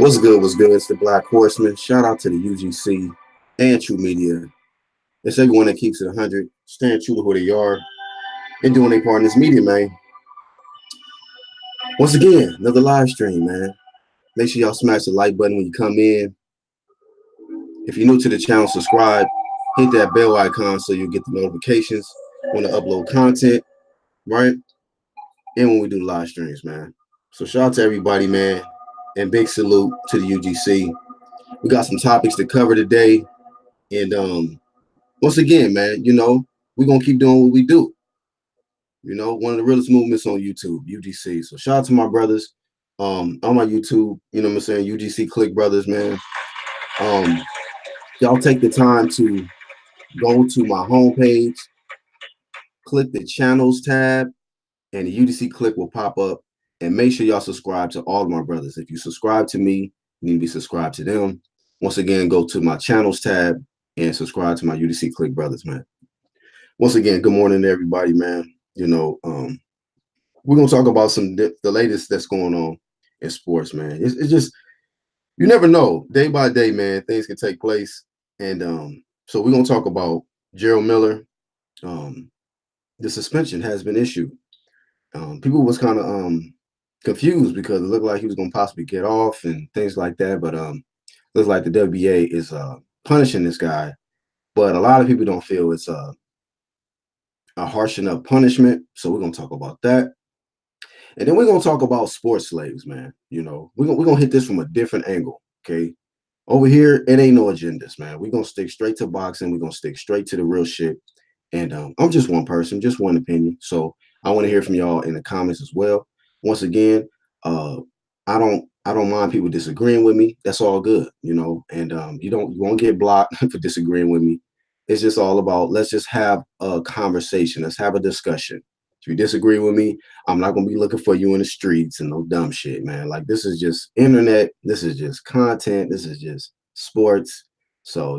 What's good? What's good? It's the Black Horseman. Shout out to the UGC and True Media. It's everyone that keeps it 100, staying true to who they are, and doing their part in this media, man. Once again, another live stream, man. Make sure y'all smash the like button when you come in. If you're new to the channel, subscribe. Hit that bell icon so you'll get the notifications when I upload content, right? And when we do live streams, man. So shout out to everybody, man. And big salute to the UGC. We got some topics to cover today. And once again, man, we're gonna keep doing what we do. One of the realest movements on YouTube, UGC. So shout out to my brothers on my YouTube, you know what I'm saying, UGC Click Brothers, man. Um, y'all take the time to go to my homepage, click the channels tab, and the UGC Click will pop up. And make sure y'all subscribe to all of my brothers. If you subscribe to me, you need to be subscribed to them. Once again, go to my channels tab and subscribe to my UGC Click Brothers, man. Once again, good morning to everybody, man. We're gonna talk about the latest that's going on in sports, man. It's just you never know. Day by day, man, things can take place, and so we're gonna talk about Gerald Miller. The suspension has been issued. People was kind of confused because it looked like he was gonna possibly get off and things like that, but looks like the WBA is punishing this guy, but a lot of people don't feel it's a harsh enough punishment. So we're gonna talk about that. And then we're gonna talk about sports slaves, man. We're gonna hit this from a different angle. Okay. Over here, it ain't no agendas, man. We're gonna stick straight to boxing, we're gonna stick straight to the real shit. And I'm just one person, just one opinion. So I want to hear from y'all in the comments as well. Once again, I don't mind people disagreeing with me. That's all good, and you won't get blocked for disagreeing with me. It's just all about, let's just have a conversation. Let's have a discussion. If you disagree with me, I'm not going to be looking for you in the streets and no dumb shit, man. Like, this is just internet. This is just content. This is just sports. So,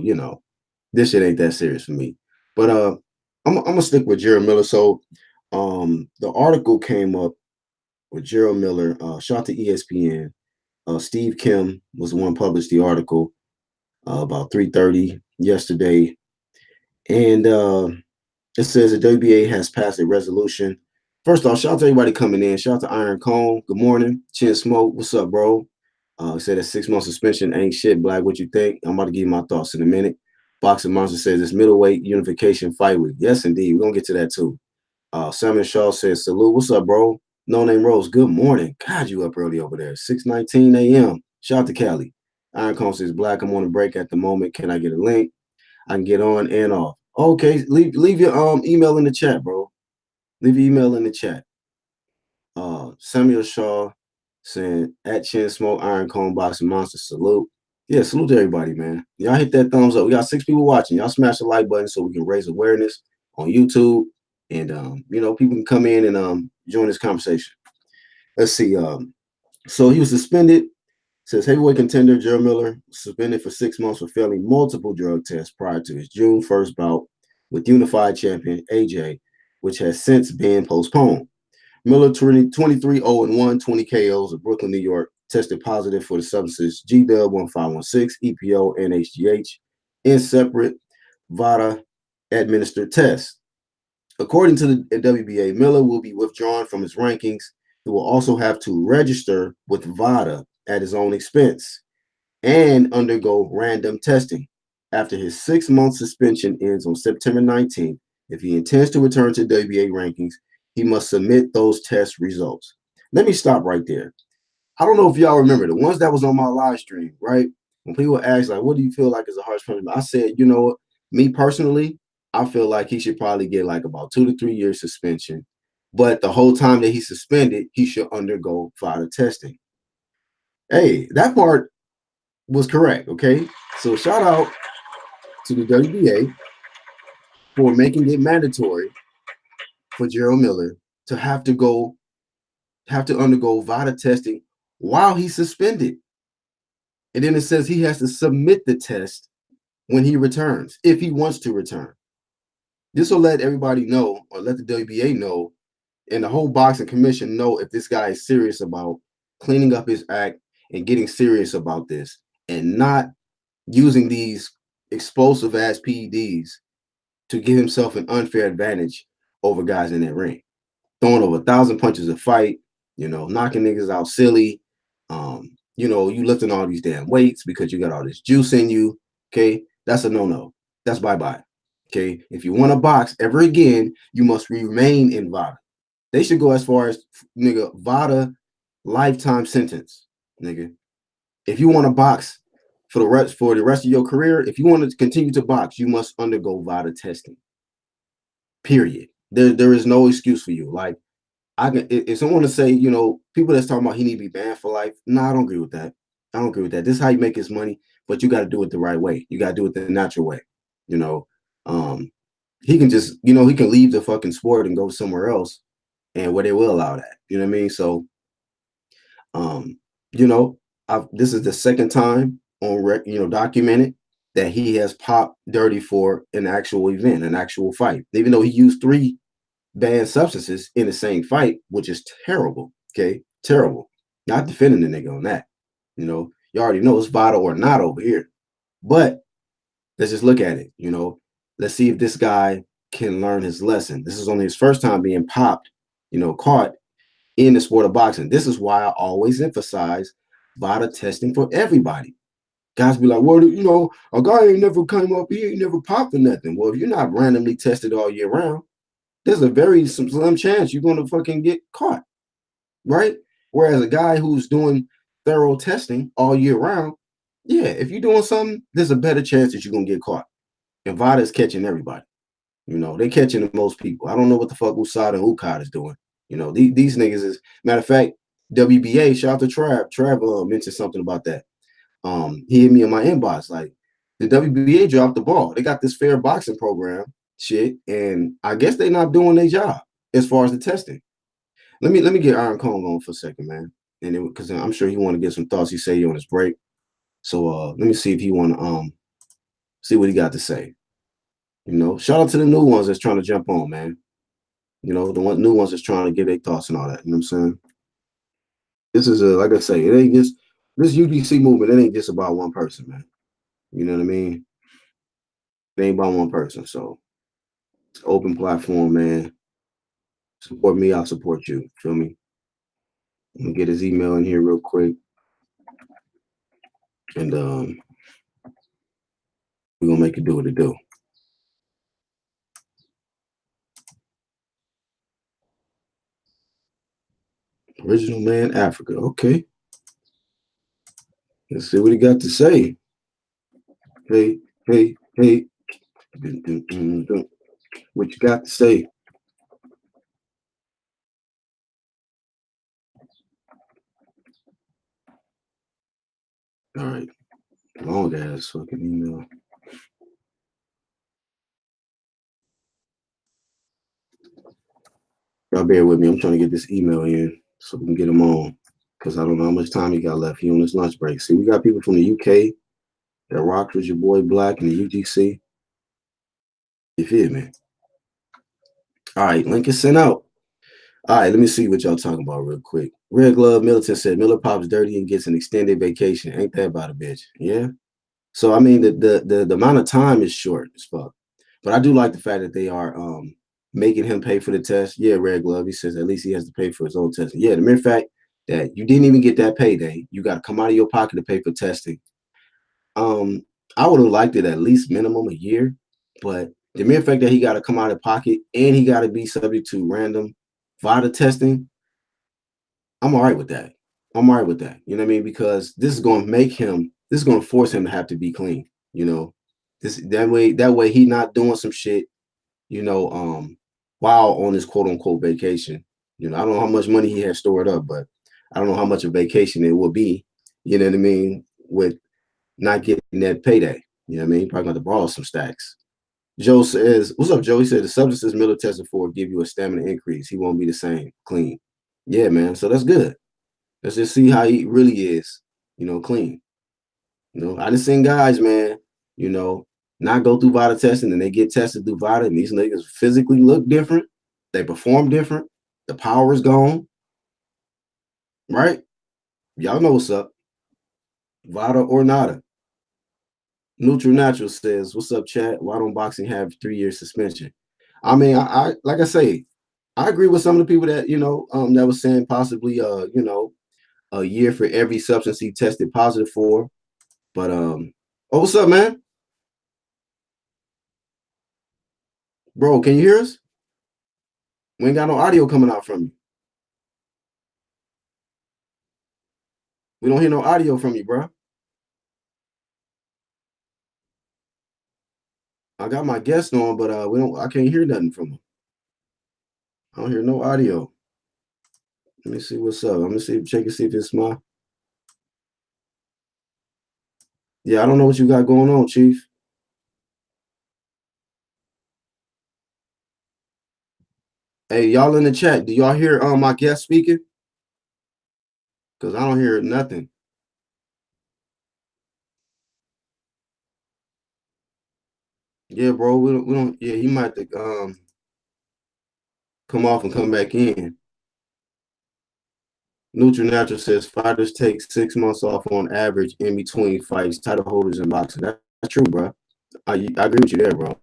this shit ain't that serious for me. But I'm going to stick with Gerald Miller. So the article came up with Gerald Miller, shot to ESPN. Steve Kim was the one published the article about 3:30 yesterday. And it says the WBA has passed a resolution. First off, shout out to everybody coming in. Shout out to Iron Cone. Good morning. Chin Smoke. What's up, bro? Said that 6-month suspension ain't shit. Black, what you think? I'm about to give you my thoughts in a minute. Boxing Monster says it's middleweight unification fight week. Yes, indeed. We're going to get to that too. Samuel Shaw says, salute. What's up, bro? No Name Rose. Good morning. God, you up early over there. 6:19 a.m. Shout out to Cali. Iron Cone says, Black, I'm on a break at the moment. Can I get a link? I can get on and off. Okay, leave your email in the chat, bro. Leave your email in the chat. Samuel Shaw saying at Chin Smoke, Iron Cone, Boxing Monster, salute. Yeah, salute to everybody, man. Y'all hit that thumbs up. We got 6 people watching. Y'all smash the like button so we can raise awareness on YouTube, and people can come in and join this conversation. Let's see. So he was suspended. Says heavyweight contender Gerald Miller suspended for 6 months for failing multiple drug tests prior to his June 1st bout with unified champion AJ, which has since been postponed. Miller, 23-0-1, 20 KOs of Brooklyn, New York, tested positive for the substances GW1516, EPO, and HGH in separate VADA-administered tests. According to the WBA, Miller will be withdrawn from his rankings. He will also have to register with VADA at his own expense and undergo random testing. After his 6-month suspension ends on September 19th, if he intends to return to WBA rankings, he must submit those test results. Let me stop right there. I don't know if y'all remember the ones that was on my live stream, right? When people ask, like, what do you feel like is a harsh punishment? I said, me personally, I feel like he should probably get like about 2 to 3 years suspension. But the whole time that he's suspended, he should undergo VADA testing. Hey, that part was correct, okay? So shout out to the WBA for making it mandatory for Gerald Miller to have to undergo VADA testing while he's suspended. And then it says he has to submit the test when he returns, if he wants to return. This will let everybody know, or let the WBA know, and the whole boxing commission know if this guy is serious about cleaning up his act and getting serious about this and not using these explosive ass PEDs to give himself an unfair advantage over guys in that ring. Throwing over 1,000 punches a fight, knocking niggas out silly. You lifting all these damn weights because you got all this juice in you. Okay, that's a no-no. That's bye-bye. Okay, if you want to box ever again, you must remain in VADA. They should go as far as nigga VADA lifetime sentence, nigga. If you want to box for the rest of your career, if you want to continue to box, you must undergo VADA testing. Period. There is no excuse for you. Like, if someone to say, people that's talking about he need to be banned for life, no, I don't agree with that. I don't agree with that. This is how you make his money, but you got to do it the right way. You got to do it the natural way. He can just, he can leave the fucking sport and go somewhere else, and where they will allow that. You know what I mean? So, this is the second time on documented that he has popped dirty for an actual event, an actual fight, even though he used 3 banned substances in the same fight, which is terrible. Okay, terrible. Not defending the nigga on that. You already know it's VADA or not over here. But let's just look at it. Let's see if this guy can learn his lesson. This is only his first time being popped, caught in the sport of boxing. This is why I always emphasize VADA testing for everybody. Guys be like, well, a guy ain't never come up here, ain't never popped or nothing. Well, if you're not randomly tested all year round, there's a very slim chance you're going to fucking get caught, right? Whereas a guy who's doing thorough testing all year round, yeah, if you're doing something, there's a better chance that you're going to get caught. And VADA is catching everybody. They catching the most people. I don't know what the fuck Usada and Ukad is doing. These niggas is, matter of fact, WBA, shout out to Trav. Trav mentioned something about that. He hit me in my inbox, like, the WBA dropped the ball. They got this fair boxing program shit, and I guess they're not doing their job as far as the testing. Let me get Iron Kong on for a second, man, and because I'm sure he want to get some thoughts. He say he on his break, so let me see if he want to see what he got to say. Shout out to the new ones that's trying to jump on, man. The new ones that's trying to get their thoughts and all that. You know what I'm saying? This is like I say, it ain't just this UGC movement. It ain't just about one person, man. You know what I mean? It ain't about one person. So it's an open platform, man. Support me, I'll support you. Feel me? Let me get his email in here real quick. And we're gonna make it do what it do. Original Man Africa. Okay. Let's see what he got to say. Hey. What you got to say? All right. Long ass fucking email. Y'all bear with me. I'm trying to get this email in so we can get him on, because I don't know how much time he got left. He on his lunch break. See, we got people from the UK that rocked with your boy Black and the UGC. You feel me? All right, link is sent out. All right, let me see what y'all talking about real quick. Red Glove Militant said Miller pops dirty and gets an extended vacation. Ain't that about a bitch? Yeah. So I mean, the amount of time is short as fuck. But I do like the fact that they are making him pay for the test. Yeah, Red Glove. He says at least he has to pay for his own testing. Yeah, the mere fact that you didn't even get that payday, you got to come out of your pocket to pay for testing. I would have liked it at least minimum a year, but the mere fact that he got to come out of pocket and he got to be subject to random VADA testing, I'm all right with that. I'm all right with that. You know what I mean? Because this is going to force him to have to be clean. That way he not doing some shit, while on his quote unquote vacation. I don't know how much money he has stored up, but I don't know how much a vacation it will be. You know what I mean? With not getting that payday. You know what I mean? Probably going to borrow some stacks. Joe says, what's up, Joe? He said the substances Miller tested for give you a stamina increase. He won't be the same clean. Yeah, man. So that's good. Let's just see how he really is, clean. I just seen guys, man, not go through VADA testing and they get tested through VADA and these niggas physically look different. They perform different. The power is gone. Right? Y'all know what's up. Vada or nada. Neutral Natural says, "What's up, chat? Why don't boxing have 3 year suspension?" I mean, I like I say, I agree with some of the people that that was saying possibly a year for every substance he tested positive for. But oh, what's up, man? Bro, can you hear us? We ain't got no audio coming out from you. We don't hear no audio from you, bro. I got my guest on, but we don't. I can't hear nothing from him. I don't hear no audio. Let me see what's up. I'm gonna check and see if it's my. Yeah, I don't know what you got going on, Chief. Hey, y'all in the chat, do y'all hear my guest speaking? Cause I don't hear nothing. Yeah, bro. We don't. Yeah, he might have to come off and come back in. Neutral Natural says fighters take 6 months off on average in between fights. Title holders in boxing. That's true, bro. I agree with you there, bro.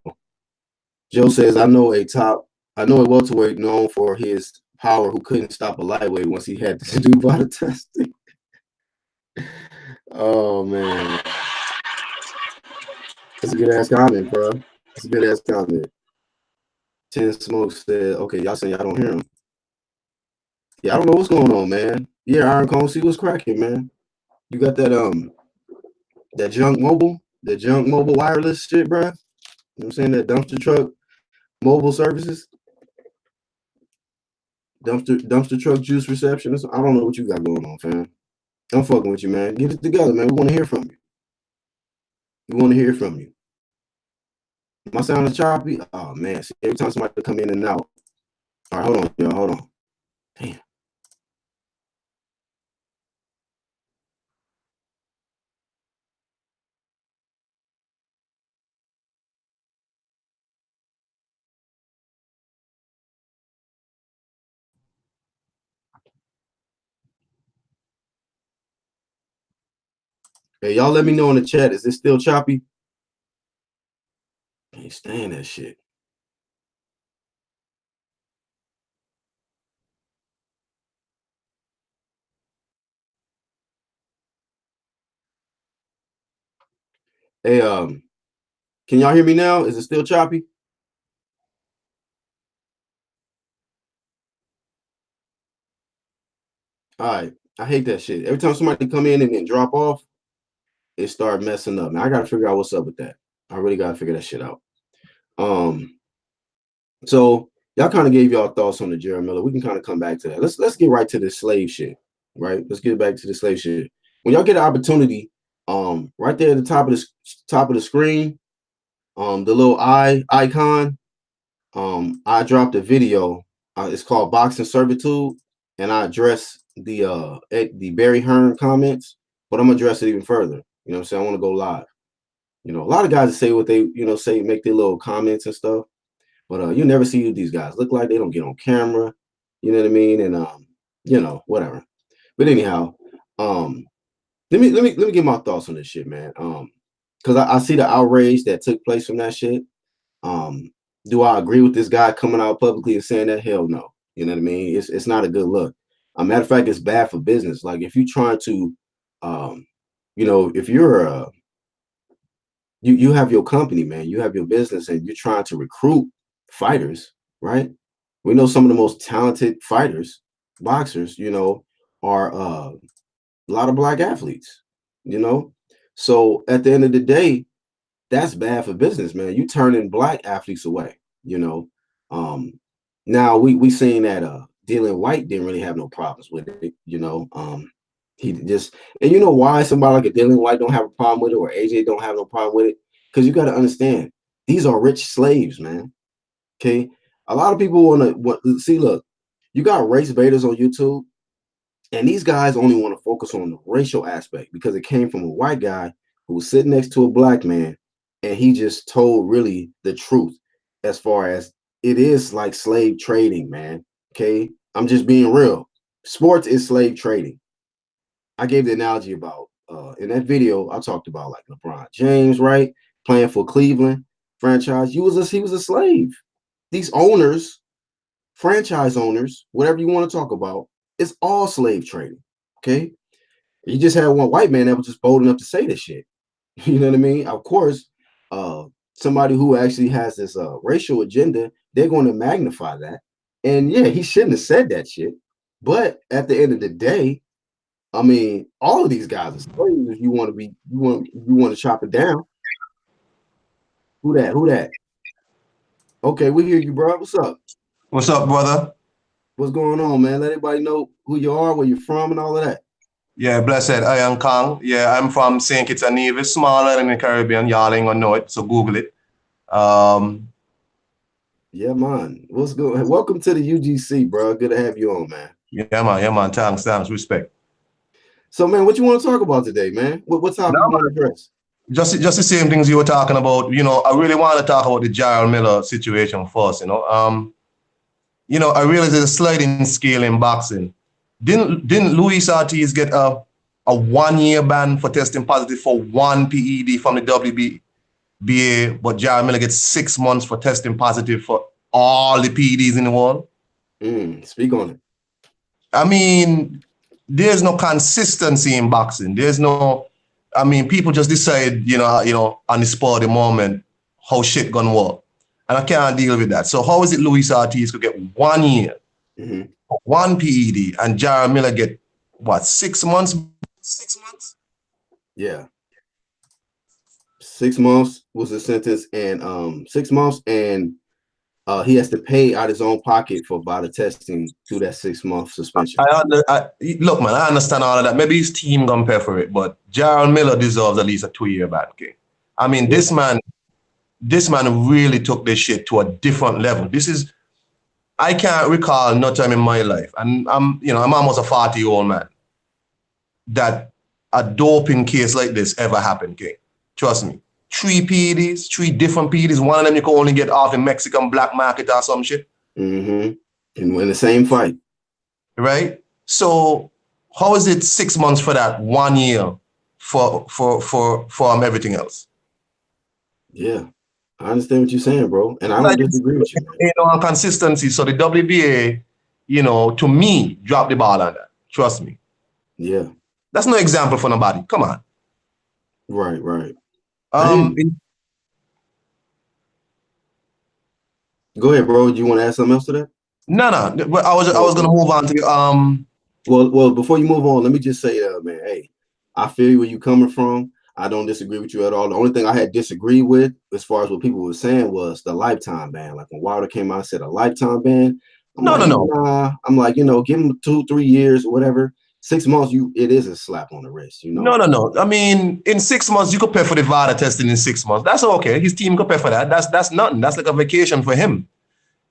Joe says I know a welterweight known for his power who couldn't stop a lightweight once he had to do body testing. Oh man, that's a good ass comment, bro. That's a good ass comment. Ten Smoke said, "Okay, y'all saying y'all don't hear him? Yeah, I don't know what's going on, man. Yeah, Iron Cone, see what's cracking, man. You got that junk mobile wireless shit, bro. You know what I'm saying? That dumpster truck mobile services, dumpster truck juice reception. I don't know what you got going on, fam. I'm fucking with you, man. Get it together, man. We want to hear from you. We want to hear from you. My sound is choppy. Oh man, see, every time somebody come in and out. All right, hold on, y'all. Hold on. Damn. Hey, y'all, let me know in the chat. Is this still choppy? I ain't staying that shit. Hey, can y'all hear me now? Is it still choppy? All right. I hate that shit. Every time somebody come in and then drop off, it start messing up. Man, I gotta figure out what's up with that. I really gotta figure that shit out. Um, so y'all kind of gave y'all thoughts on the Jerry Miller. We can kind of come back to that. Let's get right to the slave shit. Right? Let's get back to the slave shit. When y'all get an opportunity, right there at the top of the screen, the little eye icon, I dropped a video. It's called Boxing Servitude, and I address the Barry Hearn comments, but I'm gonna address it even further. You know what I'm saying? I want to go live. You know, a lot of guys say what they, say, make their little comments and stuff, but you never see what these guys look like. They don't get on camera. You know what I mean? And whatever. But anyhow, um, let me get my thoughts on this shit, man. Because I see the outrage that took place from that shit. Um, do I agree with this guy coming out publicly and saying that? Hell no. You know what I mean? It's not a good look. A matter of fact, it's bad for business. Like if you're trying to, if you're you have your company, man, you have your business, and you're trying to recruit fighters, right? We know some of the most talented fighters, boxers, are a lot of black athletes, you know. So at the end of the day, that's bad for business, man. You turning black athletes away, you know. Um, now we seen that Dylan White didn't really have no problems with it, you know. He just, and you know why somebody like a Dylan White don't have a problem with it, or AJ don't have no problem with it? Because you got to understand, these are rich slaves, man. Okay, a lot of people want to see. Look, you got race baiters on YouTube, and these guys only want to focus on the racial aspect because it came from a white guy who was sitting next to a black man, and he just told really the truth as far as it is like slave trading, man. Okay, I'm just being real. Sports is slave trading. I gave the analogy about in that video, I talked about like LeBron James, right? Playing for Cleveland franchise. He was a slave. These owners, franchise owners, whatever you want to talk about, it's all slave trading. Okay. You just had one white man that was just bold enough to say this shit. You know what I mean? Of course, somebody who actually has this racial agenda, they're going to magnify that. And yeah, he shouldn't have said that shit. But at the end of the day, I mean, all of these guys are slaves. If you want to be, you want to chop it down. Who that? Who that? Okay, we hear you, bro. What's up? What's up, brother? What's going on, man? Let everybody know who you are, where you're from, and all of that. Yeah, blessed. I am Kang. Yeah, I'm from St. Kitts and Nevis, smaller in the Caribbean. Y'all ain't gonna know it, so Google it. Um, Yeah, man. What's good? Welcome to the UGC, bro. Good to have you on, man. yeah, man. Thanks, respect. So, man, what you want to talk about today, man? What topic No, you want to address? just the same things you were talking about. I really want to talk about the Jarrell Miller situation first. I realize there's a sliding scale in boxing. Didn't Luis Ortiz get a 1 year ban for testing positive for one PED from the WBA, but Jarrell Miller gets 6 months for testing positive for all the PEDs in the world? Speak on it. I mean, there's no consistency in boxing. People just decide, on the spur of the moment how shit gonna work. And I can't deal with that. So how is it Luis Ortiz could get 1 year, one PED, and Jarrell Miller get, what, 6 months? 6 months? Yeah. 6 months was the sentence, and 6 months, and he has to pay out his own pocket for vital testing through that 6-month suspension. Look, man, I understand all of that. Maybe his team gonna pay for it, but Jarrell Miller deserves at least a 2-year ban. Okay, I mean, this man really took this shit to a different level. I can't recall no time in my life, and I'm almost a 40-year-old man, that a doping case like this ever happened. Okay, trust me. 3 PEDs, 3 different PEDs. One of them you can only get off the Mexican black market or some shit. And win the same fight. Right? So how is it 6 months for that, 1 year for everything else? Yeah, I understand what you're saying, bro. And I don't disagree with you, man. On consistency. So the WBA, to me, dropped the ball on that. Trust me. Yeah. That's no example for nobody. Come on. Right. Go ahead, bro. Do you want to add something else to that? No. I was gonna move on to Well, before you move on, let me just say, man, hey, I feel where you're coming from. I don't disagree with you at all. The only thing I had disagreed with, as far as what people were saying, was the lifetime ban. Like when Wilder came out and said a lifetime ban. No. Nah. I'm like, give him 2-3 years or whatever. 6 months, it is a slap on the wrist, No. I mean, in 6 months, you could pay for the VADA testing in 6 months. That's okay. His team could pay for that. That's nothing. That's like a vacation for him.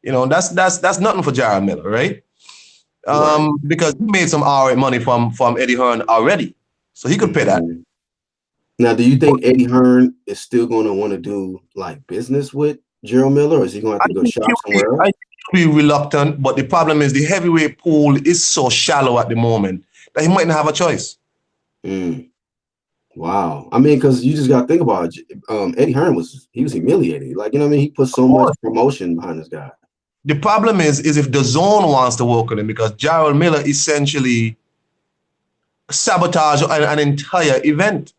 That's nothing for Jarrell Miller, right? Because he made some alright money from Eddie Hearn already, so he could pay that. Now, do you think Eddie Hearn is still going to want to do like business with Jarrell Miller, or is he going to have to go shop somewhere else? I think he'll be reluctant, but the problem is the heavyweight pool is so shallow at the moment that he might not have a choice. Wow. I mean, because you just got to think about it. Eddie Hearn was humiliated. Like, he put so much promotion behind this guy. The problem is if the zone wants to work with him, because Jarrell Miller essentially sabotaged an entire event.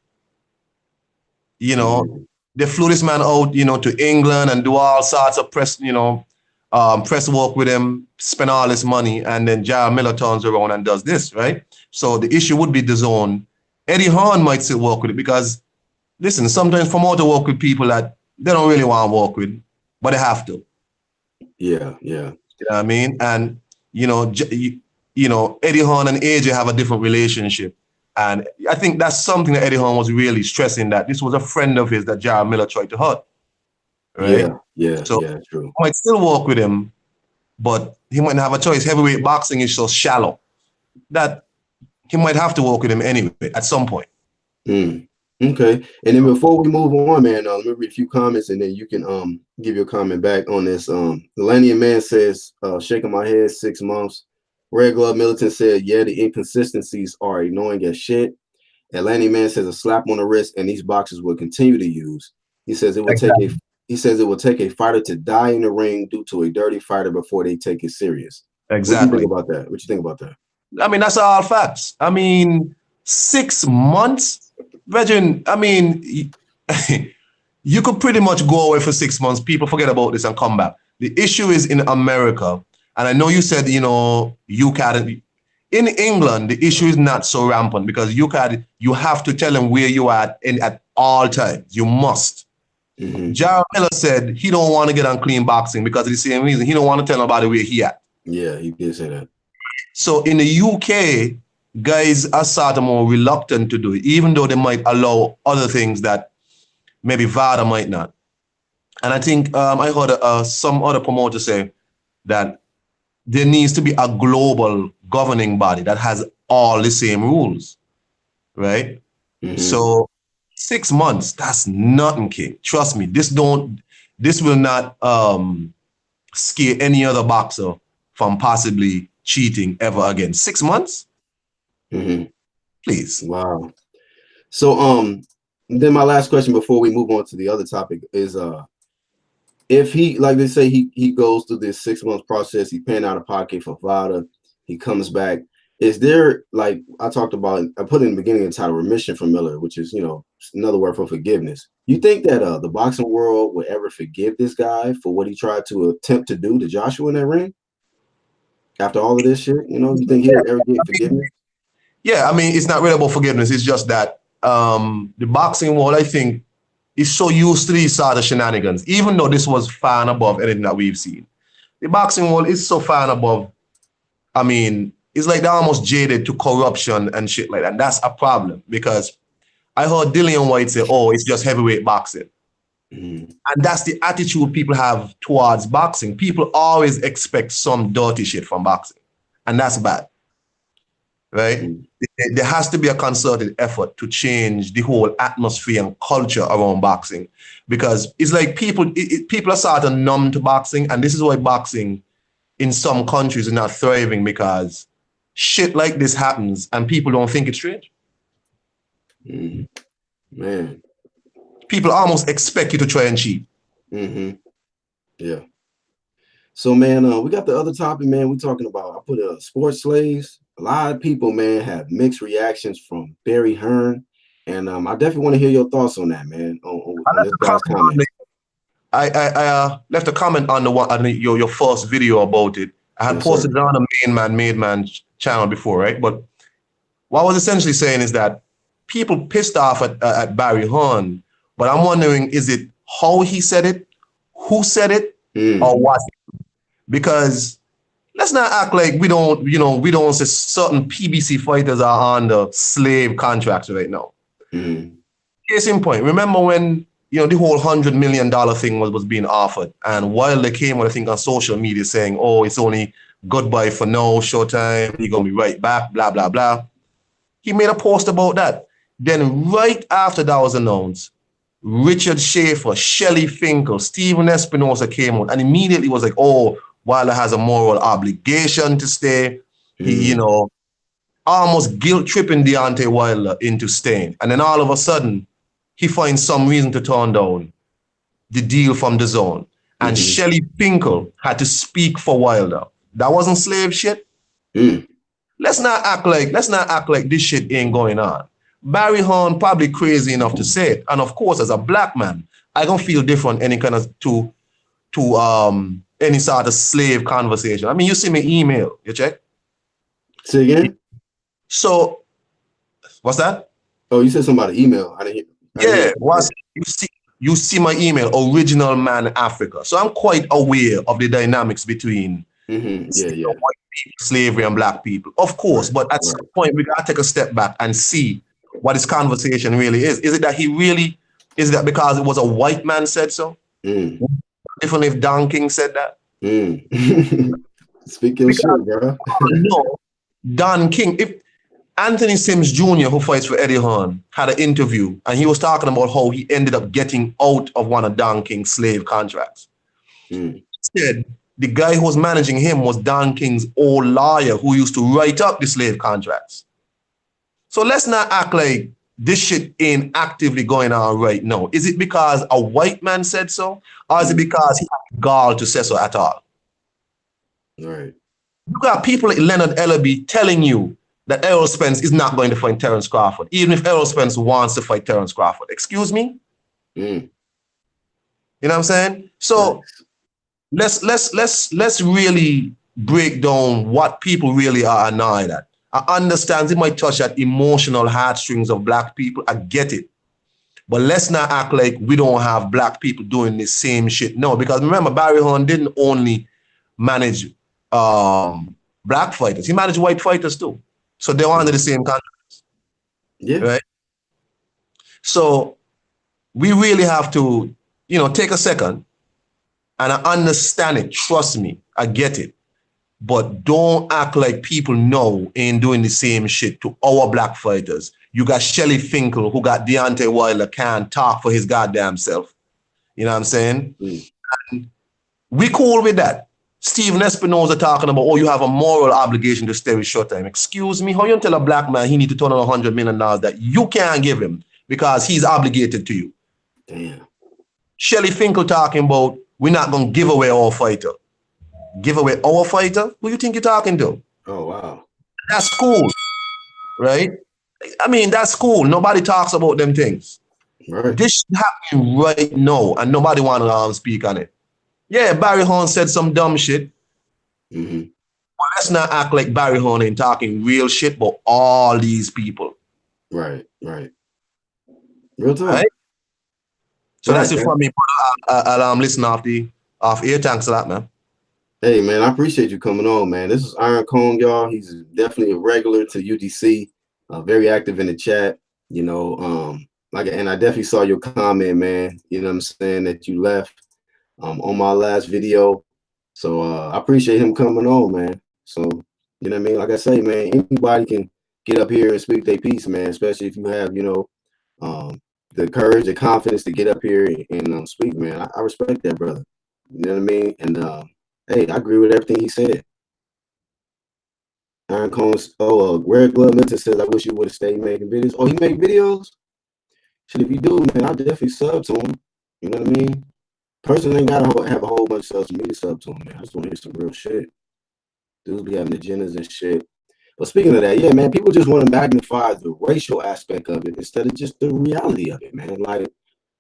They flew this man out, to England and do all sorts of press work with him, spend all this money, and then Jarrell Miller turns around and does this, right? So the issue would be the zone. Eddie Hearn might still work with it because, listen, sometimes promoters work with people that they don't really want to work with, but they have to. Yeah. You know what I mean? And, Eddie Hearn and AJ have a different relationship. And I think that's something that Eddie Hearn was really stressing, that this was a friend of his that Jarrell Miller tried to hurt. Right? So true. I might still work with him, but he might not have a choice. Heavyweight boxing is so shallow that he might have to work with him anyway at some point. Okay. And then before we move on, man, let me read a few comments and then you can give your comment back on this. Lanian Man says, shaking my head, 6 months. Red Glove Militant said, yeah, the inconsistencies are annoying as shit. Atlantic Man says a slap on the wrist, and these boxers will continue to use. He says it will Exactly. take a fighter to die in the ring due to a dirty fighter before they take it serious. What do you think Exactly. about that? What you think about that? I mean, that's all facts. I mean, 6 months, Virgin. I mean, you could pretty much go away for 6 months. People forget about this and come back. The issue is in America, and I know you said, you can't. In England, the issue is not so rampant because you have to tell them where you are at all times. You must. Jarrell Miller said he don't want to get on clean boxing because of the same reason. He don't want to tell nobody where he at. Yeah, he did say that. So in the UK, guys are sort of more reluctant to do it, even though they might allow other things that maybe VADA might not. And I think I heard some other promoter say that there needs to be a global governing body that has all the same rules, right? So 6 months, that's nothing, King. Trust me, this will not scare any other boxer from possibly cheating ever again. 6 months? Please. Wow. So then my last question before we move on to the other topic is if he, like they say, he goes through this 6 month process, he's paying out of pocket for VADA, he comes back. Is there, like I talked about, I put in the beginning of the title, remission from Miller, which is, another word for forgiveness. You think that the boxing world would ever forgive this guy for what he tried to attempt to do to Joshua in that ring? After all of this shit, you think he would ever get forgiveness? Yeah, I mean, it's not really about forgiveness. It's just that the boxing world, I think, is so used to these sort of shenanigans, even though this was far and above anything that we've seen. The boxing world is so far and above. I mean, it's like they're almost jaded to corruption and shit like that. And that's a problem because I heard Dillian White say, oh, it's just heavyweight boxing. And that's the attitude people have towards boxing. People always expect some dirty shit from boxing. And that's bad. Right? There has to be a concerted effort to change the whole atmosphere and culture around boxing because it's like people are sort of numb to boxing, and this is why boxing in some countries is not thriving because shit like this happens and people don't think it's strange. Man. People almost expect you to try and cheat. Yeah. So, man, we got the other topic, man. We're talking about, I put sports slaves. A lot of people, man, have mixed reactions from Barry Hearn. And I definitely want to hear your thoughts on that, man, on this guy's comment. I left a comment on your first video about it. I had posted it on the Made Man channel before, right? But what I was essentially saying is that people pissed off at Barry Hearn, but I'm wondering, is it how he said it, who said it, or what? Because let's not act like we don't say certain PBC fighters are under slave contracts right now. Case in point, remember when the whole $100 million thing was being offered, and Wilder came on, I think, on social media saying, oh, it's only goodbye for now, showtime, you're gonna be right back, blah blah blah. He made a post about that. Then right after that was announced, Richard Schaefer, Shelly Finkel, Steven Espinosa came on and immediately was like, oh, Wilder has a moral obligation to stay. He, almost guilt-tripping Deontay Wilder into staying. And then all of a sudden, he finds some reason to turn down the deal from the zone. And Shelly Finkel had to speak for Wilder. That wasn't slave shit. Let's not act like this shit ain't going on. Barry Hearn probably crazy enough to say it. And of course, as a black man, I don't feel different any kind of to any sort of slave conversation. I mean, you see my email, you check? Say again? So, what's that? Oh, you said something about an email. I didn't hear. You see my email, Original Man Africa. So I'm quite aware of the dynamics between white people, slavery, and black people. Of course, but at some point, we got to take a step back and see what this conversation really is. Is it that because it was a white man said so? Different if Don King said that? Speak your shit, bro. No, Don King, if Anthony Sims Jr., who fights for Eddie Hearn, had an interview and he was talking about how he ended up getting out of one of Don King's slave contracts. He said the guy who was managing him was Don King's old lawyer who used to write up the slave contracts. So let's not act like this shit ain't actively going on right now? Is it because a white man said so? Or is it because he had gall to say so at all? Right. You got people like Leonard Ellaby telling you that Errol Spence is not going to fight Terence Crawford, even if Errol Spence wants to fight Terence Crawford. Excuse me? Mm. You know what I'm saying? So Nice. let's really break down what people really are annoyed at. I understand it might touch at emotional heartstrings of black people. I get it. But let's not act like we don't have black people doing the same shit. No, because remember, Barry Horn didn't only manage black fighters. He managed white fighters too. So they're under the same contracts. Yeah. Right? So we really have to, take a second, and I understand it. Trust me, I get it. But don't act like people know ain't doing the same shit to our black fighters. You got Shelly Finkel, who got Deontay Wilder, can't talk for his goddamn self. You know what I'm saying? Mm. And we cool with that. Steven Espinoza talking about, oh, you have a moral obligation to stay with Showtime. Excuse me, how you tell a black man he need to turn on $100 million that you can't give him because he's obligated to you? Damn. Shelly Finkel talking about, we're not going to give away our fighter. Give away our fighter? Who you think you're talking to? Oh, wow. That's cool, right? I mean, that's cool. Nobody talks about them things. Right. This is happening right now, and nobody want to speak on it. Yeah, Barry Horn said some dumb shit. Mm-hmm. But let's not act like Barry Horn ain't talking real shit about all these people. Right. Real talk. Right? So Right, that's it from me. I'll listen off air. Thanks a lot, man. Hey, man, I appreciate you coming on, man. This is Iron Cone, y'all. He's definitely a regular to UGC, very active in the chat. And I definitely saw your comment, man. You know what I'm saying, that you left on my last video. So I appreciate him coming on, man. So, you know what I mean? Like I say, man, anybody can get up here and speak their piece, man, especially if you have, the courage, the confidence to get up here and speak, man. I respect that, brother. You know what I mean? And hey, I agree with everything he said. Iron Cones, Red Glove Mentor says, I wish you would have stayed making videos. Oh, he make videos? Shit, if you do, man, I'll definitely sub to him. You know what I mean? Personally, ain't gotta have a whole bunch of subs for me to sub to him, man. I just want to hear some real shit. Dudes be having agendas and shit. But speaking of that, yeah, man, people just want to magnify the racial aspect of it instead of just the reality of it, man. Like,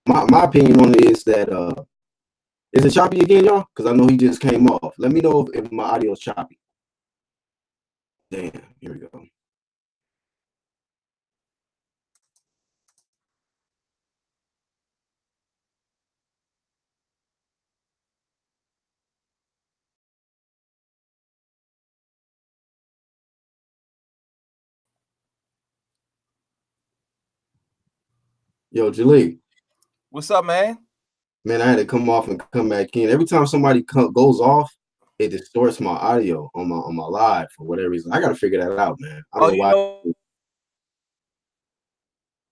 my opinion on it is that, is it choppy again, y'all? Because I know he just came off. Let me know if my audio is choppy. Damn, here we go. Yo, Jalik. What's up, man? Man, I had to come off and come back in. Every time somebody goes off, it distorts my audio on my live for whatever reason. I got to figure that out, man. I don't know why.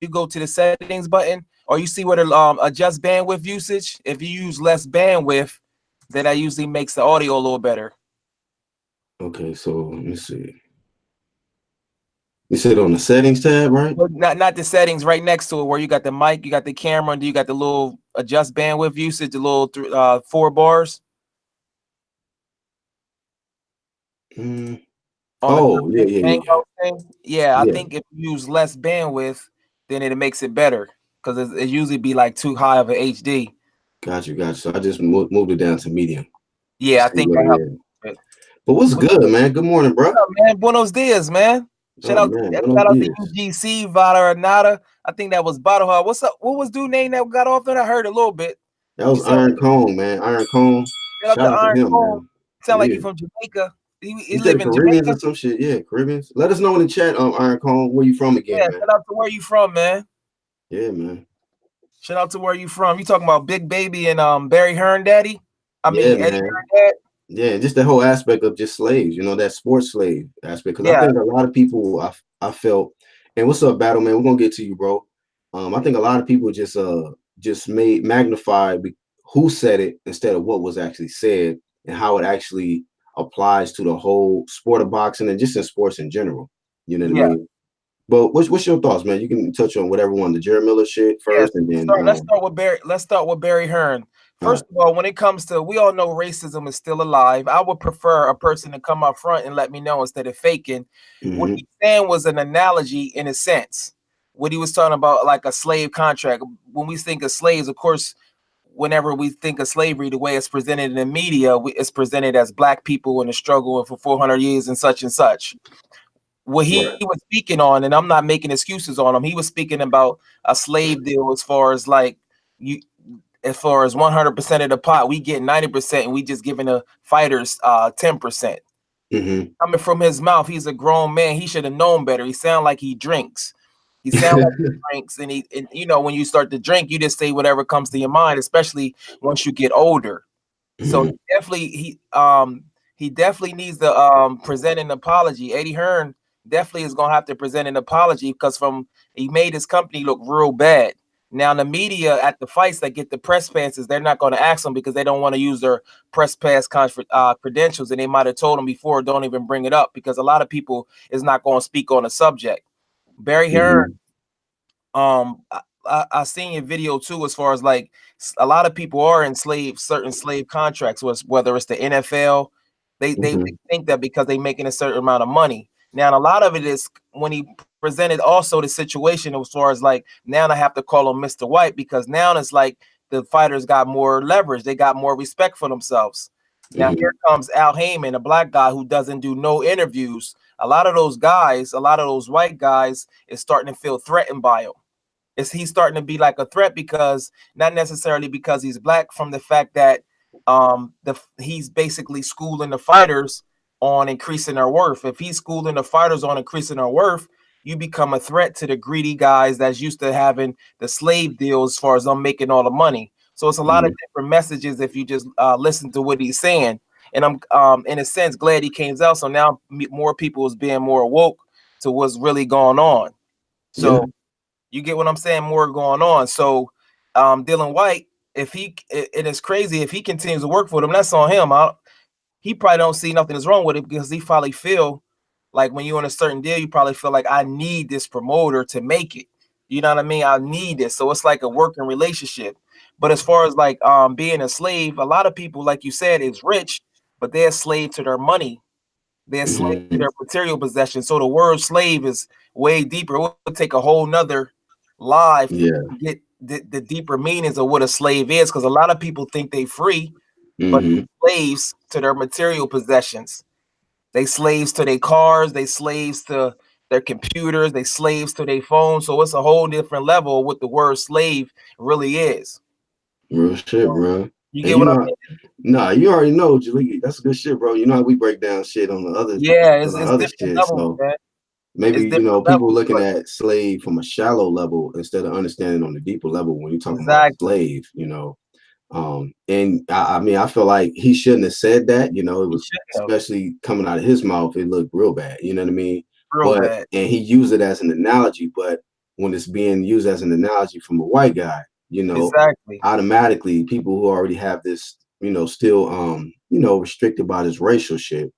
You go to the settings button, or you see where the adjust bandwidth usage. If you use less bandwidth, then that usually makes the audio a little better. Okay, so let me see. You said on the settings tab, right? But not the settings right next to it, where you got the mic, you got the camera, and you got the little adjust bandwidth usage, the little 4 bars. Oh, yeah. Yeah, I think if you use less bandwidth, then it makes it better, because it usually be like too high of an HD. Got you. So I just moved it down to medium. Yeah, I think that helped. But what's good, man? Good morning, bro. What's up, man? Buenos dias, man. Shout out to UGC, Vada or Nada. I think that was Bottle Hard. What's up? What was dude name that got off there? I heard a little bit. That was Iron Cone, man. Iron Cone. Shout out to him, man. Sound like he's from Jamaica. He live in Caribbeans Jamaica or some shit. Yeah, Caribbeans. Let us know in the chat, Iron Cone, where you from again, man. Shout out to where you from, man. Yeah, man. Shout out to where you from. You talking about Big Baby and Barry Hearn Daddy? Eddie Hearn Dad? Yeah, just the whole aspect of just slaves, that sports slave aspect. Because I think a lot of people I felt, and what's up, Battle Man? We're gonna get to you, bro. I think a lot of people just magnify who said it instead of what was actually said and how it actually applies to the whole sport of boxing and just in sports in general. You know what I mean? But what's your thoughts, man? You can touch on whatever one, the Jerry Miller shit Yes. first, and then Let's start with Barry. Let's start with Barry Hearn. First of all, when it comes to, we all know racism is still alive. I would prefer a person to come up front and let me know instead of faking. What he's saying was an analogy in a sense. What he was talking about, like a slave contract. When we think of slaves, of course, whenever we think of slavery, the way it's presented in the media, it's presented as black people in the struggle for 400 years and such and such. What he was speaking on, and I'm not making excuses on him, he was speaking about a slave deal as far as like you, as far as 100% of the pot, we get 90%, and we just giving the fighters 10%. Coming from his mouth, he's a grown man. He should have known better. He sound like he drinks. He sounds like he drinks, and you know, when you start to drink, you just say whatever comes to your mind, especially once you get older. So he definitely needs to present an apology. Eddie Hearn definitely is gonna have to present an apology because he made his company look real bad. Now the media at the fights that get the press passes, they're not going to ask them because they don't want to use their press pass credentials, and they might have told them before, don't even bring it up because a lot of people is not going to speak on the subject. Barry Hearn, I seen your video too, as far as like a lot of people are in certain slave contracts, whether it's the NFL, they think that because they making a certain amount of money. Now, a lot of it is when he presented also the situation as far as like, now I have to call him Mr. White because now it's like the fighters got more leverage, they got more respect for themselves. Now here comes Al Heyman, a black guy who doesn't do no interviews. A lot of those guys, a lot of those white guys is starting to feel threatened by him. He's starting to be like a threat because not necessarily because he's black, from the fact that he's basically schooling the fighters on increasing their worth. If he's schooling the fighters on increasing their worth, you become a threat to the greedy guys that's used to having the slave deals as far as them making all the money. So it's a lot of different messages if you just listen to what he's saying. And I'm in a sense glad he came out. So now more people is being more woke to what's really going on. So you get what I'm saying? More going on. So Dylan White, it is crazy if he continues to work for them, that's on him. He probably don't see nothing is wrong with it because he probably feel like when you're on a certain deal, you probably feel like I need this promoter to make it. You know what I mean? I need this. So it's like a working relationship. But as far as like being a slave, a lot of people, like you said, is rich, but they're a slave to their money. They're a slave to their material possession. So the word slave is way deeper. It would take a whole nother live to get the deeper meanings of what a slave is, because a lot of people think they free, but slaves to their material possessions. They slaves to their cars, they slaves to their computers, they slaves to their phones. So it's a whole different level of what the word slave really is. Real shit, bro. You get what I mean? Nah, you already know, Jaliki. That's good shit, bro. You know how we break down shit on the other, it's other different shit. levels, So man. maybe It's people levels, looking at slave from a shallow level instead of understanding on the deeper level when you're talking about slave, and I mean, I feel like he shouldn't have said that. It was especially coming out of his mouth. It looked real bad. You know what I mean? Real bad. And he used it as an analogy. But when it's being used as an analogy from a white guy, automatically people who already have this, still, restricted by this racial shit,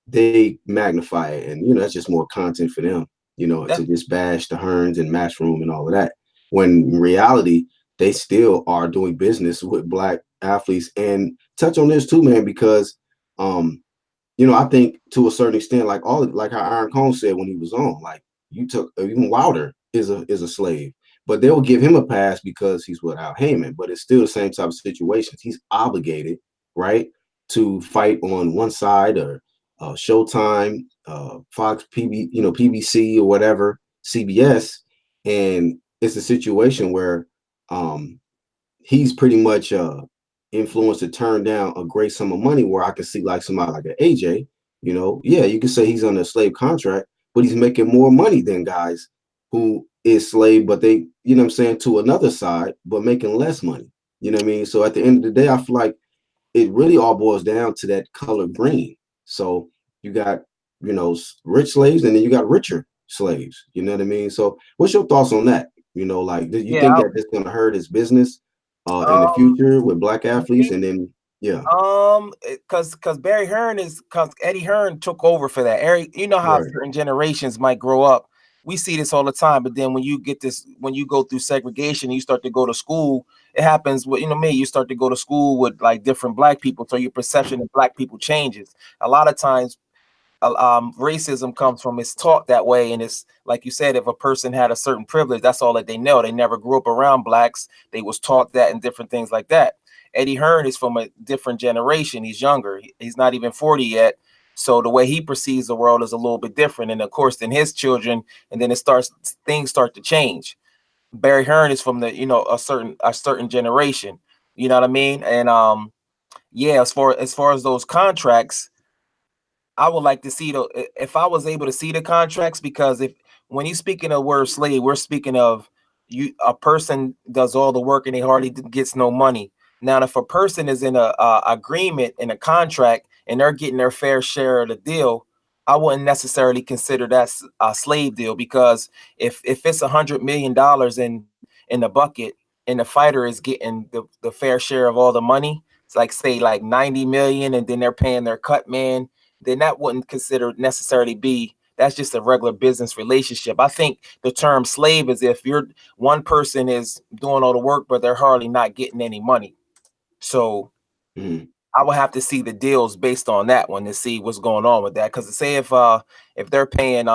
they magnify it, and that's just more content for them. To just bash the Hearns and Matchroom and all of that. When in reality, they still are doing business with black athletes. And touch on this too, man, because I think to a certain extent, like how Iron Cone said when he was on, like you took even Wilder is a slave, but they will give him a pass because he's with Al Heyman. But it's still the same type of situations. He's obligated, right, to fight on one side or Showtime, Fox, PBC or whatever, CBS, and it's a situation where he's pretty much influenced to turn down a great sum of money, where I can see like somebody like an AJ, you can say he's on a slave contract, but he's making more money than guys who is slave, but they, what I'm saying, to another side, but making less money. You know what I mean? So at the end of the day, I feel like it really all boils down to that color green. So you got, rich slaves, and then you got richer slaves. You know what I mean? So what's your thoughts on that? Like, do you think that it's going to hurt his business in the future with black athletes? And then Yeah. Because Barry Hearn because Eddie Hearn took over for that. Eric, you know how Right. certain generations might grow up. We see this all the time, but then when you go through segregation, you start to go to school. It happens with me. You start to go to school with like different black people, so your perception of black people changes. A lot of times, racism comes from it's taught that way, and it's like you said, if a person had a certain privilege, that's all that they know. They never grew up around blacks. They was taught that and different things like that. Eddie Hearn is from a different generation. He's younger. He's not even 40 yet. So the way he perceives the world is a little bit different. And of course, than his children, and then things start to change. Barry Hearn is from the, a certain generation. You know what I mean? And yeah, as far as those contracts, I would like to see if I was able to see the contracts, because if when you speaking of word slave, we're speaking of a person does all the work and he hardly gets no money. Now, if a person is in a agreement in a contract and they're getting their fair share of the deal, I wouldn't necessarily consider that a slave deal, because if it's $100 million in the bucket and the fighter is getting the fair share of all the money, it's like say like 90 million, and then they're paying their cut man, then that wouldn't consider necessarily be, that's just a regular business relationship. I think the term slave is if one person is doing all the work, but they're hardly not getting any money. So I would have to see the deals based on that one to see what's going on with that. Because say if they're paying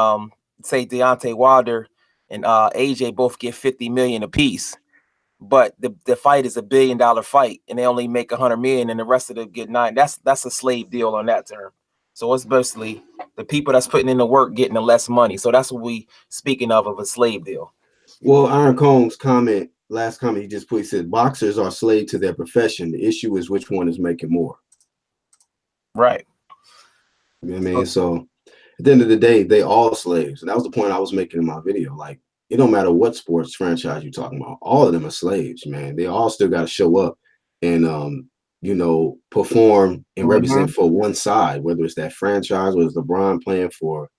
say Deontay Wilder and AJ both get 50 million apiece, but the fight is $1 billion fight and they only make 100 million and the rest of them get 9. That's a slave deal on that term. So it's basically the people that's putting in the work getting the less money. So that's what we speaking of a slave deal. Well, Iron Combs' last comment he just put, he said, boxers are slave to their profession. The issue is which one is making more. Right. You know what I mean? So at the end of the day, they all slaves. And that was the point I was making in my video. Like, it don't matter what sports franchise you're talking about. All of them are slaves, man. They all still got to show up and, perform and represent for one side, whether it's that franchise, whether it's LeBron playing for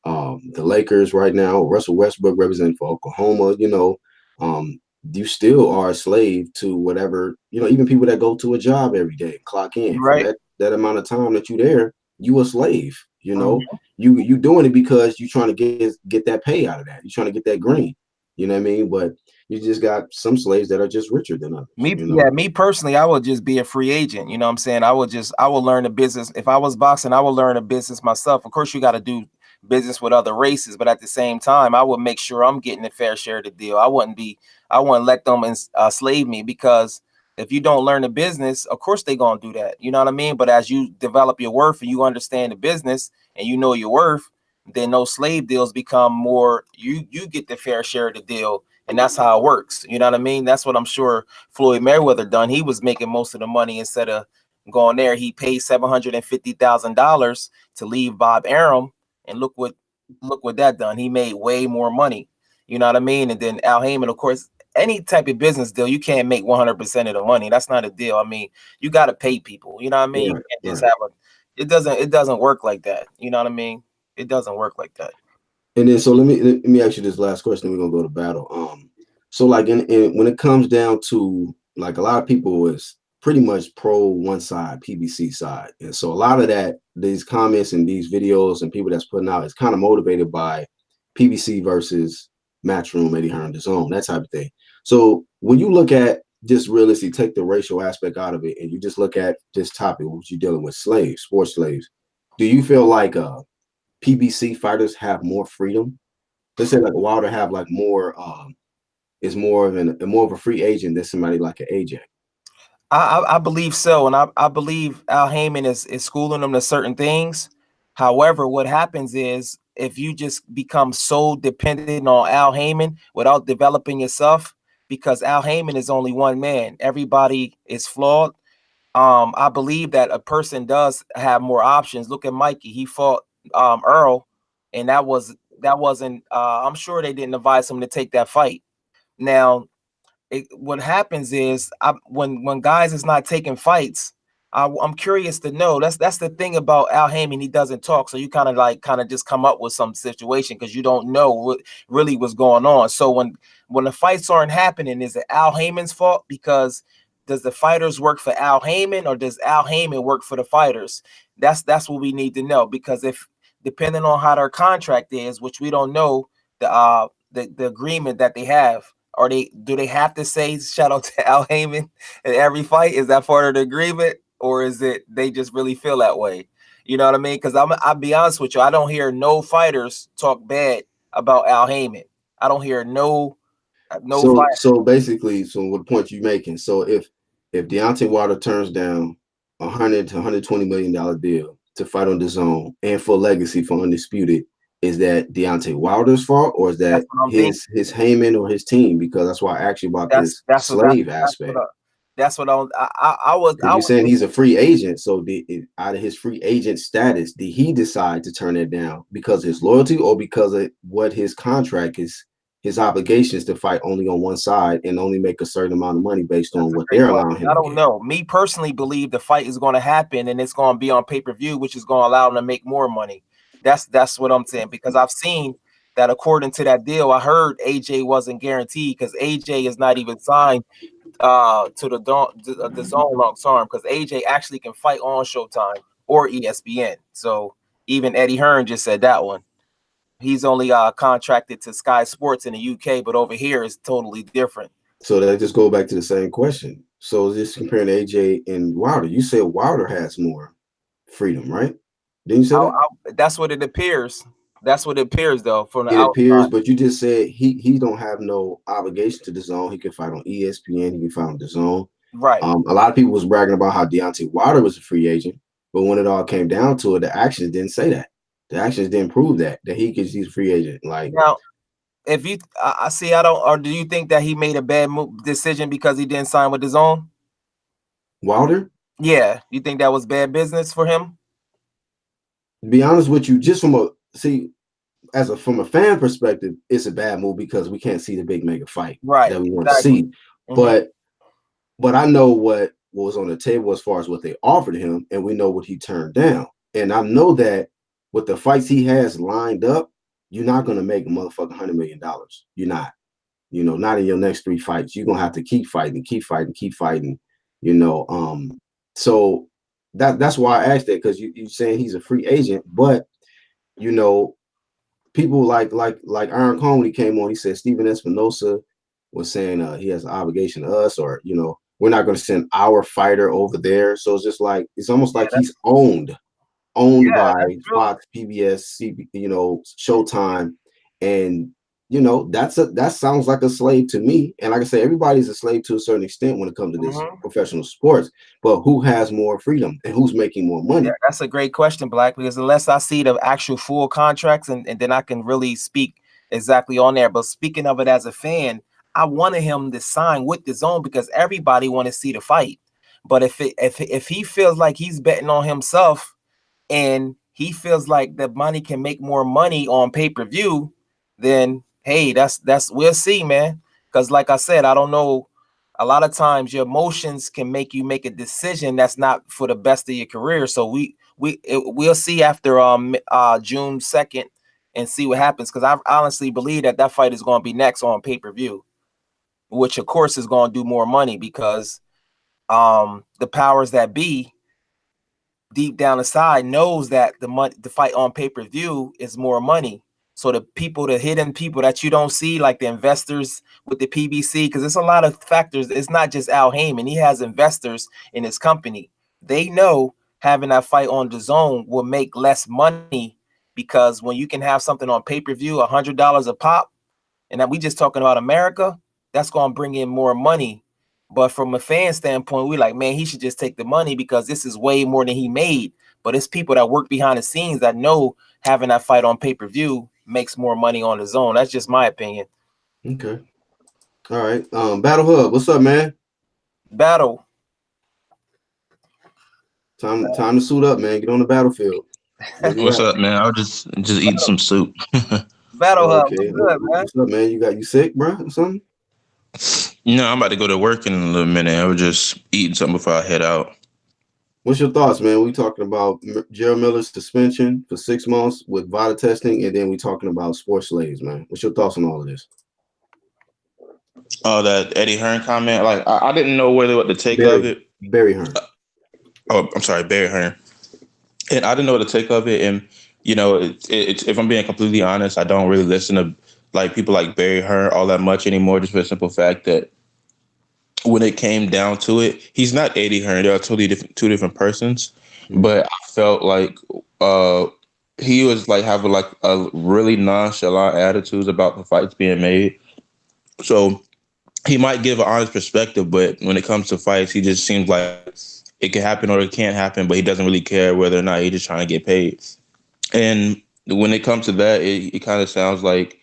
the Lakers right now, Russell Westbrook representing for Oklahoma, you still are a slave to whatever, even people that go to a job every day, clock in right. for that amount of time that you're there, you a slave, you doing it because you're trying to get that pay out of that. You're trying to get that green, you know what I mean? But you just got some slaves that are just richer than others. Me personally, I would just be a free agent. You know what I'm saying? I would learn a business. If I was boxing, I would learn a business myself. Of course, you got to do business with other races, but at the same time, I would make sure I'm getting a fair share of the deal. I wouldn't let them enslave me, because if you don't learn the business, of course they're gonna do that. You know what I mean? But as you develop your worth and you understand the business and you know your worth, then those slave deals become more, you get the fair share of the deal. And that's how it works. You know what I mean? That's what I'm sure Floyd Mayweather done. He was making most of the money. Instead of going there, he paid $750,000 to leave Bob Arum, and look what that done. He made way more money. You know what I mean? And then Al Heyman, of course, any type of business deal, you can't make 100% of the money. That's not a deal. I mean, you got to pay people. You know what I mean? Right, you can't just have it doesn't work like that. You know what I mean? It doesn't work like that. And then, so let me ask you this last question. We're gonna go to battle. So like in when it comes down to, like, a lot of people is pretty much pro one side, PBC side, and so a lot of these comments and these videos and people that's putting out is kind of motivated by PBC versus Matchroom, Eddie Hearn, DAZN, that type of thing. So when you look at just realistically, take the racial aspect out of it, and you just look at this topic, which you're dealing with slaves, sports slaves, do you feel like PBC fighters have more freedom? Let's say like Wilder have like more, is more of a free agent than somebody like an AJ. I believe so, and I believe Al Heyman is schooling them to certain things. However, what happens is if you just become so dependent on Al Heyman without developing yourself, because Al Heyman is only one man, everybody is flawed. I believe that a person does have more options. Look at Mikey; he fought Earl, and that wasn't. I'm sure they didn't advise him to take that fight. Now, what happens is when guys is not taking fights, I'm curious to know. That's the thing about Al Heyman. He doesn't talk, so you kind of just come up with some situation because you don't know what really was going on. So when the fights aren't happening, is it Al Heyman's fault? Because does the fighters work for Al Heyman, or does Al Heyman work for the fighters? That's what we need to know, because if depending on how their contract is, which we don't know the agreement that they have, or do they have to say shout out to Al Heyman in every fight? Is that part of the agreement, or is it they just really feel that way? You know what I mean? Because I'll be honest with you, I don't hear no fighters talk bad about Al Heyman. I don't hear no fight. So basically, so what the point you're making? So if Deontay Wilder turns down $100 to $120 million deal to fight on DAZN and for legacy for Undisputed, is that Deontay Wilder's fault, or is that his Heyman or his team? Because that's why I asked you about this slave aspect. That's what I was. You're saying he's a free agent, so out of his free agent status, did he decide to turn it down because of his loyalty, or because of what his contract is, his obligations to fight only on one side and only make a certain amount of money based on what they're allowing him? I don't know. Me personally believe the fight is going to happen and it's going to be on pay-per-view, which is going to allow him to make more money. That's what I'm saying, because I've seen that according to that deal, I heard AJ wasn't guaranteed, because AJ is not even signed to the zone long term, because AJ actually can fight on Showtime or ESPN. So even Eddie Hearn just said that one. He's only contracted to Sky Sports in the UK, but over here is totally different. So that just go back to the same question. So just comparing AJ and Wilder, you said Wilder has more freedom, right? Didn't you say that? That's what it appears. That's what it appears, though. From the it appears, but you just said he don't have no obligation to DAZN. He can fight on ESPN. He can fight on DAZN. Right. A lot of people was bragging about how Deontay Wilder was a free agent, but when it all came down to it, the actions didn't say that. The actions didn't prove that he's a free agent. Like now, if you, I see, I don't, or do you think that he made a bad decision because he didn't sign with DAZN? Wilder? Yeah, you think that was bad business for him? To be honest with you, just from a fan perspective, it's a bad move because we can't see the big mega fight that we want to see. Mm-hmm. But I know what was on the table as far as what they offered him, and we know what he turned down. And I know that with the fights he has lined up, you're not going to make a motherfucking $100 million. You're not. Not in your next 3 fights. You're going to have to keep fighting. So that's why I asked that, because you're saying he's a free agent, but people like Iron Cone, when he came on, he said Steven Espinosa was saying he has an obligation to us, or we're not going to send our fighter over there. So it's just like, it's almost like he's owned by Fox, PBS, Showtime, and that sounds like a slave to me. And like I say, everybody's a slave to a certain extent when it comes to this professional sports. But who has more freedom and who's making more money? Yeah, that's a great question, Black, because unless I see the actual full contracts, and then I can really speak exactly on there. But speaking of it as a fan, I wanted him to sign with DAZN because everybody want to see the fight. But if he feels like he's betting on himself, and he feels like the money can make more money on pay-per-view, then hey, that's we'll see, man. Because like I said, I don't know. A lot of times your emotions can make you make a decision that's not for the best of your career. So we'll see after June 2nd and see what happens. Because I honestly believe that fight is going to be next on pay-per-view, which of course is going to do more money, because the powers that be deep down inside knows that the fight on pay-per-view is more money. So the hidden people that you don't see, like the investors with the PBC, because there's a lot of factors. It's not just Al Heyman. He has investors in his company. They know having that fight on DAZN will make less money, because when you can have something on pay-per-view, $100 a pop, and that we just talking about America, that's going to bring in more money. But from a fan standpoint, we like, man, he should just take the money because this is way more than he made. But it's people that work behind the scenes that know having that fight on pay-per-view makes more money on DAZN. That's just my opinion. Okay. All right. Battle Hub, what's up, man? Battle. Time to suit up, man. Get on the battlefield. What's up, man? I was just eating some soup. Battle Hub. Okay. What's good, man? What's up, man? You sick, bro, or something? No, I'm about to go to work in a little minute. I was just eating something before I head out. What's your thoughts, man? We talking about Gerald Miller's suspension for 6 months with VADA testing, and then we talking about sports slaves, man. What's your thoughts on all of this? Oh, that Eddie Hearn comment. Like I didn't know what to take of it. Barry Hearn. Oh, I'm sorry, Barry Hearn. And I didn't know what to take of it. And if I'm being completely honest, I don't really listen to like people like Barry Hearn all that much anymore. Just for the simple fact that when it came down to it, he's not Eddie Hearn. They're totally different, two different persons. Mm-hmm. But I felt like he was like having like a really nonchalant attitudes about the fights being made. So he might give an honest perspective, but when it comes to fights, he just seems like it can happen or it can't happen, but he doesn't really care whether or not he's just trying to get paid. And when it comes to that, it kind of sounds like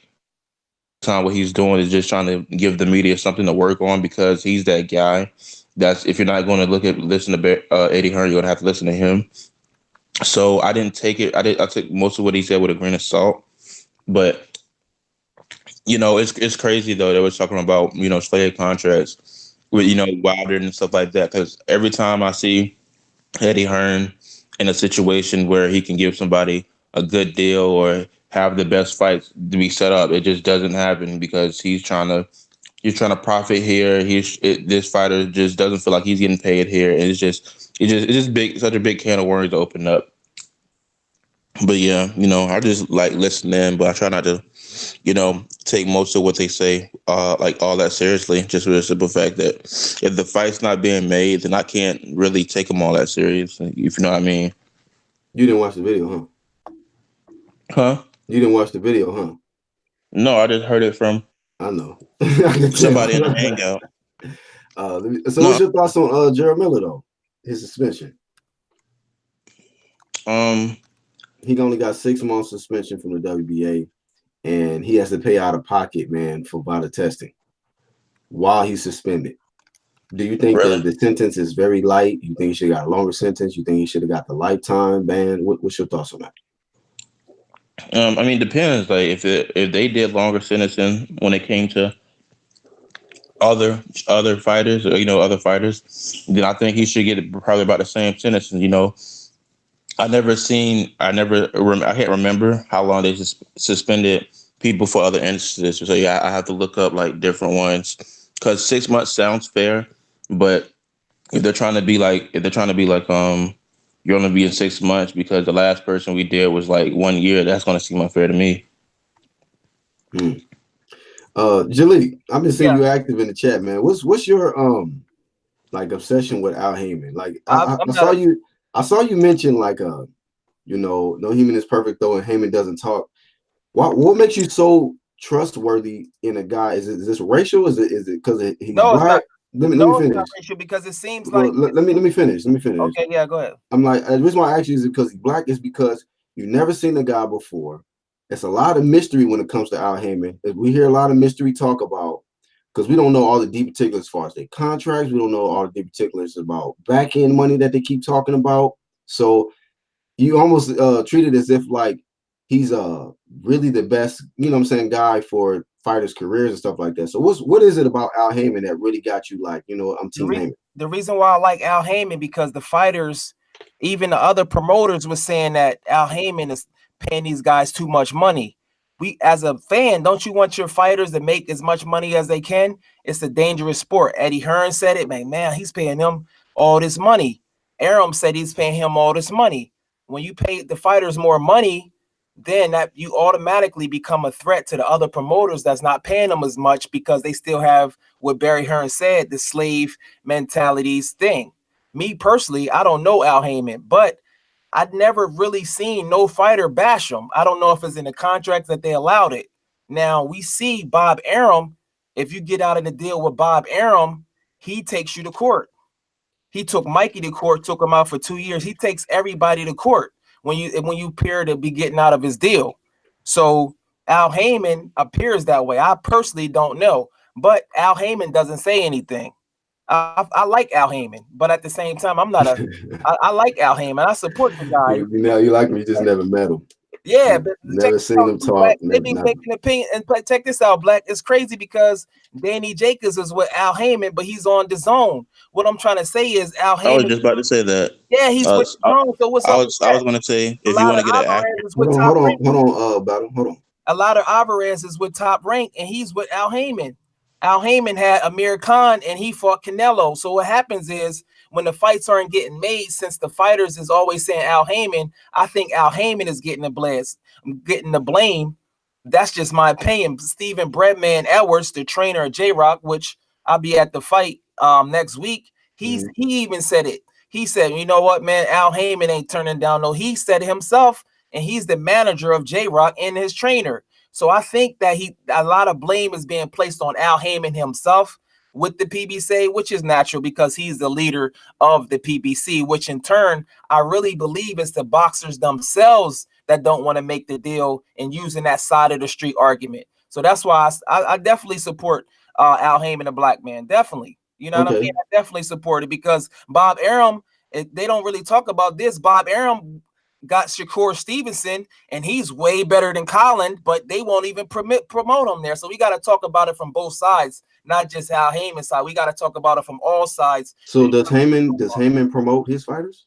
what he's doing is just trying to give the media something to work on because he's that guy. That's if you're not going to listen to Eddie Hearn, you're going to have to listen to him. So I didn't take it. I took most of what he said with a grain of salt, but it's crazy though. They were talking about slave contracts with Wilder and stuff like that. Because every time I see Eddie Hearn in a situation where he can give somebody a good deal or have the best fights to be set up, it just doesn't happen because he's trying to profit here. This fighter just doesn't feel like he's getting paid here, and it's just big, such a big can of worms to open up. But yeah, I just like listening, but I try not to, take most of what they say, like all that seriously. Just for the simple fact that if the fight's not being made, then I can't really take them all that serious. If you know what I mean. You didn't watch the video, huh? Huh? You didn't watch the video, huh? No, I just heard it from. I know. Somebody in the hangout. So what's your thoughts on Gerald Miller though? His suspension. He only got 6 months suspension from the WBA, and he has to pay out of pocket, man, for vital testing while he's suspended. Do you think that the sentence is very light? You think he should have got a longer sentence? You think he should have got the lifetime ban? What's your thoughts on that? I mean, depends. Like if they did longer sentencing when it came to other fighters, or other fighters, then I think he should get probably about the same sentence. I can't remember how long they suspended people for other instances. So yeah, I have to look up like different ones because 6 months sounds fair, but if they're trying to be like, you're going to be in 6 months because the last person we did was like 1 year, that's going to seem unfair to me. Jaleel, I've been seeing you active in the chat, man. What's your like obsession with Al Heyman? Like I saw you mention like no human is perfect though, and Heyman doesn't talk. What makes you so trustworthy in a guy? Is this racial? Is it because he's black? Let me finish. It's not racial because it seems like. Let me finish. Okay, yeah, go ahead. I'm like, the reason why I ask you is because he's black is because you've never seen the guy before. It's a lot of mystery when it comes to Al Heyman. We hear a lot of mystery talk about because we don't know all the deep particulars as far as their contracts. We don't know all the deep particulars about back end money that they keep talking about. So you almost treat it as if like he's really the best, guy for fighters' careers and stuff like that. So what is it about Al Heyman that really got you like, I'm Team Heyman? The reason why I like Al Heyman because the fighters, even the other promoters, was saying that Al Heyman is paying these guys too much money. We, as a fan, don't you want your fighters to make as much money as they can? It's a dangerous sport. Eddie Hearn said it, man, he's paying him all this money. Arum said he's paying him all this money. When you pay the fighters more money, then that you automatically become a threat to the other promoters that's not paying them as much because they still have what Barry Hearn said, the slave mentalities thing. Me personally, I don't know Al Heyman, but I'd never really seen no fighter bash him. I don't know if it's in the contract that they allowed it. Now we see Bob Arum. If you get out of the deal with Bob Arum, he takes you to court. He took Mikey to court, took him out for 2 years. He takes everybody to court when you appear to be getting out of his deal. So Al Heyman appears that way. I personally don't know, but Al Heyman doesn't say anything. I like Al Heyman, but at the same time, I'm not I like Al Heyman. I support the guy. You like him, you just never met him. Yeah, but never seen him talk. They be making an opinion, and check this out, Black. It's crazy because Danny Jacobs is with Al Heyman, but he's on DAZN. What I'm trying to say is Al Heyman. I was just about to say that. Yeah, he's with DAZN. So what's up? I was going to say if you want to get an actor. Hold on, Battle. Hold on. A lot of Alvarez is with Top Rank, and he's with Al Heyman. Al Heyman had Amir Khan and he fought Canelo. So what happens is when the fights aren't getting made, since the fighters is always saying Al Heyman, I think Al Heyman is getting the blame. That's just my opinion. Stephen Breadman Edwards, the trainer of J-Rock, which I'll be at the fight next week. He even said it. He said, you know what, man, Al Heyman ain't turning down no. He said it himself, and he's the manager of J-Rock and his trainer. So I think that a lot of blame is being placed on Al Heyman himself with the PBC, which is natural because he's the leader of the PBC, which in turn, I really believe it's the boxers themselves that don't want to make the deal and using that side of the street argument. So that's why I definitely support Al Heyman, the black man. Definitely. You know what I mean? I definitely support it because Bob Arum, they don't really talk about this. Bob Arum got Shakur Stevenson, and he's way better than Colin, but they won't even promote him there. So we got to talk about it from both sides, not just Al Heyman's side. We got to talk about it from all sides. So does Heyman promote his fighters?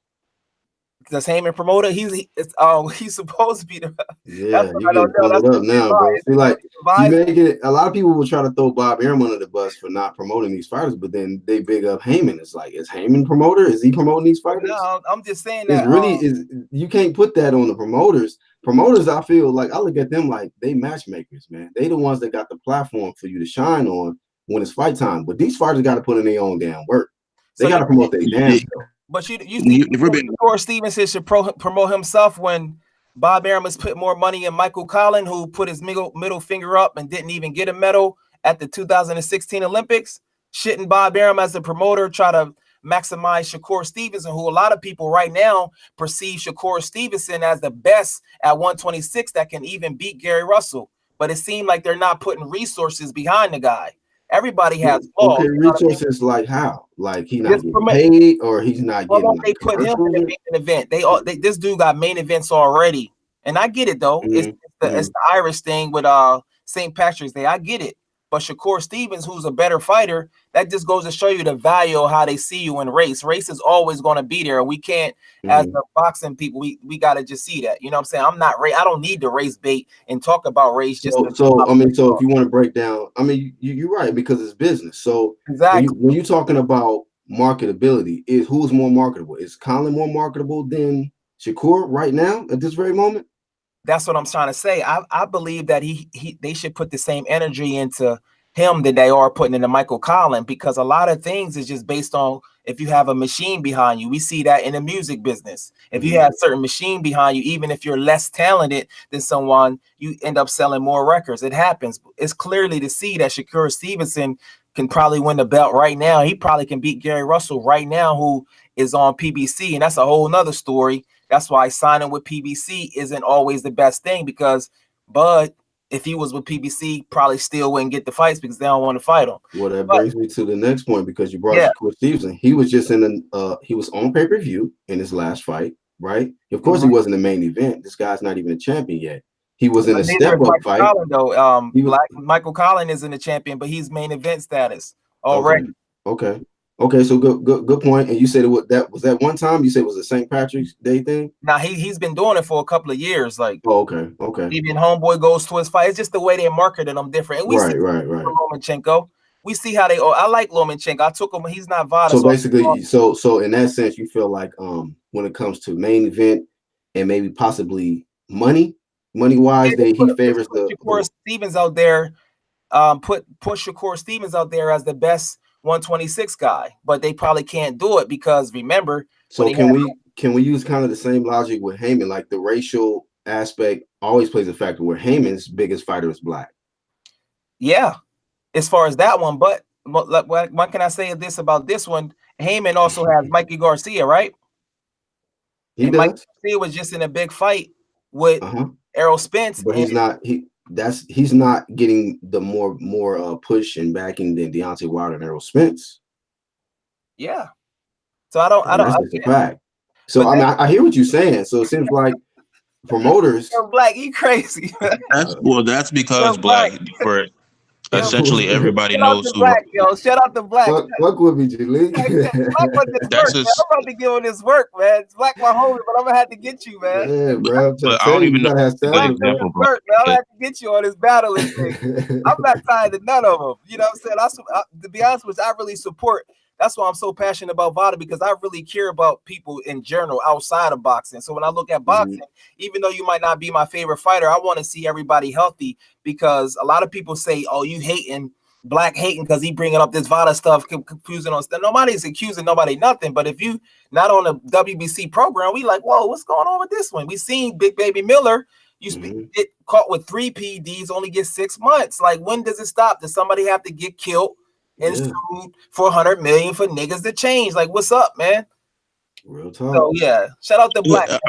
Does Heyman promote it? He's supposed to be the. Yeah, you getting called up now, bro. See, like you make it. A lot of people will try to throw Bob Arum under the bus for not promoting these fighters, but then they big up Heyman. It's like, is Heyman promoter? Is he promoting these fighters? No, I'm just saying that. It's really you can't put that on the promoters. Promoters, I feel like I look at them like they matchmakers, man. They the ones that got the platform for you to shine on when it's fight time. But these fighters got to put in their own damn work. They got to promote their damn stuff. But you think Shakur Stevenson should promote himself when Bob Arum has put more money in Michael Collin, who put his middle finger up and didn't even get a medal at the 2016 Olympics? Shouldn't Bob Arum as the promoter try to maximize Shakur Stevenson, who a lot of people right now perceive Shakur Stevenson as the best at 126 that can even beat Gary Russell? But it seemed like they're not putting resources behind the guy. Everybody has flaws. Okay, resources like how? Like he not getting paid, or he's not getting. Well, they put him in the main event. This dude got main events already, and I get it though. It's the Irish thing with St. Patrick's Day. I get it. But Shakur Stevens, who's a better fighter, that just goes to show you the value of how they see you in race. Race is always going to be there. We can't, as the boxing people, we got to just see that. You know what I'm saying? I don't need to race bait and talk about race. So if you want to break down, you're right, because it's business. So exactly when you're talking about marketability, who's more marketable? Is Colin more marketable than Shakur right now at this very moment? That's what I'm trying to say. I believe that they should put the same energy into him that they are putting into Michael Collin, because a lot of things is just based on if you have a machine behind you. We see that in the music business. If you have certain machine behind you, even if you're less talented than someone, you end up selling more records. It happens. It's clearly to see that Shakur Stevenson can probably win the belt right now. He probably can beat Gary Russell right now, who is on PBC, and that's a whole nother story. That's why signing with PBC isn't always the best thing, because Bud, if he was with PBC, probably still wouldn't get the fights because they don't want to fight him. Well, that brings me to the next point, because you brought Shakur Stevenson. He was just he was on pay-per-view in his last fight, right? Of course, he wasn't the main event. This guy's not even a champion yet. He was in a step-up fight. Collin, though, Michael Collin isn't a champion, but he's main event status already. Okay, so good point. And you said was that one time you said it was a St. Patrick's Day thing? Now he's been doing it for a couple of years. Like, okay. Even Homeboy goes to his fight. It's just the way they're marketing them different. And we see Lomachenko. We see how they. I like Lomachenko. I took him. He's not Vada. So basically, so in that sense, you feel like when it comes to main event and maybe possibly money wise, he favors Shakur Stevens out there. Put Shakur Stevens out there as the best 126 guy, but they probably can't do it because remember. So can we use kind of the same logic with Heyman? Like the racial aspect always plays a factor where Heyman's biggest fighter is black. Yeah, as far as that one, but what can I say this about this one? Heyman also has Mikey Garcia, right? Mikey Garcia was just in a big fight with Errol Spence, but he's not getting the more push and backing than Deontay Wilder and Errol Spence. Yeah. So I don't. That's just a fact. So I hear what you're saying. So it seems like promoters. You're black. You crazy. That's because black. Yo, Essentially, everybody shout out knows to who. Black, yo. Shout out to Black. Fuck with me, Julie. Black on this That's work, man. just. I'm about to give him this work, man. It's Black my homie, but I'm gonna have to get you, man. Yeah, bro. I'm trying But to I tell don't you, you even know gotta have a good Black stamina, on bro. this example, bro. work, man. I'm gonna have to get you on this battling thing. I'm not tired to none of them. You know what I'm saying? To be honest with you, I really support. That's why I'm so passionate about VADA, because I really care about people in general outside of boxing. So when I look at boxing, even though you might not be my favorite fighter, I want to see everybody healthy, because a lot of people say, "Oh, you hating." Black hating because he bringing up this VADA stuff, confusing on stuff. Nobody's accusing nobody nothing. But if you not on the WBC program, we like, whoa, what's going on with this one? We seen Big Baby Miller. Get caught with 3 PDs, only get 6 months. Like, when does it stop? Does somebody have to get killed and sued for 100 million for niggas to change? Like, what's up, man? Real talk. So yeah, shout out to Black. Yeah,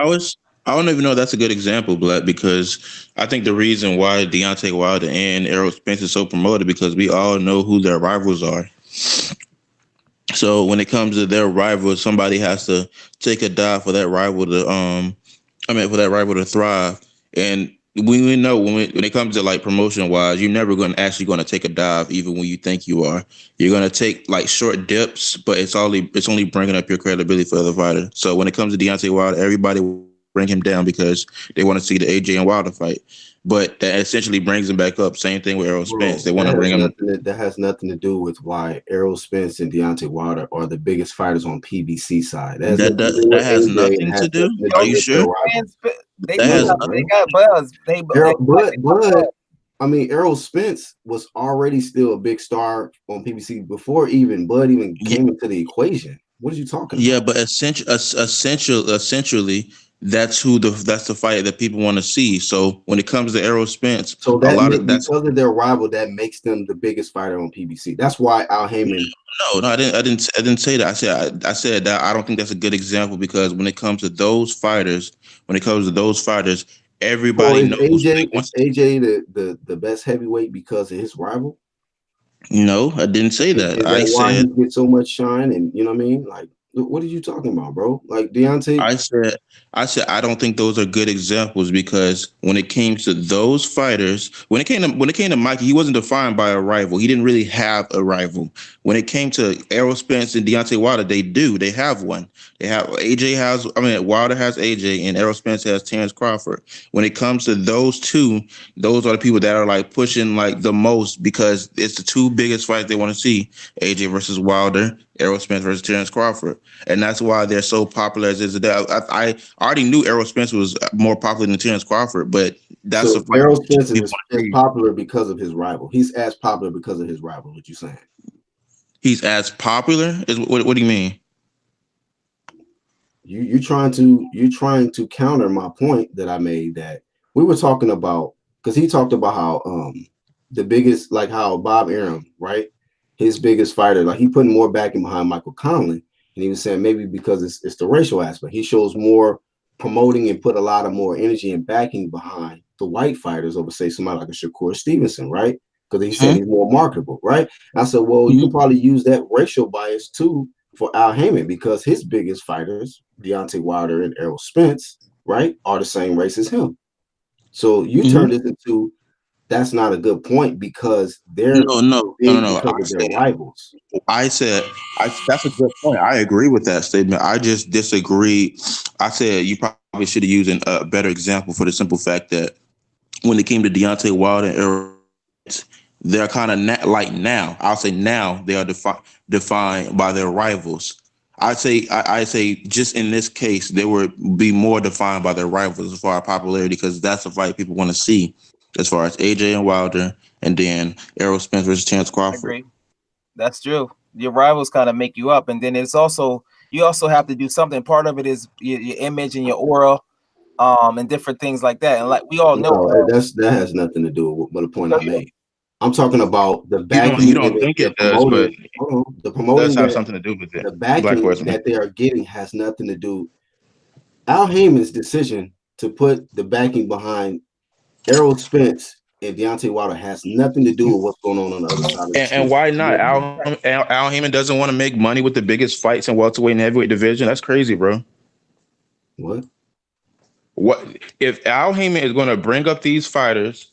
I don't even know if that's a good example, Black, because I think the reason why Deontay Wilder and Errol Spence is so promoted, because we all know who their rivals are. So when it comes to their rivals, somebody has to take a dive for that rival to thrive. And we know when it comes to like promotion wise, you're never going to take a dive, even when you think you are. You're going to take like short dips, but it's only bringing up your credibility for the fighter. So when it comes to Deontay Wilder, everybody will bring him down because they want to see the AJ and Wilder fight. But that essentially brings him back up. Same thing with Errol Spence. They want to bring him. That has nothing to do with why Errol Spence and Deontay Wilder are the biggest fighters on PBC side. That has nothing to do. Are you sure? They got buzz. But I mean, Errol Spence was already still a big star on PBC before Bud even came into the equation. What are you talking about? Yeah, but essentially, that's the fight that people want to see. So when it comes to Errol Spence, so because of their rival, that makes them the biggest fighter on PBC. That's why Al Heyman. No, I didn't say that. I said that I don't think that's a good example, because when it comes to those fighters, everybody knows. Is AJ the best heavyweight because of his rival? No, I didn't say that. Is that why he gets so much shine? And you know what I mean? Like, what are you talking about, bro? Like Deontay. I said I don't think those are good examples, because when it came to those fighters, when it came to Mikey, he wasn't defined by a rival. He didn't really have a rival. When it came to Errol Spence and Deontay Wilder, they have one. Wilder has AJ and Errol Spence has Terrence Crawford. When it comes to those two, those are the people that are like pushing like the most, because it's the two biggest fights they want to see: AJ versus Wilder, Errol Spence versus Terrence Crawford. And that's why they're so popular as is today. I already knew Errol Spence was more popular than Terrence Crawford, but that's so Errol Spence is popular because of his rival. He's as popular because of his rival. What you saying? He's as popular? What do you mean? You're trying to counter my point that I made, that we were talking about, because he talked about how the biggest, like how Bob Arum, right? His biggest fighter, like he putting more backing behind Michael Conley. And he was saying maybe because it's the racial aspect. He shows more promoting and put a lot of more energy and backing behind the white fighters over, say, somebody like a Shakur Stevenson, right? Because he said he's more marketable, right? And I said, well, you can probably use that racial bias too for Al Heyman, because his biggest fighters, Deontay Wilder and Errol Spence, right, are the same race as him. So you turned it into, that's not a good point because they're no. Because of their rivals. That's a good point. I agree with that statement. I just disagree. I said you probably should have used a better example, for the simple fact that when it came to Deontay Wilder and Errol, they're kind of now. I'll say now they are defined by their rivals. I say just in this case, they would be more defined by their rivals as far as popularity, because that's the fight people want to see, as far as AJ and Wilder, and then Errol Spence versus Terrence Crawford. I agree. That's true. Your rivals kind of make you up, and then you also have to do something. Part of it is your image and your aura, and different things like that. And like we all know, that has nothing to do with the point I made. I'm talking about the backing. You don't think it does, but the promoting does have something to do with it. The backing that they are getting has nothing to do. Al Heyman's decision to put the backing behind Errol Spence and Deontay Wilder has nothing to do with what's going on the other side of the street. And why not? Al Heyman doesn't want to make money with the biggest fights in welterweight and heavyweight division. That's crazy, bro. What if Al Heyman is going to bring up these fighters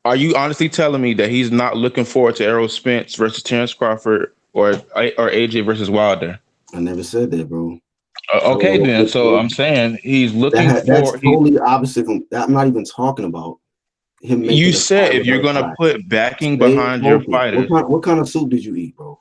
Are you honestly telling me that he's not looking forward to Errol Spence versus Terrence Crawford or AJ versus Wilder? I never said that, bro. Okay, then. So I'm saying he's looking That's for. totally opposite from. I'm not even talking about him You making a said fight if with you're other gonna guys. put backing Stay behind your focused. fighters, What kind of soup did you eat, bro?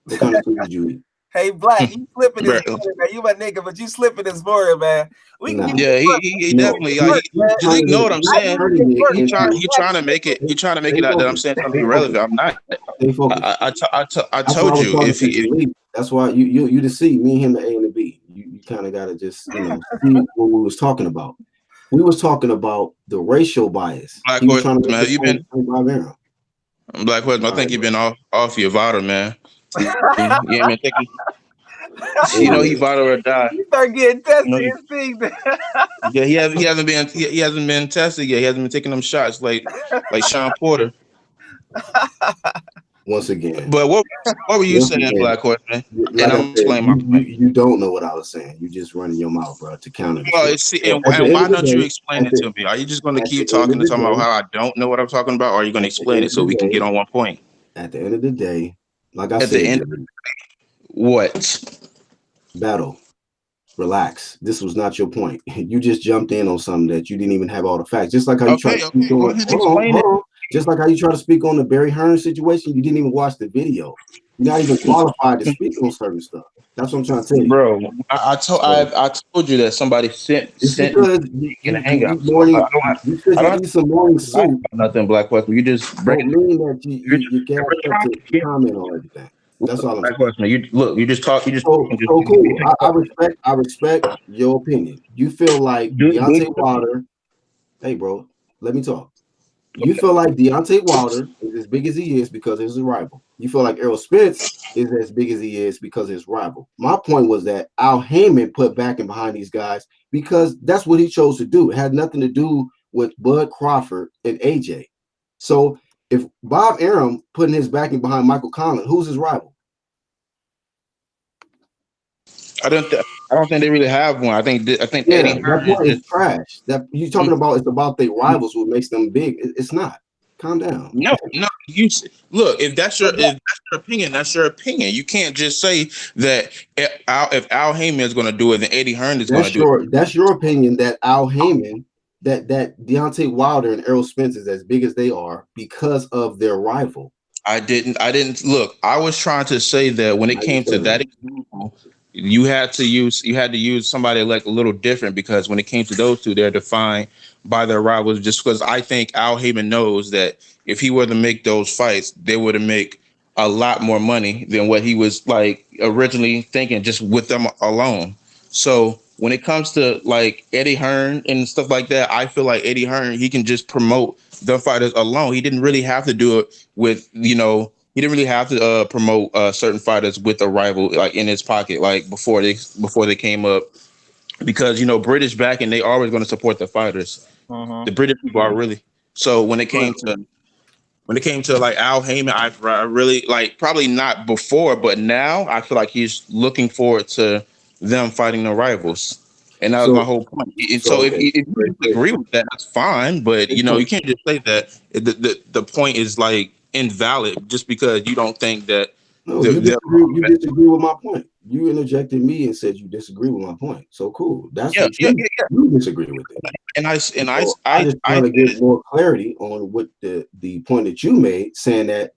What kind of soup did you eat? Hey, Black, you slipping this bro, morning, man. You my nigga, but you slipping this morning, man. We can Nah. give yeah, you he No, definitely you man. trying Jalik know what to I'm I saying. need to turning get it work, He man. into trying to make it stay out that I'm focused. saying something Stay irrelevant. focused. I'm not. Stay focused. I That's why I told was you talking if to he Jaleel. That's why you the C, me and him the A and the B. You kind of gotta just see what we was talking about. We was talking about the racial bias. Black He was horse trying to make man, the you've been point Bob Arum. Black horse. I All think right, you've bro. been off your vital, man. You ain't been taking. He Anyway, vital or die. You start getting tested. You know, His thing. yeah, he hasn't been tested yet. He hasn't been taking them shots like Sean Porter. once again, But what were you saying, Black Horse, man? And like I I'm said, explaining my point. you don't know what I was saying. You just running your mouth, bro, to counter the Well, shit. it's So and, at the and end why of the don't you day, explain it to me? Are you just going to at the keep end talking of and the talking about day, how I don't know what I'm talking about, or are you going to at the explain end it of so the we can get day, on one point? at the end of the day, like I At the said, end, Jimmy, what? battle. Relax. This was not your point. You just jumped in on something that you didn't even have all the facts. Just like how you try to Okay, speak go on. ahead and Hold on, explain hold it. on. Just like how you try to speak on the Barry Hearns situation, you didn't even watch the video. You're not even qualified to speak on certain stuff. That's what I'm trying to tell you. Bro, So I told you that somebody it's sent me because in a you hangout. eat So morning. I Because don't you have eat some morning to lie soup, about nothing, Black Horse. You just don't bring mean that you you're gassed up trying to to get comment on everything. That's all I'm Black saying. Horse, man. You just talk. You just So just so cool. I respect your opinion. You feel like do. Deontay Wilder. Hey, bro, let me talk. You feel like Deontay Wilder is as big as he is because of his rival. You feel like Errol Spence is as big as he is because of his rival. My point was that Al Heyman put backing behind these guys because that's what he chose to do. It had nothing to do with Bud Crawford and AJ. So if Bob Arum putting his backing behind Michael Conlan, who's his rival? I don't think they really have one. I think Yeah, Eddie that Hearn is point is just trash. That you talking about it's about their rivals what makes them big. It's not. Calm down. no. Look. If that's But Black, your opinion, that's your opinion. You can't just say that if Al Heyman is going to do it, then Eddie Hearn is going to do it. That's your opinion that Al Heyman, that Deontay Wilder and Errol Spence is as big as they are because of their rival. I didn't look. I was trying to say that when it Now you came to saying that that. example, you had to use somebody like a little different because when it came to those two, they're defined by their rivals. Just because I think Al Heyman knows that if he were to make those fights, they would have make a lot more money than what he was like originally thinking just with them alone. So when it comes to like Eddie Hearn and stuff like that, I feel like Eddie Hearn, he can just promote the fighters alone. He didn't really have to do it with, he didn't really have to promote certain fighters with a rival like in his pocket, like before they came up, because British backing, they always going to support the fighters. The British people are really. So when it came to like Al Heyman, I really like, probably not before, but now I feel like he's looking forward to them fighting the rivals. And that was my So whole point. And so so okay. if you disagree with that, that's fine. But you can't just say that the point is like invalid just because you don't think that No, the, you the disagree. You disagree with my point. You interjected me and said you disagree with my point. So cool. That's yeah, what yeah, you yeah, yeah. you disagree with it. And So I just I trying to get more clarity on what the point that you made, saying that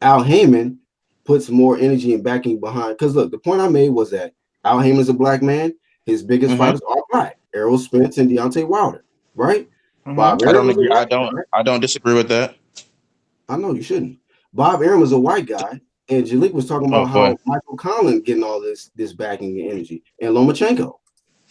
Al Heyman puts more energy and backing behind. Because look, the point I made was that Al Heyman's a black man. His biggest mhm. fighters are black. Errol Spence and Deontay Wilder, right? Bob I don't Arum is a agree. white guy. I don't disagree with that. I know you shouldn't. Bob Arum is a white guy, and Jalik was talking Oh about boy. how Michael Conlon getting all this backing and energy, and Lomachenko,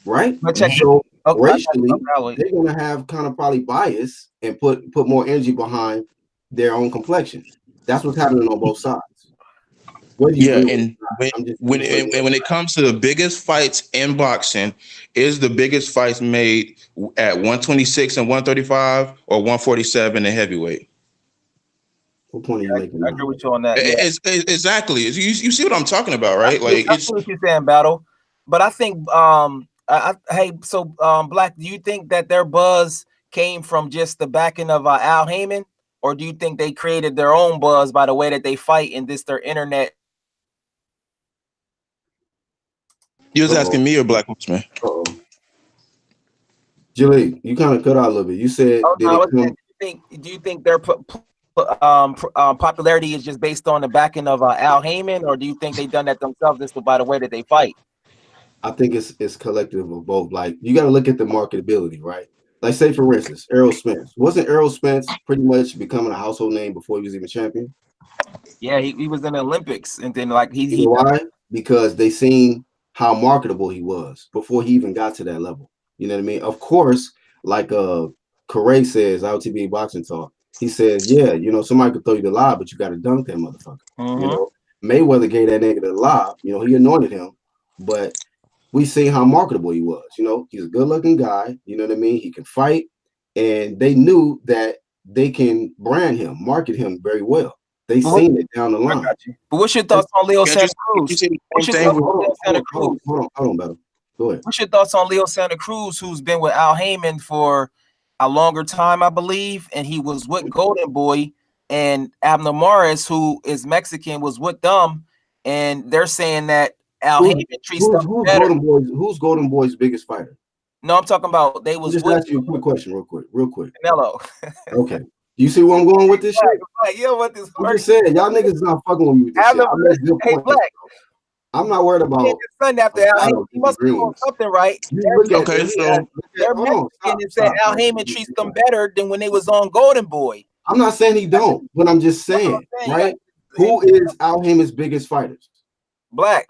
right? but check Mhm. this. So Okay, racially, okay. they're gonna have kind of probably bias and put more energy behind their own complexion. That's what's happening on both sides. Whether you Yeah, agree with it and or not, I'm just letting you know. when it comes to the biggest fights in boxing, is the biggest fights made at 126 and 135 or 147 in heavyweight? What point are you making I now? agree with you on that. Yeah, Exactly. You see what I'm talking about, I right? see, Like I see what you're saying, Battle. But I think, hey, so Black, do you think that their buzz came from just the backing of Al Heyman, or do you think they created their own buzz by the way that they fight and this their internet? You was asking me or Black Horseman? Julie, you kind of cut out a little bit. You said, do you think their popularity is just based on the backing of Al Heyman, or do you think they done that themselves just by the way that they fight? I think it's collective of both. Like, you got to look at the marketability, right? Like, say for instance, Errol Spence. Wasn't Errol Spence pretty much becoming a household name before he was even champion? Yeah, he was in the Olympics, and then like you know why? Because they seen how marketable he was before he even got to that level. You know what I mean? Of course, like Corey says, LTB Boxing Talk, he says, yeah, you know, somebody could throw you the lob, but you got to dunk that motherfucker. You know, Mayweather gave that nigga the lob. You know, he anointed him, but we see how marketable he was. You know, he's a good-looking guy. You know what I mean? He can fight, and they knew that they can brand him, market him very well. They seen it down the line. But what's your thoughts on Leo Santa Cruz? Hold on, Beto. Go ahead. What's your thoughts on Leo Santa Cruz, who's been with Al Heyman for a longer time, I believe, and he was with Golden Boy, and Abner Morris, who is Mexican, was with them, and they're saying that Al Heyman treats them better. Who's Golden Boy's biggest fighter? No, I'm talking about they was. Just ask you a quick question, real quick. Canelo. Okay. You see where I'm going with this shit? Yeah, what this? I'm just saying, y'all niggas not fucking with me with this shit. Hey, Black. I'm not worried about. After Al Heyman, he must be doing something right. Okay, so they're Mexican and said Al Heyman treats them better than when they was on Golden Boy. I'm not saying he don't, but I'm just saying, right? Who is Al Heyman's biggest fighters? Black.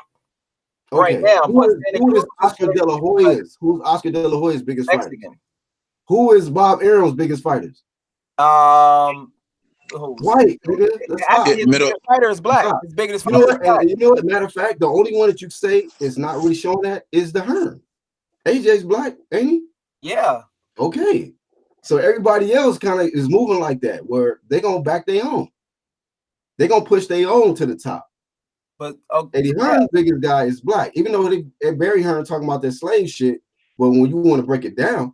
Okay. Right now, who is Oscar De La Hoya's? Who's Oscar De La Hoya's biggest Mexican fighter? Who is Bob Arum's biggest fighters? White, nigga. His biggest fighter is black. His biggest fighter is black. You know what? Matter of fact, the only one that you say is not really showing that is the Hearn. AJ's black, ain't he? Yeah. Okay. So everybody else kind of is moving like that, where they're gonna back their own. They're gonna push their own to the top. But Eddie Hearn's biggest guy is black, even though Barry Hearn talking about that slave shit. But when you want to break it down,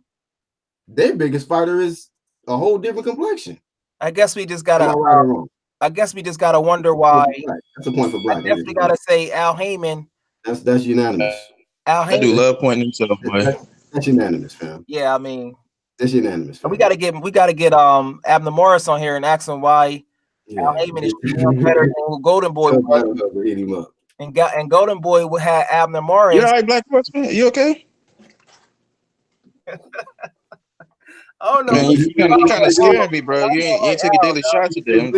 their biggest fighter is a whole different complexion. I guess we just gotta. I guess we just gotta wonder why. That's a point for black. I definitely gotta say Al Heyman. That's unanimous. Al Heyman. I do love pointing himself, but that's unanimous, fam. Yeah, I mean, that's unanimous. Fam. We gotta get Abner Morris on here and ask him why Al Heyman is better than Golden Boy was. And Golden Boy would have Abner Morris. You all right, Black Horseman? You okay? Oh no, man, you kind of scaring me, bro. You ain't taking daily shots today.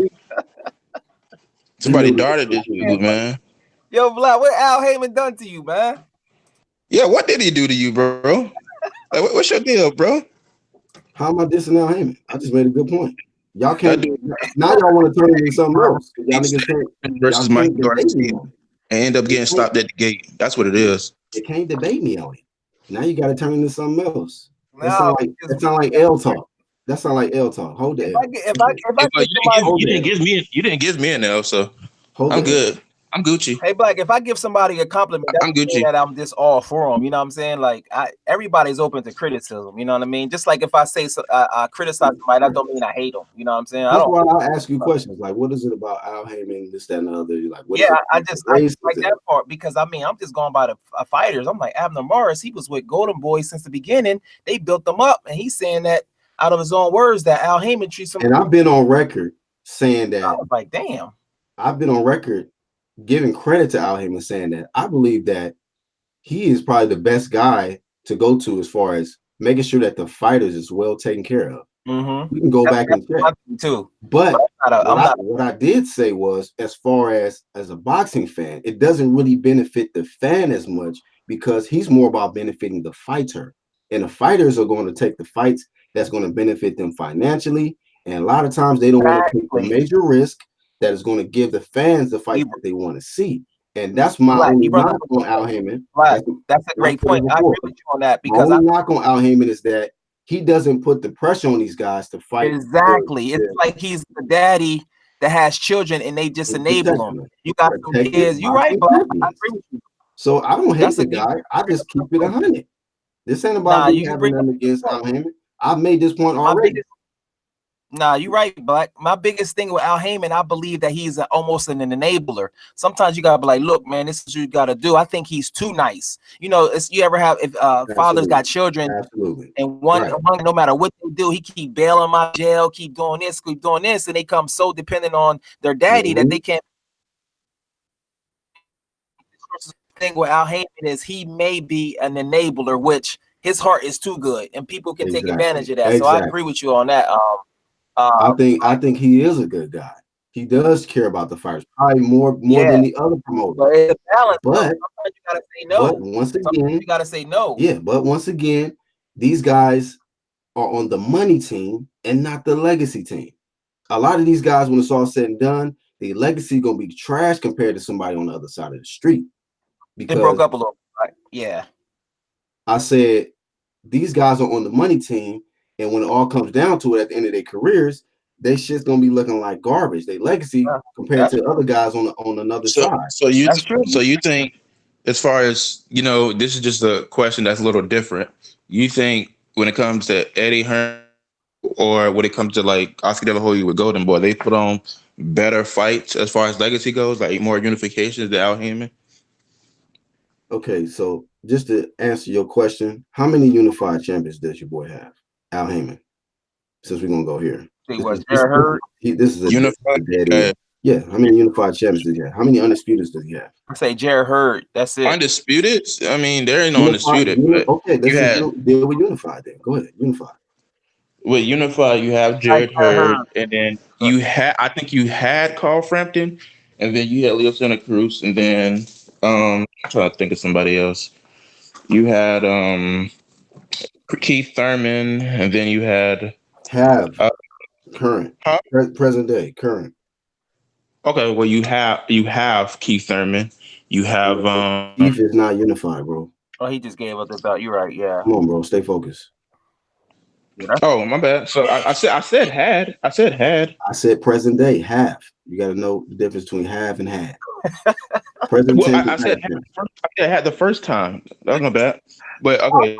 Somebody darted this dude, man. Yo, Black, what Al Heyman done to you, man? Yeah, what did he do to you, bro? Like, what's your deal, bro? How am I dissing Al Heyman? I just made a good point. Y'all can't. Now y'all want to turn it into something else. Y'all niggas can't. Versus Mike Garcia and end up getting stopped at the gate. That's what it is. You can't debate me on it. Now you got to turn into something else. That sound like L talk. That sound like L talk. Hold the L. You didn't give me an L, so I'm good. I'm Gucci. Hey, Black, if I give somebody a compliment, I'm Gucci. That I'm just all for them. You know what I'm saying? Like, everybody's open to criticism. You know what I mean? Just like if I say I criticize somebody, that don't mean I hate them. You know what I'm saying? That's why I ask you questions like, what is it about Al Heyman, this, that, and the other? Like, I just like that part because I mean, I'm just going by the fighters. I'm like Abner Morris. He was with Golden Boy since the beginning. They built them up, and he's saying that out of his own words that Al Heyman treats him. And I've been on record saying that. I was like, damn. I've been on record giving credit to Al Heyman, saying that I believe that he is probably the best guy to go to as far as making sure that the fighters is well taken care of. Mm-hmm. You can go back and check too. But what I did say was, as far as a boxing fan, it doesn't really benefit the fan as much because he's more about benefiting the fighter. And the fighters are going to take the fights that's going to benefit them financially. And a lot of times they don't want to take a major risk that is going to give the fans the fight that they want to see. And that's my only knock on Al Heyman. That's a great point. I agree with you on that because my only knock on Al Heyman is that he doesn't put the pressure on these guys to fight. Exactly. It's like he's the daddy that has children and they just enable them. You got some kids. You're right, Black. I agree with you. So I don't hate the guy. I just keep it 100. This ain't about me having them against Al Heyman. I've made this point already. Nah, you're right, Black. My biggest thing with Al Heyman, I believe that he's almost an enabler. Sometimes you gotta be like, look, man, this is what you gotta do. I think he's too nice. You know, it's, you ever have if fathers got children Absolutely. and one, Right. no matter what they do, he keep bailing my jail, keep doing this, and they come so dependent on their daddy that they can't. The thing with Al Heyman is he may be an enabler, which his heart is too good, and people can take advantage of that. So I agree with you on that. I think he is a good guy. He does care about the fighters, probably more than the other promoters. But it's a balance. But sometimes you gotta say no. But once again, you gotta say no. Yeah, but once again, these guys are on the money team and not the legacy team. A lot of these guys, when it's all said and done, the legacy gonna be trash compared to somebody on the other side of the street. Because it broke up a little. Right? Yeah. I said these guys are on the money team, and when it all comes down to it, at the end of their careers, they shit's gonna be looking like garbage. They legacy compared to other guys on another side. So you think, as far as you know, this is just a question that's a little different. You think when it comes to Eddie Hearn or when it comes to like Oscar De La Hoya with Golden Boy, they put on better fights as far as legacy goes, like more unifications than Al Heyman? Okay, so just to answer your question, how many unified champions does your boy have? Al Heyman. Since we're gonna go here. This is a unified. Yeah, how many unified champions does he have? How many undisputeds does he have? I say Jared Hurd. That's it. Undisputed? I mean, there ain't no undisputed. Okay, deal with unified then. Go ahead, unified. With unified, you have Jared Hurd, and then you had, I think you had Carl Frampton, and then you had Leo Santa Cruz, and then I'm trying to think of somebody else. You had Keith Thurman, and then you had current, present day, current. Okay, well you have Keith Thurman. You have Keith is not unified, bro. Oh, he just gave up the belt. You're right. Yeah. Come on, bro. Stay focused. Oh, my bad. So I said had. I said present day, have. You got to know the difference between have and had. Present well, I said had the first time. That was my bad. But okay.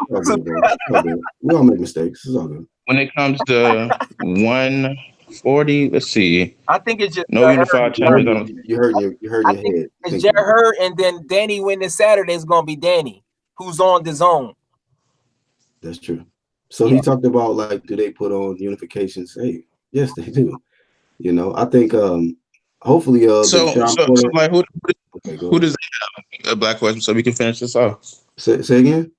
We all make mistakes. It's all good. When it comes to 140, let's see. I think it's just no unified champions. You heard your head. It's Jared Hurd, and then Danny win this Saturday is gonna be Danny, who's on the zone. That's true. So he talked about like, do they put on unifications? Hey, yes, they do. You know, I think hopefully so like who does they have? A black question, so we can finish this off. Say again.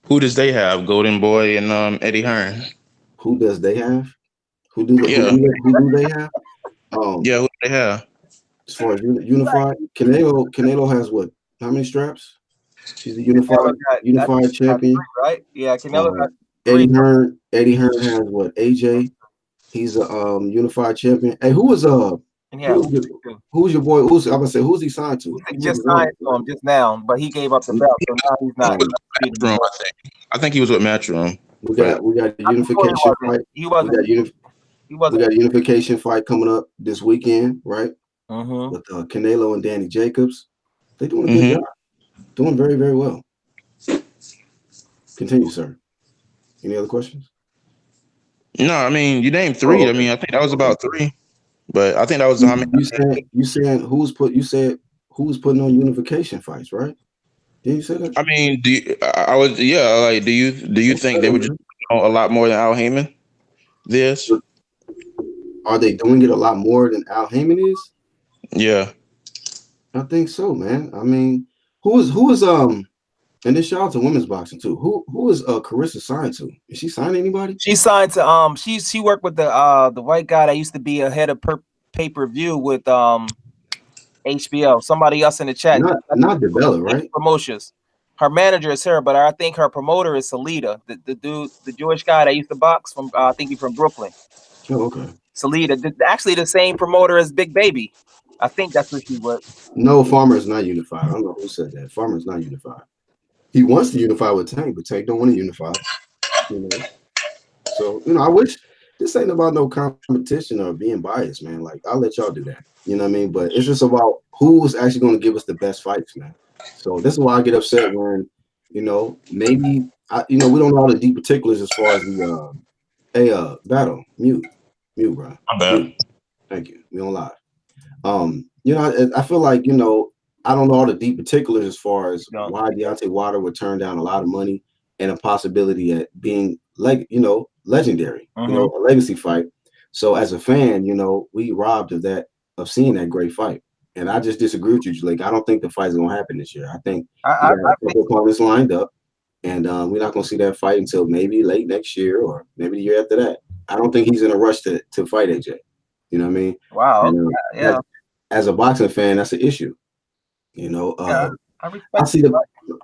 Who does they have? Golden Boy and Eddie Hearn. Who does they have? Who do they have? Who do they have? As far as unified, Canelo has what? How many straps? She's a unified champion, right? Yeah, Canelo got Eddie Hearn has what? AJ. He's a unified champion. Hey, who's your boy? I'm gonna say, who's he signed to? He just signed to him just now, but he gave up the belt, so now he's not. I think he was with Matchroom. We got a unification fight. We got a unification fight coming up this weekend, right? With Canelo and Danny Jacobs. They're doing a good job. Doing very, very well. Continue, sir. Any other questions? No, I mean, you named three. I mean, I think that was about three. But I think that was how many. You said who's putting on unification fights, right? Did you say that? I mean, do you think they would just know a lot more than Al Heyman? Are they doing it a lot more than Al Heyman is? Yeah. I think so, man. I mean, who is and then shout out to women's boxing too. Who is Carissa signed to? Is she signed to anybody? She signed to she worked with the white guy that used to be a head of pay-per-view with HBO. Somebody else in the chat. Not DeBella, right? Promotions. Her manager is her, but I think her promoter is Salida, the dude, the Jewish guy that used to box from I think he's from Brooklyn. Oh, okay. Salida, actually the same promoter as Big Baby. I think that's what she was. No, Farmer is not unified. I don't know who said that. Farmer is not unified. He wants to unify with Tank, but Tank don't want to unify. You know, so I wish this ain't about no competition or being biased, man. Like I'll let y'all do that. You know what I mean? But it's just about who's actually going to give us the best fights, man. So this is why I get upset when maybe we don't know all the deep particulars as far as the battle mute. Mute, bro. I'm bad. Mute. Thank you. We don't lie. I feel like, I don't know all the deep particulars as far as why Deontay Wilder would turn down a lot of money and a possibility at being legendary, a legacy fight. So as a fan, we robbed of seeing that great fight. And I just disagree with you, Jalik. I don't think the fight's gonna happen this year. I think we got a couple opponents lined up, and we're not gonna see that fight until maybe late next year or maybe the year after that. I don't think he's in a rush to fight AJ. You know what I mean? Wow. And, as a boxing fan, that's an issue. I see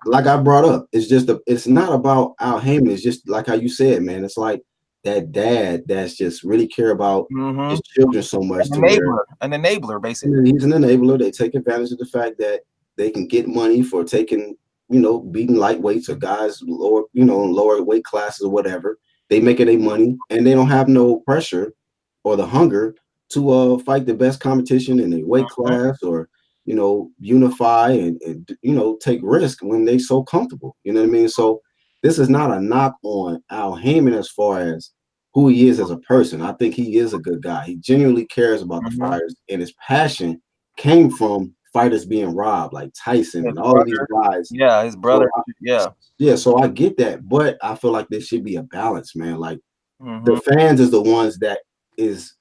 like I brought up. It's not about Al Heyman. It's just like how you said, man. It's like that dad that's just really care about his children so much. An enabler, basically. He's an enabler. They take advantage of the fact that they can get money for taking, beating lightweights or guys lower weight classes or whatever. They make it a money, and they don't have no pressure or the hunger to fight the best competition in a weight class or unify and take risk when they so comfortable. You know what I mean? So this is not a knock on Al Heyman as far as who he is as a person. I think he is a good guy. He genuinely cares about the fighters, and his passion came from fighters being robbed, like Tyson and all of these guys. Yeah, his brother. So I get that, but I feel like there should be a balance, man. Like the fans is the ones that is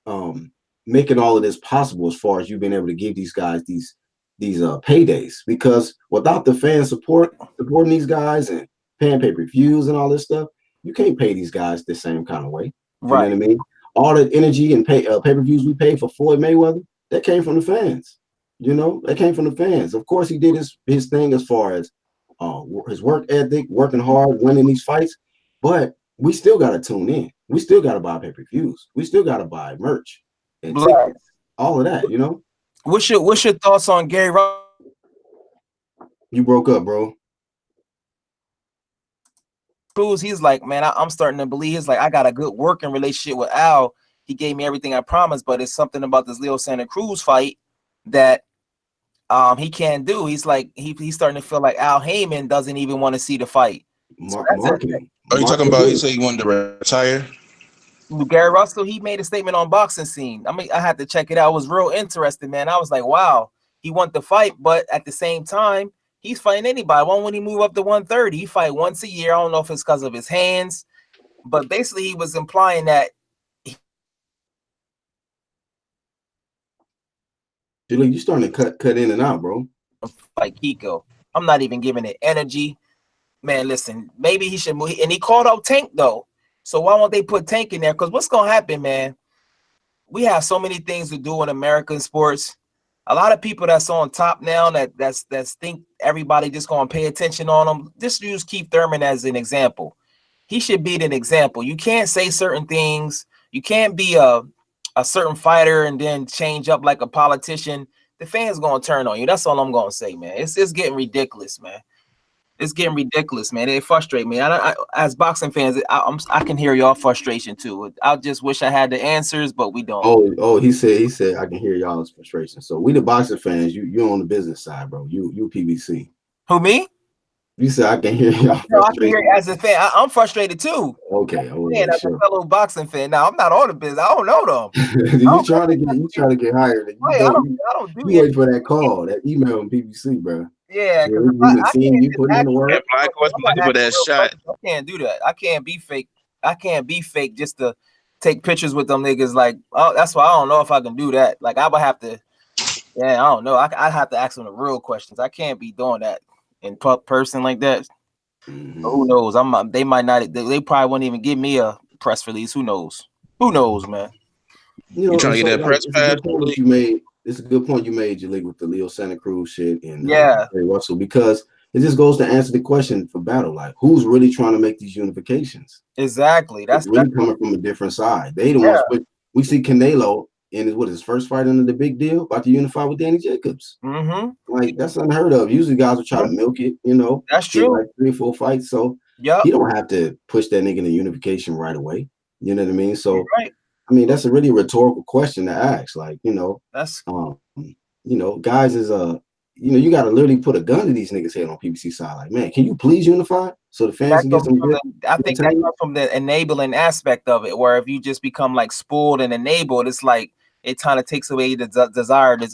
making all of this possible as far as you being able to give these guys these paydays, because without the fans supporting these guys and paying pay-per-views and all this stuff, you can't pay these guys the same kind of way. You know what I mean? All the energy and pay-per-views we paid for Floyd Mayweather, that came from the fans. That came from the fans. Of course, he did his thing as far as his work ethic, working hard, winning these fights, but we still got to tune in. We still got to buy pay-per-views. We still got to buy merch and tickets, all of that. What's your thoughts on Gary Russell? You broke up, bro. Cruz, he's like, man, I'm starting to believe. He's like, I got a good working relationship with Al. He gave me everything I promised, but it's something about this Leo Santa Cruz fight that he can't do. He's like, he's starting to feel like Al Heyman doesn't even want to see the fight. Marketing. Are you talking about? He said he wanted to retire. Gary Russell, he made a statement on Boxing Scene. I mean, I had to check it out. It was real interesting, man. I was like, wow, he wants the fight, but at the same time, he's fighting anybody. Why won't he move up to 130? He fight once a year. I don't know if it's because of his hands, but basically he was implying that. You starting to cut in and out, bro. Like Kiko, I'm not even giving it energy, man. Listen, maybe he should move. And he called out Tank though. So why won't they put Tank in there? Because what's gonna happen, man? We have so many things to do in American sports. A lot of people that's on top now that's think everybody just gonna pay attention on them. Just use Keith Thurman as an example. He should be an example. You can't say certain things. You can't be a certain fighter and then change up like a politician. The fans gonna turn on you. That's all I'm gonna say, man. It's getting ridiculous, man. It's getting ridiculous, man. It frustrates me. I as boxing fans, I can hear y'all frustration too. I just wish I had the answers, but we don't. Oh, he said I can hear y'all's frustration. So we the boxing fans, you on the business side, bro. You PBC. Who, me? You said I can hear y'all. No, I can hear you as a fan. I'm frustrated too. Okay. Man, as a fellow boxing fan. Now I'm not on the business. I don't know them. you trying to get hired. I don't do you wait for that call, that email from PBC, bro. Yeah, I can't you putting in the work. For that shot. I can't do that. I can't be fake. I can't be fake just to take pictures with them niggas. Like, oh, that's why I don't know if I can do that. Like, I would have to. Yeah, I don't know. I have to ask them the real questions. I can't be doing that in person like that. Who knows? They might not. They probably won't even give me a press release. Who knows? Who knows, man? You trying to get that press pass? It's a good point you made, Jalik, with the Leo Santa Cruz shit and Gary Russell, because it just goes to answer the question for battle. Like, who's really trying to make these unifications? Exactly. That's really coming from a different side. They don't want. We see Canelo in his first fight under the big deal about to unify with Danny Jacobs. Like, that's unheard of. Usually guys will try to milk it, That's true. Like 3 or 4 fights. So he don't have to push that nigga into unification right away. You know what I mean? So I mean, that's a really rhetorical question to ask. Like, that's guys is you got to literally put a gun to these niggas' head on PBC side. Like, man, can you please unify so the fans can get some good I think that comes from the enabling aspect of it, where if you just become like spoiled and enabled, it's like it kind of takes away the desire to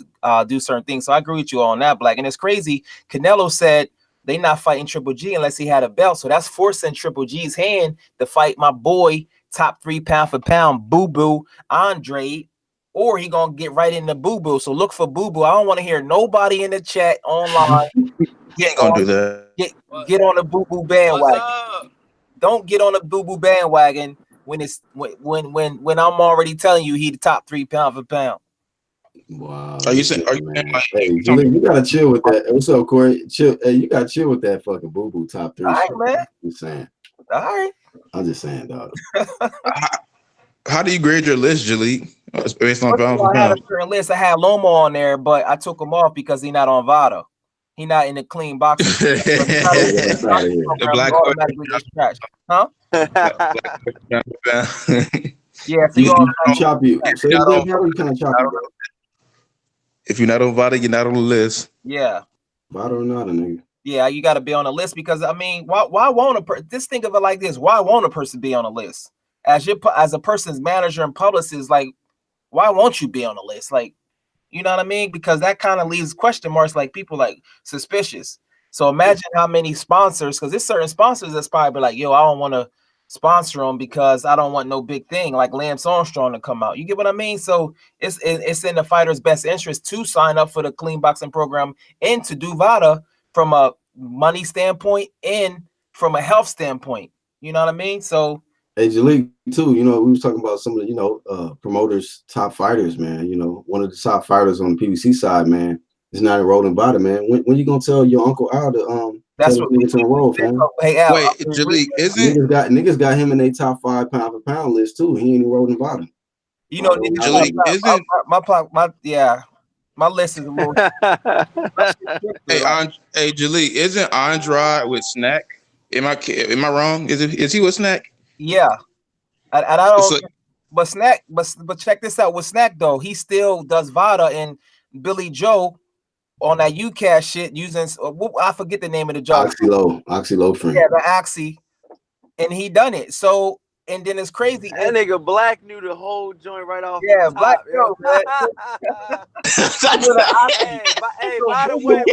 do certain things. So I agree with you on that, Black. And it's crazy. Canelo said they not fighting Triple G unless he had a belt. So that's forcing Triple G's hand to fight my boy, top 3 pound for pound, Boo Boo Andre, or he gonna get right into Boo Boo. So look for Boo Boo. I don't want to hear nobody in the chat online. He ain't gonna do that. Get on the Boo Boo bandwagon. Don't get on the Boo Boo bandwagon when it's when I'm already telling you he the top 3 pound for pound. Wow. Are you saying? Like, hey, Julie, you gotta chill with that. What's up, Corey? Chill. Hey, you gotta chill with that fucking Boo Boo top 3. All right, man. I'm just saying. All right. I'm just saying, dog. How do you grade your list, Jaleel? Based on pound for I had a pound. certain list. I had Lomo on there, but I took him off because he's not on Vada. He's not in the clean boxing. The black automatically gets scratched. Huh? Yeah, so you chop you. So you kind of chop you, bro. If you're not on Vada, you're not on the list. Yeah. Vada or not, a nigga. Yeah, you got to be on the list because I mean, why won't a person? Just think of it like this: why won't a person be on a list as a person's manager and publicist? Like, why won't you be on the list? Like, you know what I mean? Because that kind of leaves question marks, like people like suspicious. So imagine how many sponsors, because there's certain sponsors that's probably like, yo, I don't want to sponsor them because I don't want no big thing like Lance Armstrong to come out. You get what I mean? So it's in the fighter's best interest to sign up for the clean boxing program and to do VADA from a money standpoint and from a health standpoint. You know what I mean? So hey, Jaleel, too, you know, we was talking about some of the, promoters, top fighters, man. You know, one of the top fighters on the PBC side, man, is not enrolled in VADA, man. When you gonna tell your Uncle Al to that's tell what niggas to enroll, fam? Hey, Al, wait, Jaleel, isn't niggas got him in their top 5 pound for pound list too. He ain't enrolled in VADA. You know, Jaleel, isn't my list is a little. hey, Jaleel, isn't Andrade with Snack? Am I wrong? Is he with Snack? Yeah, and I don't. So, but Snack, but check this out with Snack though. He still does VADA and Billy Joe on that UCAS shit using. I forget the name of the job. Oxylo friend. Yeah, the Oxy, and he done it. So. And then it's crazy. That nigga Black knew the whole joint right off. Yeah, the top, Black yo. Hey, by the way,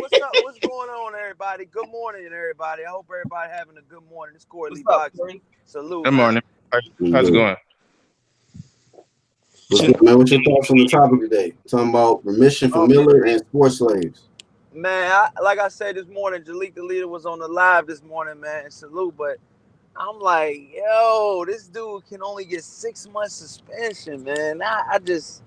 what's going on, everybody? Good morning, everybody. I hope everybody having a good morning. It's Corey Lee Boxing. Salute. Good morning. How's it going? What's good, man? What's your thoughts on the topic today? Talking about remission for Miller and sports slaves. Man, like I said this morning, Jaleel the leader was on the live this morning, man. Salute, but I'm like, yo, this dude can only get 6 months suspension, man. I just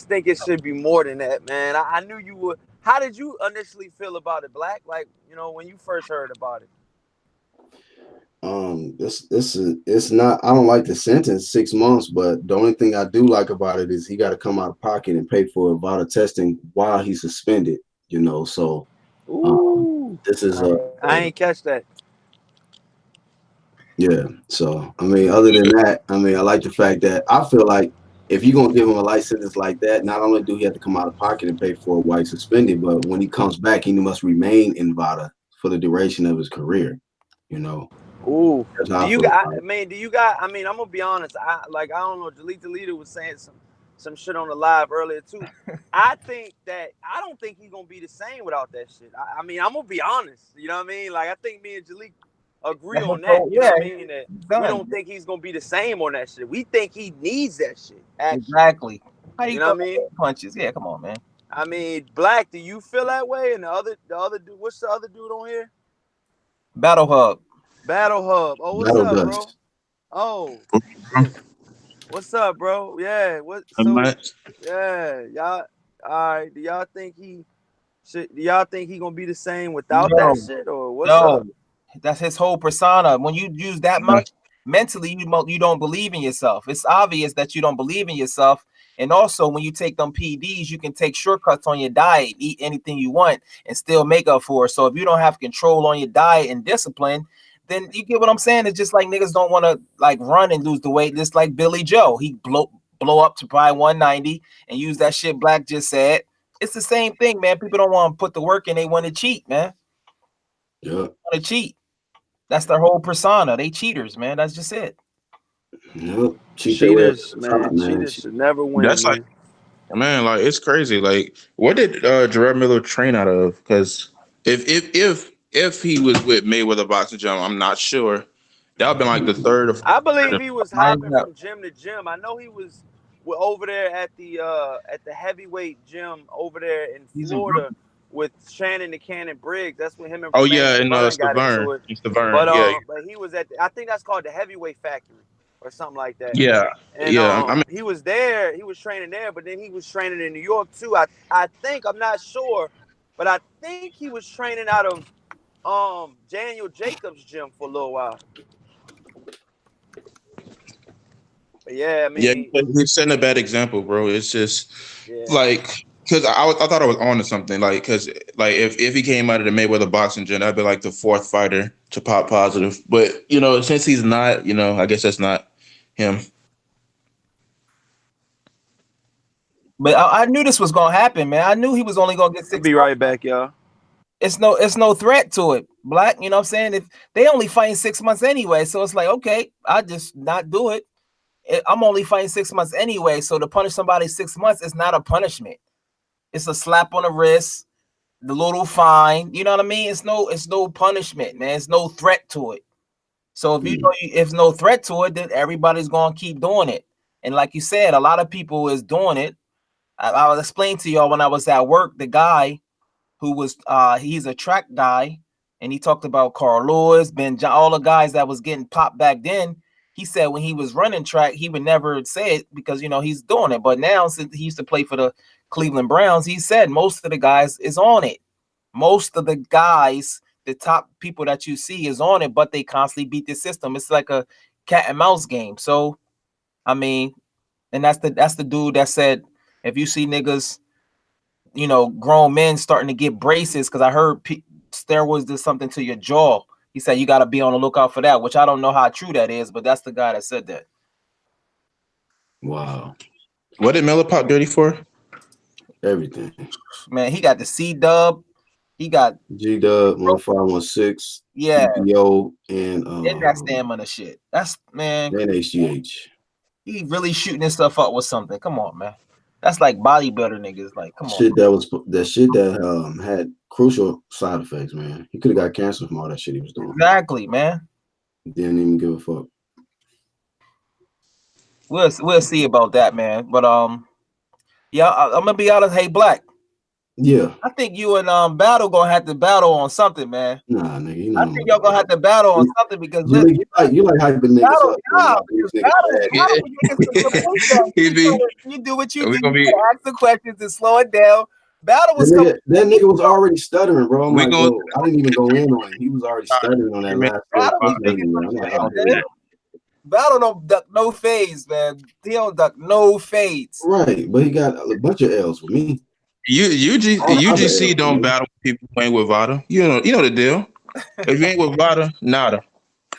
think it should be more than that, man. I knew you would. How did you initially feel about it, Black? Like, you know, when you first heard about it. It's not. I don't like the sentence 6 months, but the only thing I do like about it is he got to come out of pocket and pay for VADA testing while he's suspended. You know, so this is I ain't catch that. Yeah, so I mean, other than that, I mean, I like the fact that I feel like if you're gonna give him a light sentence like that, not only do he have to come out of pocket and pay for it while he's suspended, but when he comes back, he must remain in VADA for the duration of his career. You know. Ooh. I mean, I'm gonna be honest. I don't know. Jaleel the leader was saying some shit on the live earlier too. I don't think he's gonna be the same without that shit. I mean, I'm gonna be honest. You know what I mean? Like, I think me and Jaleel agree on that. You know what I mean? That we don't think he's gonna be the same on that shit. We think he needs that shit. Actually. Exactly. You know what I mean? Punches. Yeah, come on, man. I mean, Black, do you feel that way? And the other dude, what's the other dude on here? Battle Hub. Oh, what's Battle up, Dust. bro? Oh, what's up, bro? Yeah, yeah, y'all. All right, do y'all think he gonna be the same without that shit, or what's up? That's his whole persona. When you use that much mentally, you don't believe in yourself. It's obvious that you don't believe in yourself. And also, when you take them PDs, you can take shortcuts on your diet, eat anything you want, and still make up for it. So if you don't have control on your diet and discipline, then you get what I'm saying. It's just like niggas don't want to like run and lose the weight. Just like Billy Joe, he blow up to probably 190 and use that shit Black just said. It's the same thing, man. People don't want to put the work in. They want to cheat, man. Yeah. Want to cheat. That's their whole persona. They cheaters, man. That's just it. Yep. Cheaters, man. Cheaters should never win. That's man. Man, like it's crazy. Like, what did Gerard Miller train out of? Because if he was with Mayweather boxing gym, I'm not sure. That would have been like the third. I believe he was hopping up. from gym to gym. I know he was over there at the heavyweight gym over there in Florida with Shannon the Cannon Briggs. That's when him and Oh yeah, and Stavern got into it. Stavern, But he was at I think that's called the Heavyweight Factory or something like that. Yeah, and, yeah. I mean, he was there. He was training there, but then he was training in New York too. I think, I'm not sure, but I think he was training out of Daniel Jacobs' gym for a little while. But yeah, I mean, he's setting a bad example, bro. It's just like, because I thought I was on to something, like, because like if he came out of the Mayweather boxing gym, that'd be like the fourth fighter to pop positive. But since he's not, I guess that's not him. But I knew this was gonna happen, man. I knew he was only gonna get 6 months. Be right back, y'all. It's no threat to it, Black. You know what I'm saying? If they only fighting 6 months anyway, so it's like, okay, I just not do it. I'm only fighting 6 months anyway, so to punish somebody 6 months is not a punishment. It's a slap on the wrist, the little fine. You know what I mean? It's no punishment, man. It's no threat to it. So if if no threat to it, then everybody's gonna keep doing it. And like you said, a lot of people is doing it. I'll explain to y'all when I was at work, the guy who was he's a track guy, and he talked about Carl Lewis, Ben John, all the guys that was getting popped back then. He said when he was running track, he would never say it because he's doing it. But now, since he used to play for the Cleveland Browns, he said most of the guys is on it. Most of the guys, the top people that you see is on it, but they constantly beat the system. It's like a cat and mouse game. So, I mean, and that's the dude that said, if you see niggas, grown men starting to get braces, because I heard steroids do something to your jaw. He said you got to be on the lookout for that, which I don't know how true that is, but that's the guy that said that. Wow. What did Miller pop dirty for? Everything. Man, he got the C-Dub. He got G-Dub, 1516. Yeah. PPO, and that stamina shit. That's, man. And HGH. He really shooting his stuff up with something. Come on, man. That's like bodybuilder niggas. Like, come shit on. That shit that had crucial side effects, man. He could have got cancer from all that shit he was doing. Exactly, man. Didn't even give a fuck. We'll see about that, man. But yeah, I'm gonna be honest. Hey, Black. Yeah. I think you and Battle gonna have to battle on something, man. Nah, nigga. I think y'all gonna have to battle on something because you like hyping niggas up. You do what you do. You ask the questions and slow it down. Battle was that nigga was already stuttering, bro. I didn't even go in on it. He was already stuttering on that last. Battle don't duck no fades, man. He don't duck no fades. Right, but he got a bunch of L's with me. UGC don't battle people who ain't with Vada. You know the deal. If you ain't with Vada, nada.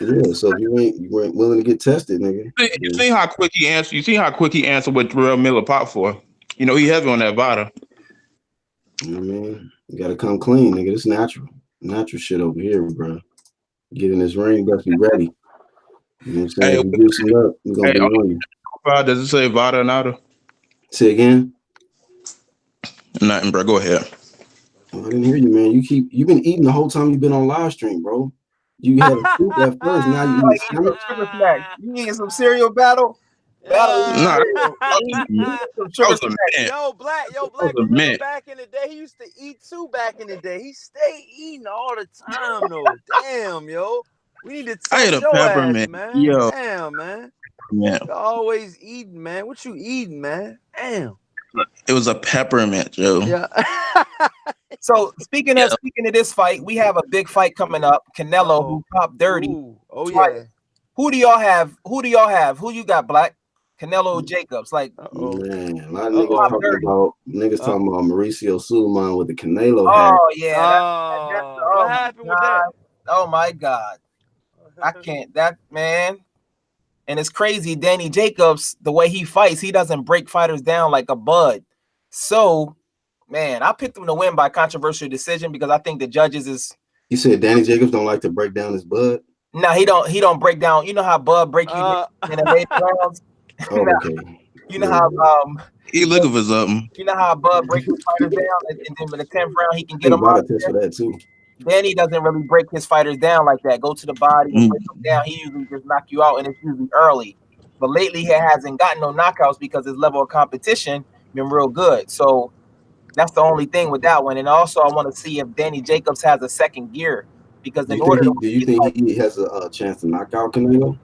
Yeah, so if you weren't willing to get tested, nigga. You see how quick he answered. You see how quick he answered what Terrell Miller popped for. He heavy on that Vada. You know what I mean? You gotta come clean, nigga. It's natural shit over here, bro. Get in this ring, you gotta be ready. You know what I'm saying? Juicing up, you're gonna be on. Does it say Vada or nada? Say again. Nothing, bro. Go ahead. Oh, I didn't hear you, man. You've been eating the whole time you've been on live stream, bro. You had a soup at first, now you eat You eating some cereal, Battle? Yo, Black, remember back in the day, he used to eat too back in the day. He stayed eating all the time, though. Damn, yo. We need to test your ass, man. Yo. Damn, man. Yeah. You're always eating, man. What you eating, man? Damn. It was a peppermint, Joe. Yeah. So speaking of this fight, we have a big fight coming up. Canelo, who popped dirty. Ooh. Oh yeah. Who do y'all have? Who you got, Black? Canelo Jacobs. Like, man, a lot of niggas talking about Mauricio Sulaiman with the Canelo hat. Oh yeah. What happened with that? Oh my God. I can't. That man. And it's crazy. Danny Jacobs, the way he fights, he doesn't break fighters down like a bud. So, man, I picked him to win by controversial decision because I think the judges is. You said Danny Jacobs don't like to break down his bud? No, he don't break down. You know how Bud break you down in the later rounds. Oh, Now, okay. you know how he looking for something. you know how Bud break his fighters down, and then in the 10th round he can I get think them out Vada test for that too. Danny doesn't really break his fighters down like that. Go to the body and Mm. break them down. He usually just knock you out, and it's usually early. But lately, he hasn't gotten no knockouts because his level of competition been real good. So that's the only thing with that one. And also, I want to see if Danny Jacobs has a second gear because Do in you order think to he, do you think he has a chance to knock out Canelo?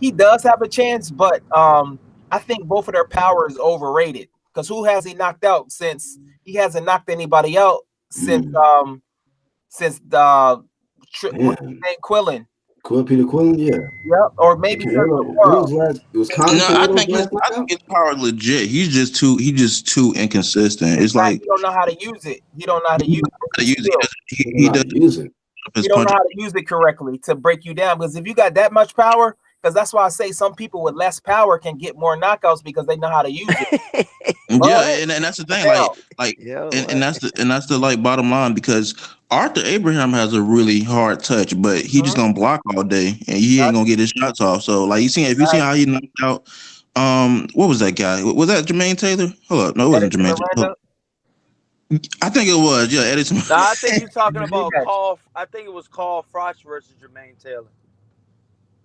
he does have a chance, but I think both of their power is overrated. Because who has he knocked out since he hasn't knocked anybody out since the what's his name, Quillen. Peter Quillen, yeah. Yep, or maybe Canelo, when was last? It was Conor No, I Canelo's think last knockout. his power is legit. He's just too inconsistent. It's like he don't know how to use it. He don't know how to use it. He doesn't use it. He don't know how to use it correctly to break you down. Because if you got that much power, because that's why I say some people with less power can get more knockouts because they know how to use it. Yeah, and that's the thing. And that's the like bottom line, because Arthur Abraham has a really hard touch, but he just gonna block all day and he ain't gonna get his shots off. So like if you see how he knocked out what was that guy? Was that Jermaine Taylor? Hold up. No, it wasn't Jermaine Taylor. I think it was, yeah, Edison. No, I think you're talking about Carl. I think it was Carl Froch versus Jermaine Taylor.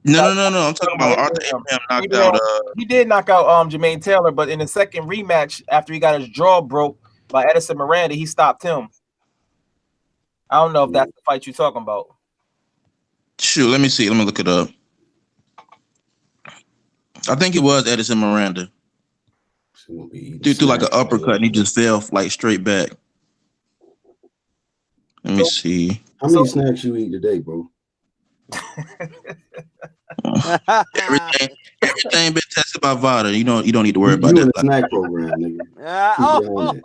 No. I'm talking about Arthur Abraham knocked out. He did knock out Jermaine Taylor, but in the second rematch, after he got his jaw broke by Edison Miranda, he stopped him. I don't know if that's the fight you're talking about. Shoot, let me see. Let me look it up. I think it was Edison Miranda. Dude threw like an uppercut and he just fell like straight back. Let me see. How many snacks you eat today, bro? Everything been tested by Vada. You don't need to worry about that. You in the snack program, nigga.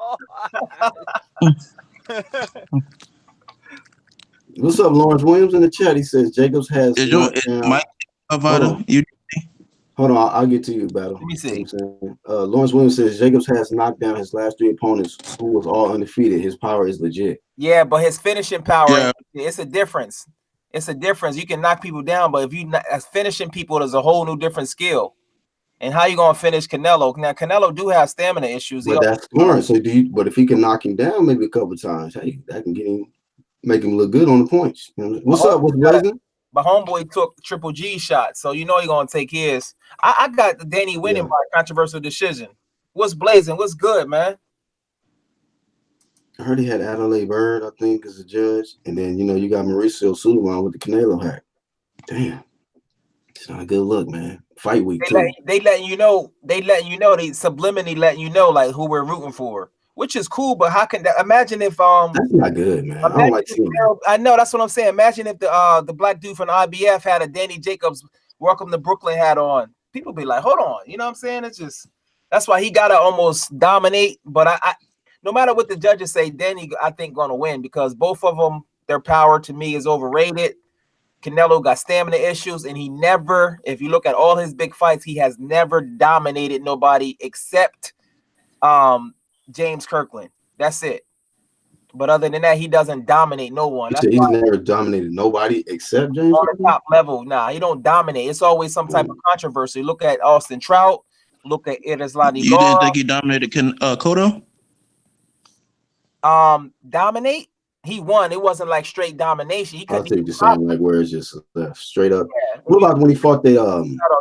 What's up, Lawrence Williams in the chat? He says Jacobs has. Mike Vada. Hold on, I'll get to you, Battle. Let me see. Lawrence Williams says Jacobs has knocked down his last 3 opponents who was all undefeated. His power is legit. Yeah, but his finishing power, it's a difference. It's a difference. You can knock people down, but if you finishing people, there's a whole new different skill. And how you gonna finish Canelo? Now Canelo do have stamina issues. But that's smart. So but if he can knock him down maybe a couple times, hey, that can make him look good on the points. What's up with Blazing? But homeboy took Triple G shot, so you know he's gonna take his. I got the Danny winning by controversial decision. What's Blazing? What's good, man? I heard he had Adelaide Bird, I think, as a judge, and then you got Mauricio Sullivan with the Canelo hack. Damn, it's not a good look, man. Fight week they letting you know, they subliminally letting you know like who we're rooting for, which is cool. But how can that? Imagine if that's not good, man. I don't like seeing that. I know that's what I'm saying. Imagine if the black dude from the IBF had a Danny Jacobs Welcome to Brooklyn hat on. People be like, hold on, you know what I'm saying? It's just that's why he gotta almost dominate. But I no matter what the judges say, Danny I think gonna win because both of them, their power to me is overrated. Canelo got stamina issues, and he never, if you look at all his big fights, he has never dominated nobody except James Kirkland. That's it. But other than that, he doesn't dominate no one. He's never dominated nobody except James on the top level. Nah, he don't dominate. It's always some type of controversy. Look at Austin Trout. Look at Erislandy. You didn't think he dominated Cotto? Dominate? He won. It wasn't like straight domination. He couldn't. I'll take the same, like where it's just straight up. Yeah. What about when he fought the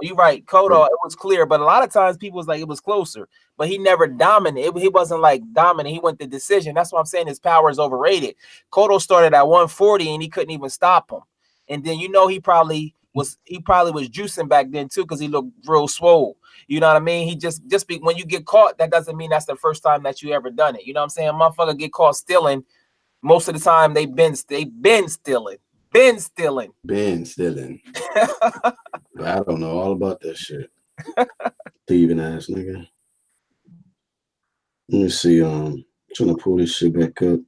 you're right, Cotto. It was clear, but a lot of times people was like it was closer, but he never dominated. He wasn't like dominant. He went to decision. That's why I'm saying his power is overrated. Cotto started at 140 and he couldn't even stop him. And then he probably was juicing back then too because he looked real swole. You know what I mean? He just when you get caught, that doesn't mean that's the first time that you ever done it. You know what I'm saying? Motherfucker get caught stealing. Most of the time they've been stealing. But I don't know all about that shit. Thieving ass nigga. Let me see. Trying to pull this shit back up.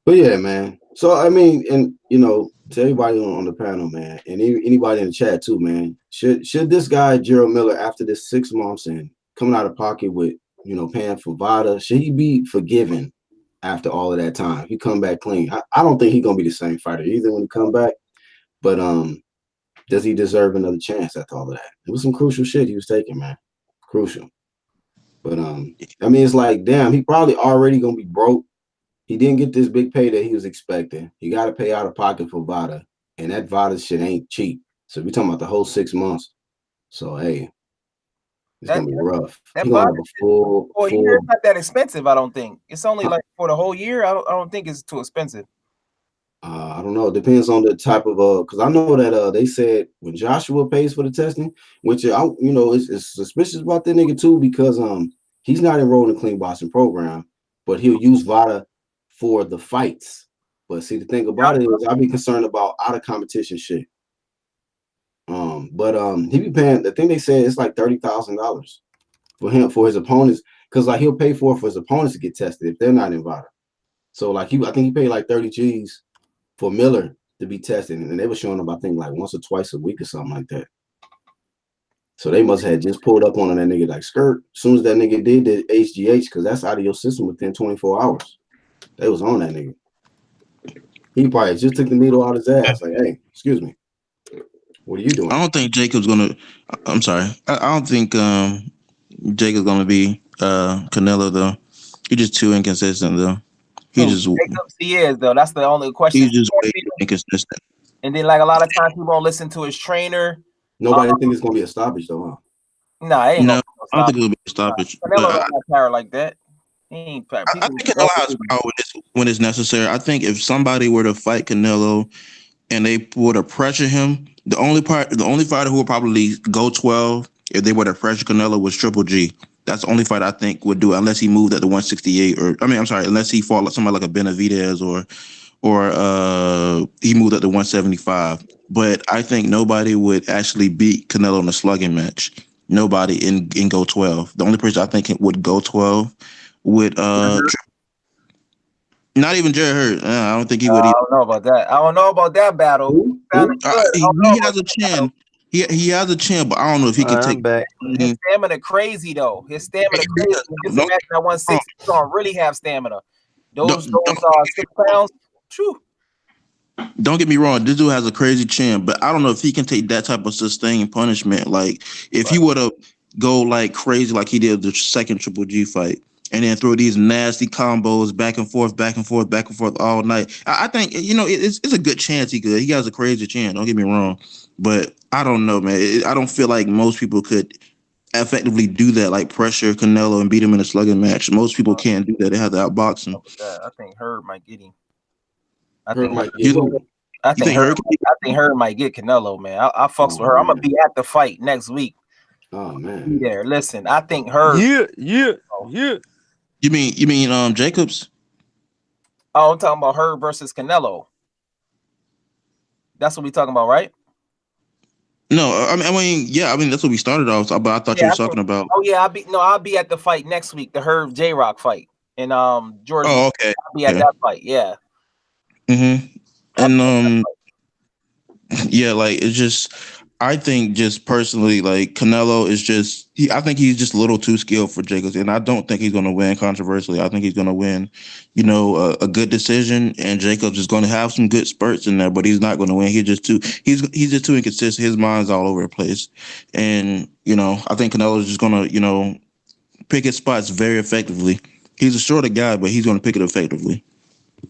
But yeah, man. So I mean, and to everybody on the panel, man, and anybody in the chat too, man. Should this guy Gerald Miller, after this 6 months and coming out of pocket with paying for Vada, should he be forgiven? After all of that time, he come back clean. I don't think he's gonna be the same fighter either when he come back. But does he deserve another chance after all of that? It was some crucial shit he was taking, man. Crucial. But I mean, it's like, damn, he probably already gonna be broke. He didn't get this big pay that he was expecting. He got to pay out of pocket for Vada, and that Vada shit ain't cheap. So we're talking about the whole 6 months. So hey, it's gonna be rough. He gonna have a full. Year, it's not that expensive. I don't think it's only like for the whole year. I don't think it's too expensive. I don't know. It depends on the type of because I know that they said when Joshua pays for the testing, which it's suspicious about that nigga too, because he's not enrolled in the clean boxing program, but he'll use Vada for the fights. But see, the thing about it is I'll be concerned about out of competition shit. But he be paying, the thing they said it's like $30,000 for his opponents, because like he'll pay for his opponents to get tested if they're not in Vada. So like I think he paid like 30 G's for Miller to be tested, and they were showing him I think like once or twice a week or something like that. So they must have just pulled up on that nigga like skirt. As soon as that nigga did the HGH, because that's out of your system within 24 hours. They was on that nigga. He probably just took the needle out his ass. Like, hey, excuse me. What are you doing? I don't think Jacob's gonna. I'm sorry. I don't think Jacob's gonna be Canelo though. He's just too inconsistent though. Jacobs, he is though. That's the only question. He's just way too inconsistent. And then like a lot of times he won't listen to his trainer. Nobody think it's gonna be a stoppage though, huh? Nah, ain't no. I don't think it'll be a stoppage. Canelo don't have power like that. He ain't power. I think Canelo has power when it's necessary. I think if somebody were to fight Canelo and they were to pressure him, the only fighter who would probably go 12 if they were to pressure Canelo was Triple G. That's the only fight I think would do it, unless he moved at the 168 unless he fought like somebody like a Benavidez or he moved at the 175. But I think nobody would actually beat Canelo in a slugging match. Nobody in go 12. The only person I think would go 12 would not even Jerry Hurt. I don't think he would. I don't know about that. I don't know about that battle. He has a chin. He has a chin, but I don't know if he can take back. His stamina crazy though. His stamina crazy. Just imagine that 160, he's gonna really have stamina. Those 6 pounds. True. Don't get me wrong, this dude has a crazy chin, but I don't know if he can take that type of sustained punishment. Like if he would have go like crazy like he did the second Triple G fight, and then throw these nasty combos back and forth all night. I think it's a good chance he could. He has a crazy chin. Don't get me wrong, but I don't know, man. I don't feel like most people could effectively do that, like pressure Canelo and beat him in a slugging match. Most people can't do that. They have to outbox him. I think Herb might get him. I think Herb might get Canelo, man. I fucks with her. I'm gonna be at the fight next week. Oh man. There. Listen, I think Herb. Yeah. You mean Jacobs? Oh, I'm talking about Herb versus Canelo. That's what we talking about, right? No, I mean, that's what we started off. But I thought you were talking about. Oh yeah, I'll be at the fight next week, the Herb J-Rock fight in Georgia. Oh, okay. I'll be at that fight, yeah. And yeah, like it's just, I think just personally, like Canelo is just, I think he's just a little too skilled for Jacobs, and I don't think he's going to win controversially. I think he's going to win, a good decision, and Jacobs is going to have some good spurts in there, but he's not going to win. He's just too inconsistent. His mind's all over the place, and I think Canelo is just going to pick his spots very effectively. He's a shorter guy, but he's going to pick it effectively.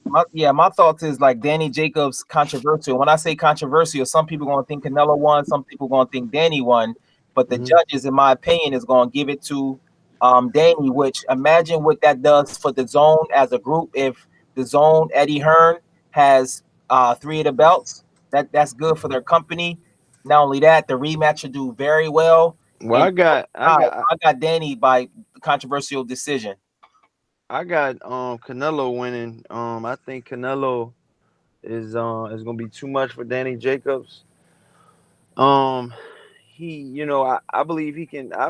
My thoughts is like Danny Jacobs controversial. When I say controversial, some people gonna think Canelo won, some people gonna think Danny won, but the judges, in my opinion, is gonna give it to Danny. Which imagine what that does for the zone as a group. If the zone Eddie Hearn has 3 of the belts, that's good for their company. Not only that, the rematch will do very well. Well, I got Danny by controversial decision. I got Canelo winning. I think Canelo is gonna be too much for Danny Jacobs. He, I believe he can. I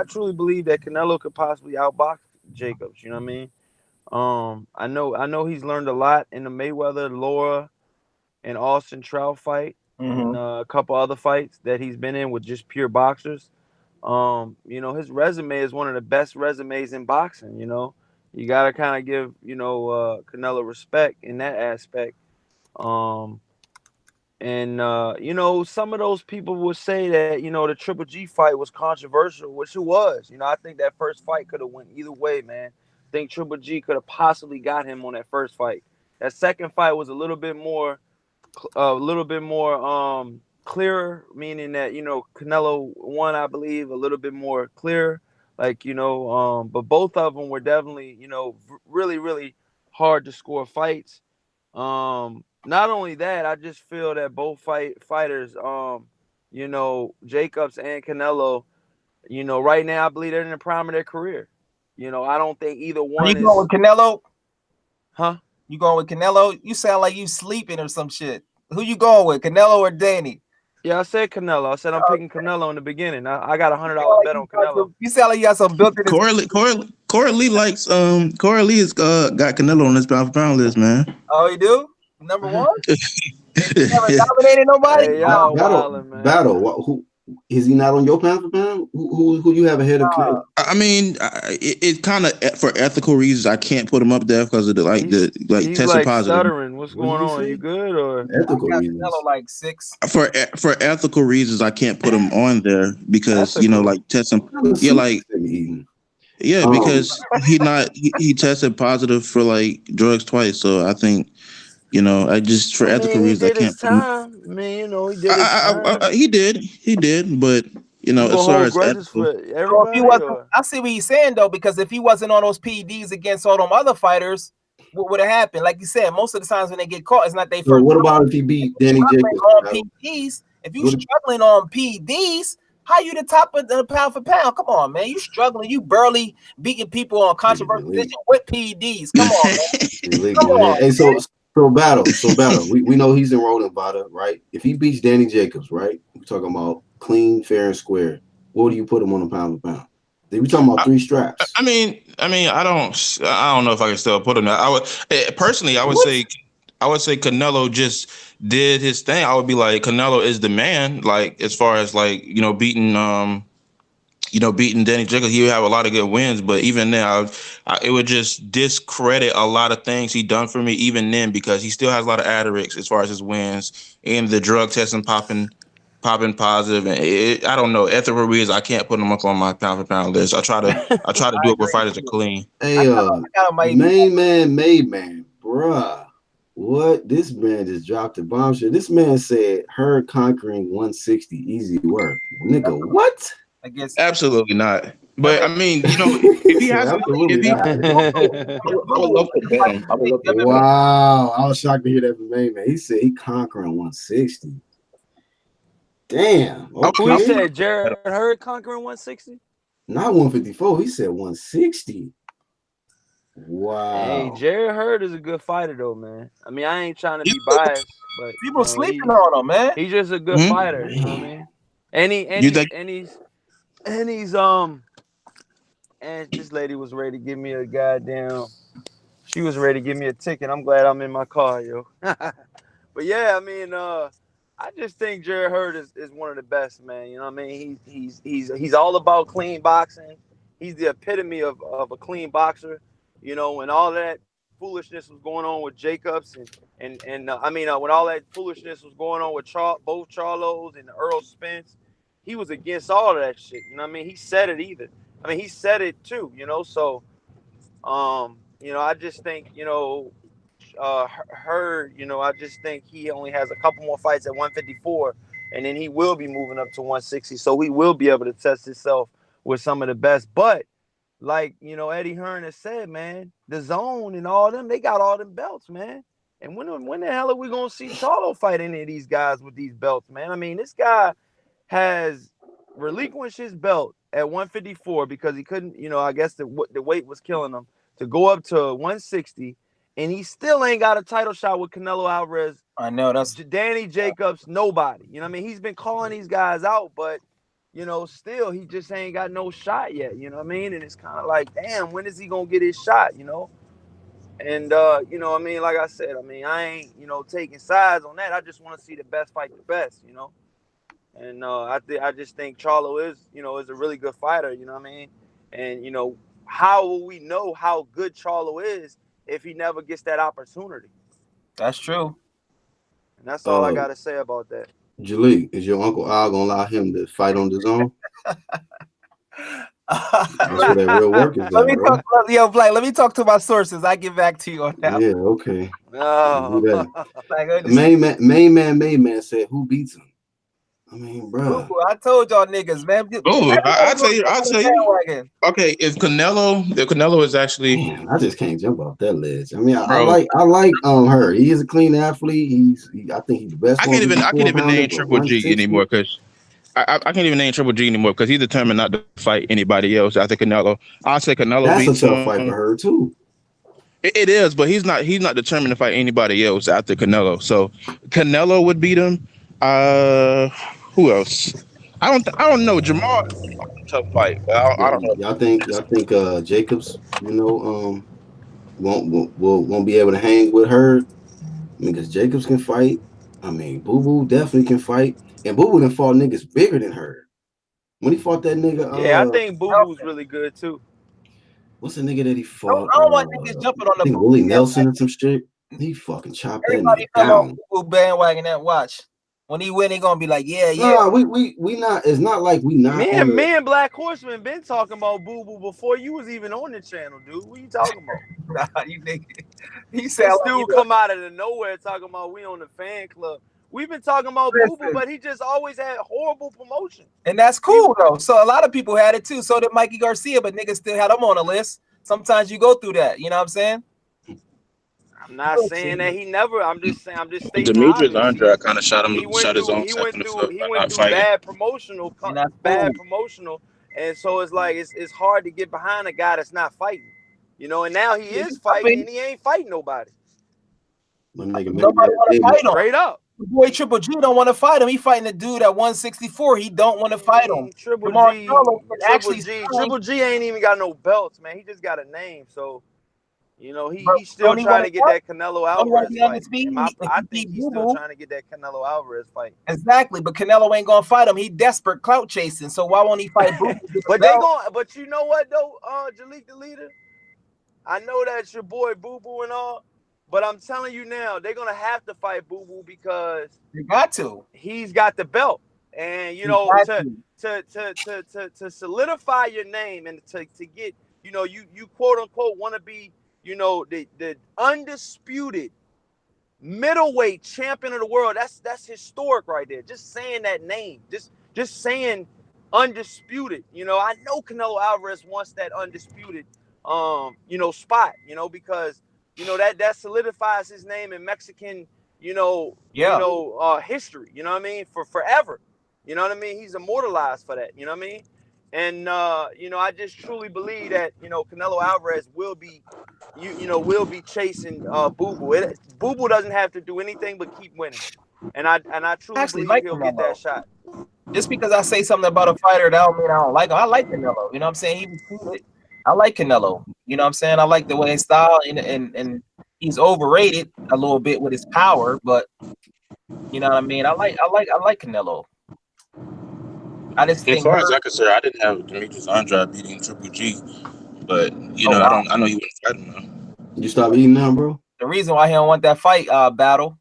truly believe that Canelo could possibly outbox Jacobs. You know what I mean? I know he's learned a lot in the Mayweather, Laura, and Austin Trout fight, and a couple other fights that he's been in with just pure boxers. His resume is one of the best resumes in boxing. You got to kind of give, Canelo respect in that aspect. And you know, some of those people would say that, you know, the Triple G fight was controversial, which it was. You know, I think that first fight could have went either way, man. I think Triple G could have possibly got him on that first fight. That second fight was a little bit more clearer, meaning that, you know, Canelo won, I believe, a little bit more clear. Like, you know, but both of them were definitely, you know, really, really hard to score fights. Not only that, I just feel that both fighters, you know, Jacobs and Canelo, you know, right now I believe they're in the prime of their career. You know, I don't think either Are one you is. going with Canelo? Huh? You going with Canelo? You sound like you sleeping or some shit. Who you going with, Canelo or Danny? Yeah, I said Canelo. I said I'm picking Canelo in the beginning. I got $100 bet on Canelo. You sound like you got some built in. Corey Lee likes Corey Lee has got Canelo on his pound for pound list, man. Oh, you do? Number one? Never dominated nobody? Hey, y'all Battle, wildin', man. Battle. Who is he not on your pound for pound? Who you have ahead of Canelo? I mean, it kind of for ethical reasons I can't put him up there because of He's testing like positive. stuttering. What's going on? say? You good or? Ethical reasons. Canelo like 6. For ethical reasons, I can't put him on there because you know, like testing. Yeah, like yeah, because he tested positive for like drugs twice. So I think, you know, I just for ethical reasons I can't put him. I mean, you know, he did his time. He did, but you know, You gonna as far hold as grudges ethical, for So if everybody? he wasn't, Or? I see what he's saying though, because if he wasn't on those PEDs against all them other fighters, what would have happened? Like you said, most of the times when they get caught, it's not their So first. what about if he beat Danny Jacobs? On PEDs, if you struggling on PEDs, how you the top of the pound for pound? Come on, man. You struggling. You barely beating people on controversial position with PEDs. Come on, man. Come on. Hey, so battle. We know he's enrolled in Vada, right? If he beats Danny Jacobs, right? We're talking about clean, fair, and square. What do you put him on a pound for pound? We talking about 3 straps. I mean, I don't know if I can still put him there. I would personally, I would say Canelo just did his thing. I would be like, Canelo is the man. Like as far as like beating Danny Jacobs, he would have a lot of good wins. But even then, it would just discredit a lot of things he done for me. Even then, because he still has a lot of asterisks as far as his wins and the drug testing popping positive, and I don't know, ethical reasons I can't put him up on my pound for pound list. I try to do it where fighters are clean. Hey, main man, bruh. What? This man just dropped a bombshell. This man said her conquering 160 easy work. Nigga, what? I guess absolutely not. But I mean, if he has, wow, I was shocked to hear that from main man. He said he conquering 160. Damn. Okay. Who he said? Jared Hurd conquering 160? Not 154. He said 160. Wow. Hey, Jared Hurd is a good fighter though, man. I mean, I ain't trying to be biased, but people sleeping on him, man. He's just a good fighter. You know what I mean? And this lady was ready to give me a goddamn. She was ready to give me a ticket. I'm glad I'm in my car, yo. But yeah, I mean, I just think Jared Hurd is one of the best, man. You know what I mean? He's all about clean boxing. He's the epitome of a clean boxer. You know, when all that foolishness was going on with Jacobs and when all that foolishness was going on with both Charlos and Earl Spence, he was against all of that shit. You know what I mean? He said it either. I mean, he said it too, you know. So, I just think, Hurd, I just think he only has a couple more fights at 154, and then he will be moving up to 160. So he will be able to test himself with some of the best. But like, Eddie Hearn has said, man, the Zone and all them, they got all them belts, man. And when the hell are we going to see Charlo fight any of these guys with these belts, man? I mean, this guy has relinquished his belt at 154 because he couldn't, I guess the weight was killing him, to go up to 160, and he still ain't got a title shot with Canelo Alvarez. I know, that's Danny Jacobs, nobody. You know what I mean? He's been calling these guys out, but still he just ain't got no shot yet. You know what I mean? And it's kind of like, damn, when is he gonna get his shot? And I mean, like I said, I mean, I ain't taking sides on that. I just want to see the best fight the best. And I just think Charlo is a really good fighter. You know what I mean? And how will we know how good Charlo is if he never gets that opportunity? That's true. And that's all I gotta say about that. Jalik, is your Uncle Al gonna allow him to fight on the zone? That's where that real work is at, bro. Let me talk to my sources. I get back to you on that. Yeah, okay. No. Main man said, who beats him? I mean, bro. I told y'all niggas, man. I'll tell you. Okay, if Canelo is actually, man, I just can't jump off that ledge. I mean, I like her. He is a clean athlete. I think he's the best. I can't even name Triple G anymore because I can't even name Triple G anymore because he's determined not to fight anybody else after Canelo. I'll say Canelo. That's a tough fight for her too. It is, but he's not determined to fight anybody else after Canelo. So Canelo would beat him. Who else? I don't know. Jamal, tough fight. I don't know. Y'all think Jacobs, won't be able to hang with her? I mean, because Jacobs can fight. I mean, Boo Boo definitely can fight, and Boo Boo done fought niggas bigger than her. When he fought that nigga, yeah, I think Boo Boo's really good too. What's the nigga that he fought? I don't want niggas jumping on the Willie Nelson or some shit. He fucking chopped everybody that nigga down. Boo Boo bandwagon that watch. When he win, he gonna be like, yeah. Nah, we not. It's not like we not. Me and Black Horseman been talking about Boo Boo before you was even on the channel, dude. What you talking about? Nah, you nigga. He said, this dude come out of the nowhere talking about we on the fan club. We've been talking about Boo Boo, but he just always had horrible promotion. And that's cool though. So a lot of people had it too. So did Mikey Garcia, but niggas still had him on the list. Sometimes you go through that. You know what I'm saying? I'm not saying that he never. I'm just stating. Demetrius Andrade kind of shot his own. He went through bad promotional, and so it's like it's hard to get behind a guy that's not fighting, and now he is fighting and he ain't fighting nobody. Nobody want to fight him. Straight up. Boy, Triple G don't want to fight him. He fighting the dude at 164. He don't want to fight him. Triple G ain't even got no belts, man. He just got a name, so. He's still trying to get that Canelo Alvarez fight. I think he's still trying to get that Canelo Alvarez fight. Exactly, but Canelo ain't gonna fight him. He desperate clout chasing. So why won't he fight Boo Boo? But you know what though, Jalik the leader? I know that's your boy Boo Boo and all, but I'm telling you now, they're gonna have to fight Boo Boo because they got to. He's got the belt, and to solidify your name and to get you quote unquote want to be. The undisputed middleweight champion of the world. That's historic right there. Just saying that name, just saying undisputed. I know Canelo Alvarez wants that undisputed, spot. Because that solidifies his name in Mexican, history. You know what I mean? For forever. You know what I mean? He's immortalized for that. You know what I mean? And I just truly believe that Canelo Alvarez will be chasing Boo Boo. Boo Boo doesn't have to do anything but keep winning, and I truly believe he'll get that shot. Just because I say something about a fighter, that don't mean I don't like him. I like Canelo. You know what I'm saying? I like Canelo. You know what I'm saying? I like the way his style and he's overrated a little bit with his power, but you know what I mean? I like Canelo. I just think as far as I'm concerned, I didn't have Demetrius Andrade beating Triple G, but I know he wouldn't fight him now. You stop eating now, bro? The reason why he don't want that fight battle,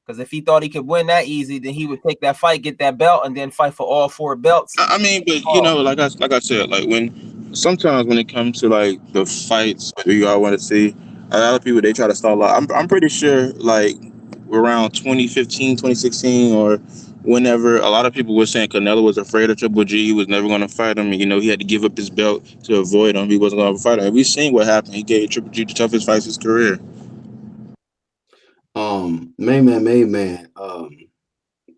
because if he thought he could win that easy, then he would take that fight, get that belt, and then fight for all 4 belts. I mean, but like I said, like sometimes when it comes to like the fights that you all want to see, a lot of people they try to stall out. I'm pretty sure like around 2015, 2016, or whenever a lot of people were saying Canelo was afraid of Triple G, he was never going to fight him, and he had to give up his belt to avoid him. He wasn't going to fight him. And we've seen what happened. He gave Triple G the toughest fights of his career. Main man.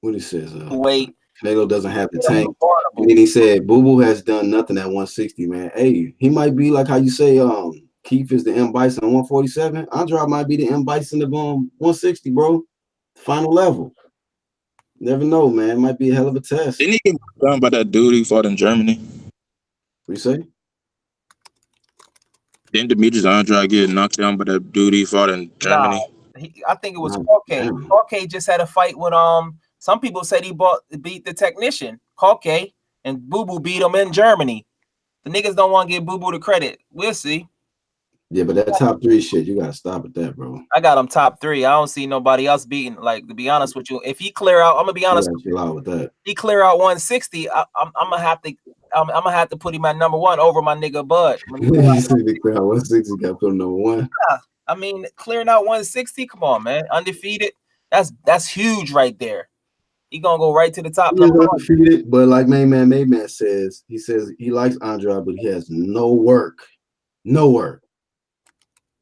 What he says? Wait, Canelo doesn't have the tank. And then he said Boo Boo has done nothing at 160, man. Hey, he might be like how you say Keith is the M Bison 147. Andrade might be the M Bison of 160, bro. Final level. Never know, man. It might be a hell of a test. Didn't he get done by that dude he fought in Germany? What you say? Didn't Demetrius Andrade get knocked down by that dude he fought in Germany? I think it was Corke. Corke just had a fight with some people said he beat the technician, Corke, and Boo Boo beat him in Germany. The niggas don't want to give Boo Boo the credit. We'll see. Yeah, but that top 3 shit, you gotta stop at that, bro. I got him top 3. I don't see nobody else beating. Like, to be honest with you, if he clear out, I'm gonna be honest. Chill out with that. He clear out 160. I'm gonna have to. I'm gonna have to put him at number 1 over my nigga Bud. You said he clear out 160, got put him number 1. Yeah, I mean, clearing out 160. Come on, man, undefeated. That's huge right there. He gonna go right to the top. He's undefeated, but like Main Man says, he says he likes Andrade, but he has no work. No work.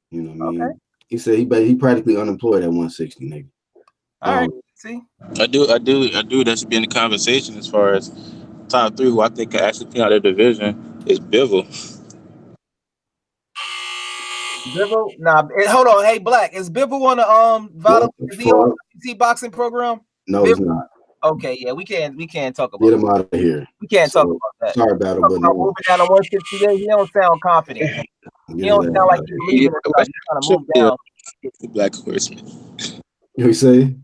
You know what I mean? Okay. He said he practically unemployed at 160, nigga. All right. See, I do. That should be in the conversation as far as top 3 who I think can actually clean out their division is Bivol. Bivol. Nah, hold on. Hey, Black, is Bivol on the Vada? Is he on the boxing program? No, Bivol? He's not. Okay, yeah, we can't talk about. Get him out of here. We can't talk about that. Sorry, Battle, but no. Moving down to 160 days, he don't sound confident. He don't sound like he's leaving. He's trying to move down. Black Horseman. You say?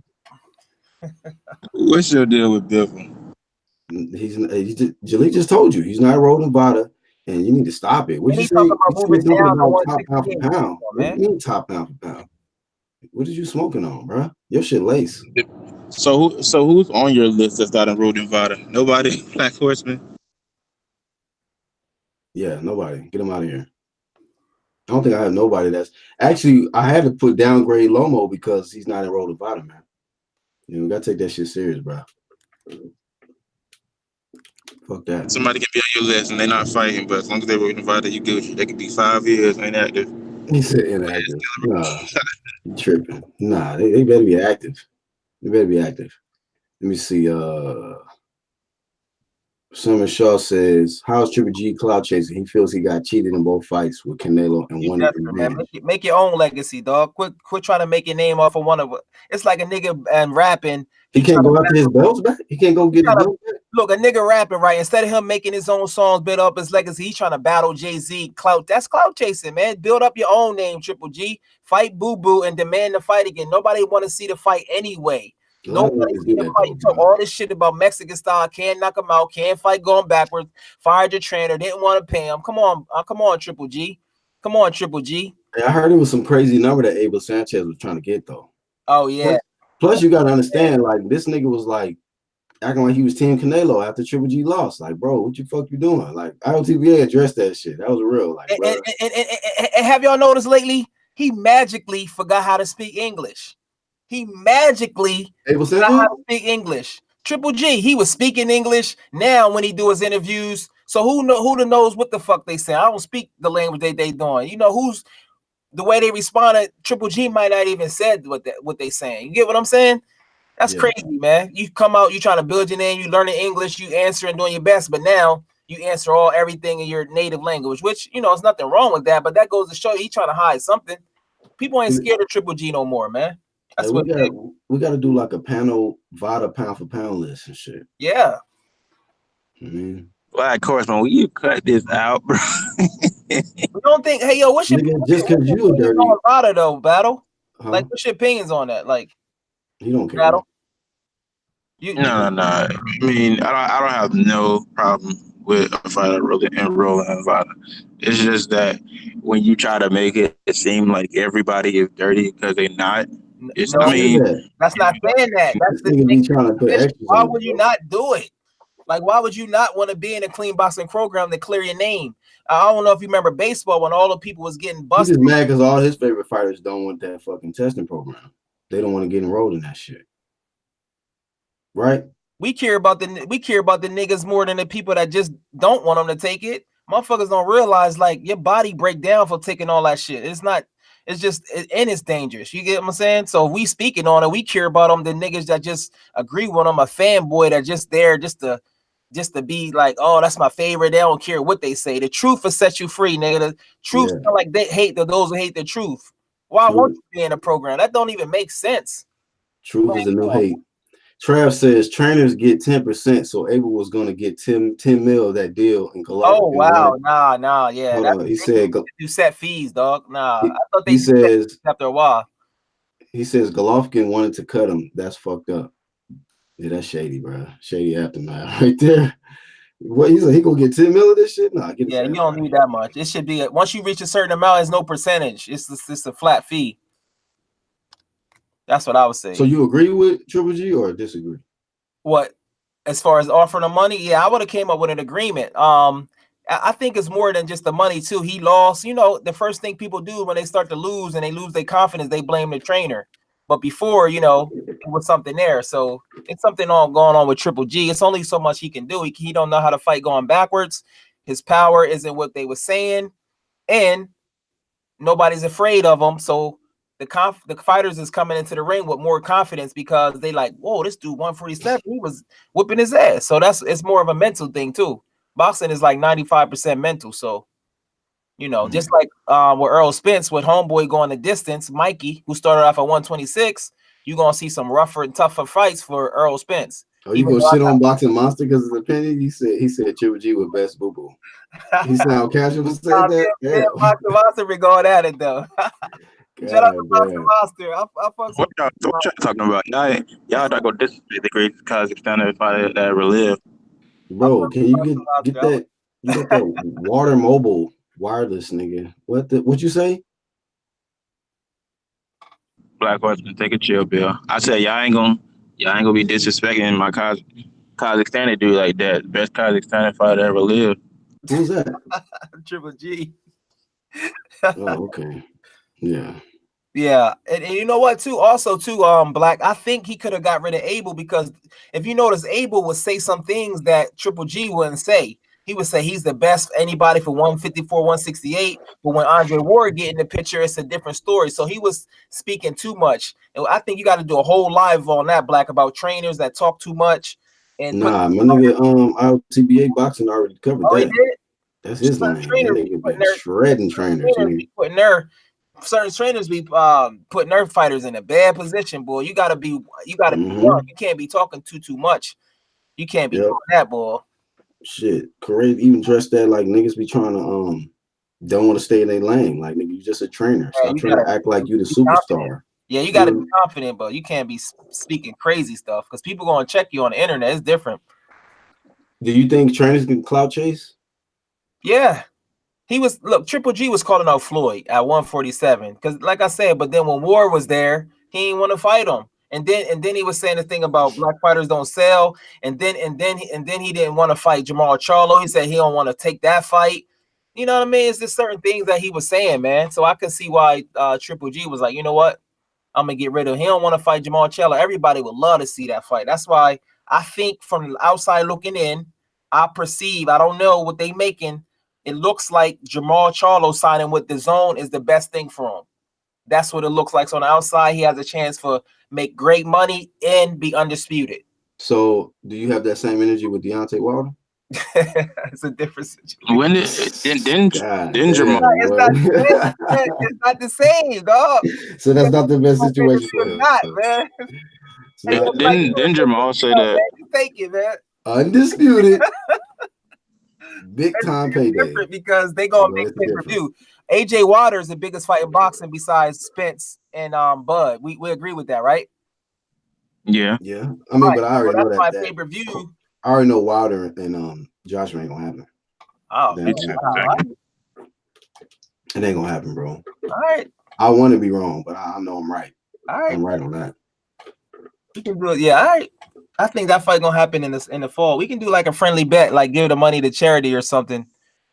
What's your deal with Bivol? Jaleel just told you he's not rolling Vada, and you need to stop it. What did you say? He's talking about top pound for pound. What do you mean top pound for pound? What is you smoking on, bro? Your shit lace. So who's on your list that's not enrolled in Vada? Nobody? Black Horseman? Yeah, nobody. Get him out of here. I don't think I have nobody that's actually. I had to put downgrade Lomo because he's not enrolled in Vada, man. You know, we gotta take that shit serious, bro. Fuck that. Somebody can be on your list and they're not fighting, but as long as they're enrolled in Vada, you Gucci. They could be 5 years inactive. He said inactive. Nah, you tripping. Nah, they better be active. They better be active. Let me see. Summer Shaw says, how's Triple G cloud chasing? He feels he got cheated in both fights with Canelo and one of them. Make your own legacy, dog. Quit trying to make your name off of one of it. It's like a nigga and rapping. He can't go after his belts back. He can't go get his belt back. Look, a nigga rapping, right? Instead of him making his own songs, build up his legacy, he's trying to battle Jay-Z. Clout. That's clout chasing, man. Build up your own name, Triple G. Fight Boo Boo and demand the fight again. Nobody want to see the fight anyway. Nobody see the fight. You talk all this shit about Mexican style, can't knock him out, can't fight going backwards, fired your trainer, didn't want to pay him. Come on, Triple G. Come on, Triple G. I heard it was some crazy number that Abel Sanchez was trying to get, though. Oh, yeah. Plus you got to understand, like, this nigga was, like, acting like he was Team Canelo after Triple G lost. Like, bro, what the fuck you doing? Like, IOTBA addressed that shit. That was real. Like, and have y'all noticed lately, he magically forgot how to speak English. He magically forgot how to speak English. Triple G, he was speaking English. Now when he do his interviews, so who knows what the fuck they say? I don't speak the language they doing. You know who's the way they responded. Triple G might not even said what they saying. You get what I'm saying? That's crazy, man. You come out, you trying to build your name, you learning English, you answering, doing your best, but now you answer everything in your native language, which, you know, there's nothing wrong with that, but that goes to show you trying to hide something. People ain't scared of Triple G no more, man. That's we got to do like a panel Vada pound for pound list and shit. Yeah. Black Horseman, will you cut this out, bro? We don't think, hey, yo, what's your just because you a dirty Vada though, Battle? Huh? Like, what's your opinions on that? Like, you don't care. Battle? No. I mean, I don't have no problem with a fighter enrolling in Vada. It's just that when you try to make it seem like everybody is dirty because they're not. That's not saying that. That's the thing. Why would you not do it? Like, why would you not want to be in a clean boxing program to clear your name? I don't know if you remember baseball when all the people was getting busted. He's just mad because all his favorite fighters don't want that fucking testing program. They don't want to get enrolled in that shit. Right? We care about the niggas more than the people that just don't want them to take it. Motherfuckers don't realize, like, your body break down for taking all that shit. It's dangerous. You get what I'm saying? So if we speaking on it, we care about them, the niggas that just agree with them, a fanboy that just there just to be like, oh, that's my favorite. They don't care what they say. The truth will set you free, nigga. The truth is like they hate those who hate the truth. Why won't you be in a program? That don't even make sense. Truth is a new hate. Trav says trainers get 10%, so Abel was going to get 10 mil that deal in Colombia. Oh wow, nah, yeah. He said you set fees, dog. Nah, I thought he says after a while. He says Golovkin wanted to cut him. That's fucked up. Yeah, that's shady, bro. Shady aftermath right there. What he said? He gonna get 10 mil of this shit? Nah, get his Yeah, ass you don't out. need that much. It should be once you reach a certain amount, it's no percentage. It's a flat fee. That's what I would say. So you agree with Triple G or disagree? What, as far as offering the money? Yeah, I would have came up with an agreement. I think it's more than just the money too. He lost. You know, the first thing people do when they start to lose and they lose their confidence, they blame the trainer. But before, you know, it was something there. So it's something going on with Triple G. It's only so much he can do. He don't know how to fight going backwards. His power isn't what they were saying, and nobody's afraid of him. So the fighters is coming into the ring with more confidence because they like, whoa, this dude 147, he was whooping his ass. So it's more of a mental thing too. Boxing is like 95% mental. So, you know, just like with Earl Spence, with homeboy going the distance, Mikey, who started off at 126, you're gonna see some rougher and tougher fights for Earl Spence. Oh, you gonna shit on Boxing Monster because his opinion? He said Triple G was best boo boo. He sound casual to say that. Yeah, Boxing Monster be going at it though. Shout out to Boxing Monster. I fuck what y'all talking about? Y'all not gonna disrespect the greatest Kazakhstan fighter that ever lived. Bro, can you get that? You got that water mobile wireless, nigga. What you say? Black Horse can take a chill pill. I said y'all ain't gonna be disrespecting my Kazakhstani dude like that. Best Kazakhstani fighter ever lived. Who's that? Triple G. Oh, okay. Yeah. Yeah, and you know what too? Also too, Black. I think he could have got rid of Abel because if you notice, Abel would say some things that Triple G wouldn't say. He would say he's the best anybody for 154, 168. But when Andre Ward get in the picture, it's a different story. So he was speaking too much, and I think you got to do a whole live on that, Black, about trainers that talk too much. And my nigga, ITBA boxing already covered that. He did? That's his lane. That nigga been shredding trainers. Putting certain trainers be putting their fighters in a bad position, boy. You gotta be young. You can't be talking too much. You can't be doing that, boy. Shit, Corey even dressed that like niggas be trying to don't want to stay in their lane. Like nigga, you just a trainer. Stop trying to act like you the superstar. Confident. Yeah, you gotta be confident, but you can't be speaking crazy stuff because people gonna check you on the internet. It's different. Do you think trainers can clout chase? Yeah. Triple G was calling out Floyd at 147 because, like I said, but then when Ward was there, he didn't want to fight him, and then he was saying the thing about black fighters don't sell, and then he didn't want to fight Jamal Charlo. He said he don't want to take that fight. You know what I mean? It's just certain things that he was saying, man. So I can see why Triple G was like, you know what, I'm gonna get rid of him. He don't want to fight Jamal Charlo. Everybody would love to see that fight. That's why I think from the outside looking in, I don't know what they making. It looks like Jamal Charlo signing with the Zone is the best thing for him. That's what it looks like. So on the outside, he has a chance for make great money and be undisputed. So do you have that same energy with Deontay Wilder? It's a different situation. When didn't Jamal? It's not the same, dog. So that's not the best situation for him. Not, man. Didn't Jamal say that? Take it, man. Undisputed. Big time payday. Because they gonna make pay-per-view. AJ Wilder is the biggest fight in boxing besides Spence and Bud. We agree with that, right? Yeah. Yeah. I mean, but I already know that pay-per-view. I already know Wilder and Joshua ain't gonna happen. Oh, it ain't gonna happen, bro. All right. I want to be wrong, but I know I'm right. All right. I'm right on that. We can do it. Yeah, all right. I think that fight gonna happen in the fall. We can do like a friendly bet, like give the money to charity or something.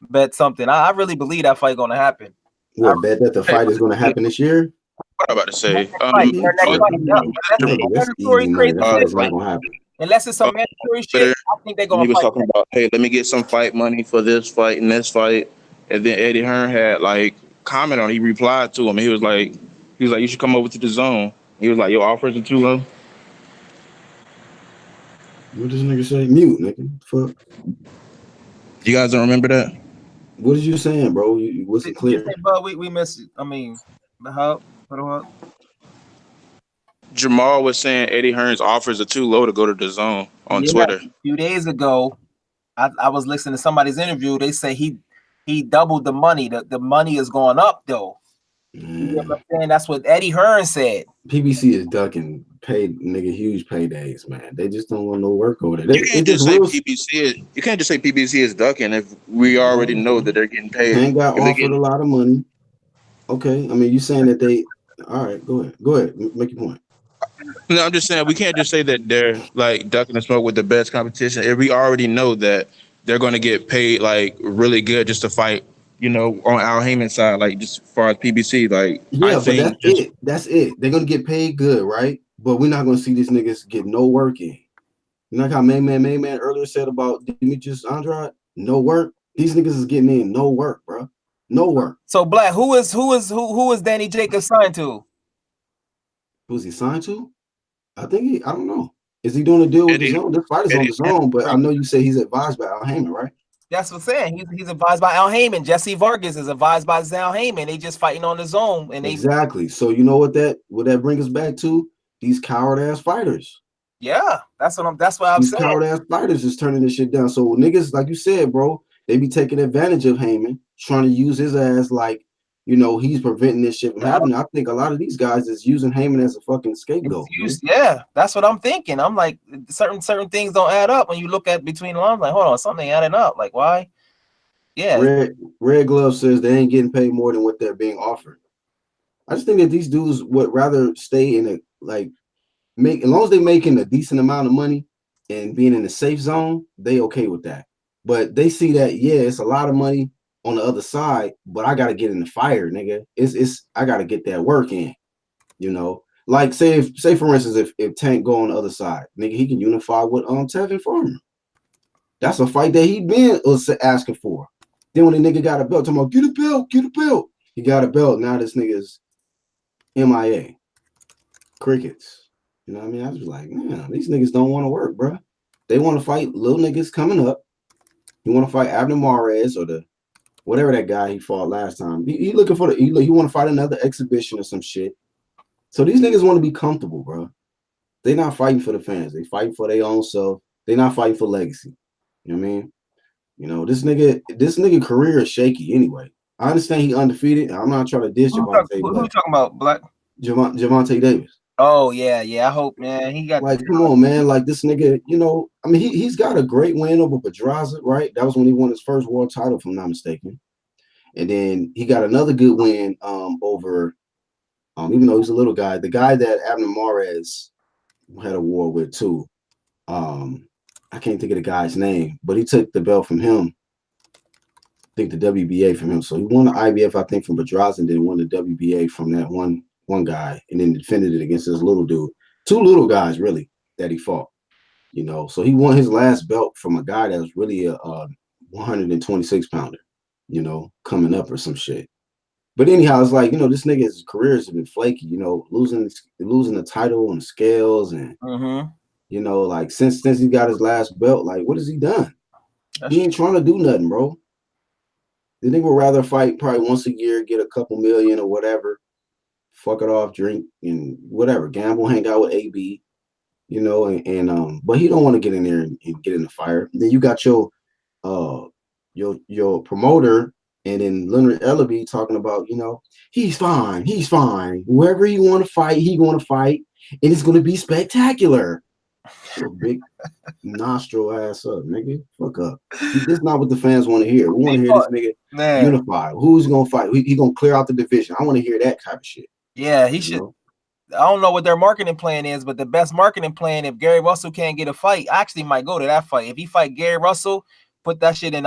Bet something. I really believe that fight gonna happen. What, bet that the fight is gonna happen this year? What I'm about to say. Unless it's some mandatory shit, I think they're gonna. He was talking about, hey, let me get some fight money for this fight and this fight, and then Eddie Hearn had like comment on. He replied to him. He was like, you should come over to the Zone. He was like, your offers are too low. What does nigga say? Mute, nigga. Fuck. You guys don't remember that? What is you saying, bro? You wasn't clear. But we missed it. I mean, what? Jamal was saying Eddie Hearn's offers are too low to go to the Zone on Twitter. A few days ago, I was listening to somebody's interview. They say he doubled the money. The money is going up though. You know what I'm saying? That's what Eddie Hearn said. PBC is ducking paid nigga huge paydays, man. They just don't want no work over there. You can't just say PBC. You can't just say PBC is ducking if we already know that they're getting paid. Tank got offered a lot of money. Okay, I mean, you saying that they? All right, go ahead, make your point. No, I'm just saying we can't just say that they're like ducking the smoke with the best competition if we already know that they're going to get paid like really good just to fight. You know, on Al Heyman's side, like just as far as PBC, like yeah, but that's it. That's it. They're gonna get paid good, right? But we're not gonna see these niggas get no work in. You know like how Main Man earlier said about Demetrius Andrade, no work. These niggas is getting in no work, bro. No work. So Black, who is Danny Jacobs signed to? Who's he signed to? I think I don't know. Is he doing a deal with the Zone? This fight is on the Zone, but I know you say he's advised by Al Heyman, right? That's what I'm saying. He's advised by Al Heyman. Jesse Vargas is advised by Al Heyman. They just fighting on the Zone, and exactly. So you know what that brings us back to? These coward ass fighters. Yeah, that's what I'm saying. These coward ass fighters is turning this shit down. So niggas, like you said, bro, they be taking advantage of Heyman, trying to use his ass like, you know, he's preventing this shit from happening. I think a lot of these guys is using Heyman as a fucking scapegoat. Yeah, that's what I'm thinking. I'm like, certain things don't add up when you look at between the lines. Like, hold on, something ain't adding up. Like, why? Yeah. Red Glove says they ain't getting paid more than what they're being offered. I just think that these dudes would rather stay in a as long as they're making a decent amount of money and being in a safe zone, they okay with that. But they see that, yeah, it's a lot of money on the other side, but I gotta get in the fire, nigga. I gotta get that work in, you know. Like say for instance, if Tank go on the other side, nigga, he can unify with Tevin Farmer. That's a fight that he been asking for. Then when the nigga got a belt, talking about get a belt. He got a belt. Now this nigga's MIA. Crickets. You know what I mean? I was like, man, these niggas don't want to work, bro. They want to fight little niggas coming up. You want to fight Abner Mares or the whatever that guy he fought last time. He looking for he want to fight another exhibition or some shit. So these niggas want to be comfortable, bro. They're not fighting for the fans. They fighting for their own self. They're not fighting for legacy. You know what I mean? You know, this nigga career is shaky anyway. I understand he undefeated. I'm not trying to dish Javante. Who you talking about, Black? Javante Davis. Oh yeah. I hope, man. He got like, come on, man. Like this nigga, you know, I mean, he's got a great win over Pedraza, right? That was when he won his first world title, if I'm not mistaken. And then he got another good win over, even though he's a little guy, the guy that Abner Mares had a war with too. I can't think of the guy's name, but he took the belt from him. I think the WBA from him. So he won the IBF, I think, from Pedraza, and then won the WBA from that one guy, and then defended it against this little dude. Two little guys, really, that he fought. You know, so he won his last belt from a guy that was really a 126 pounder, you know, coming up or some shit. But anyhow, it's like, you know, this nigga's career has been flaky, you know, losing the title and the scales and you know, like since he got his last belt, like what has he done? He ain't trying to do nothing, bro. The nigga would rather fight probably once a year, get a couple million or whatever, fuck it off, drink and whatever, gamble, hang out with AB, you know, and but he don't want to get in there and get in the fire. And then you got your promoter and then Leonard Ellaby talking about, you know, he's fine. Whoever he want to fight, he going to fight, and it's going to be spectacular. Your big nostril ass up, nigga. Fuck up. This is not what the fans want to hear. We want to hear this nigga unify. Who's gonna fight? He gonna clear out the division. I want to hear that type of shit. Yeah, he should. Know? I don't know what their marketing plan is, but the best marketing plan, if Gary Russell can't get a fight, I actually might go to that fight. If he fight Gary Russell, put that shit in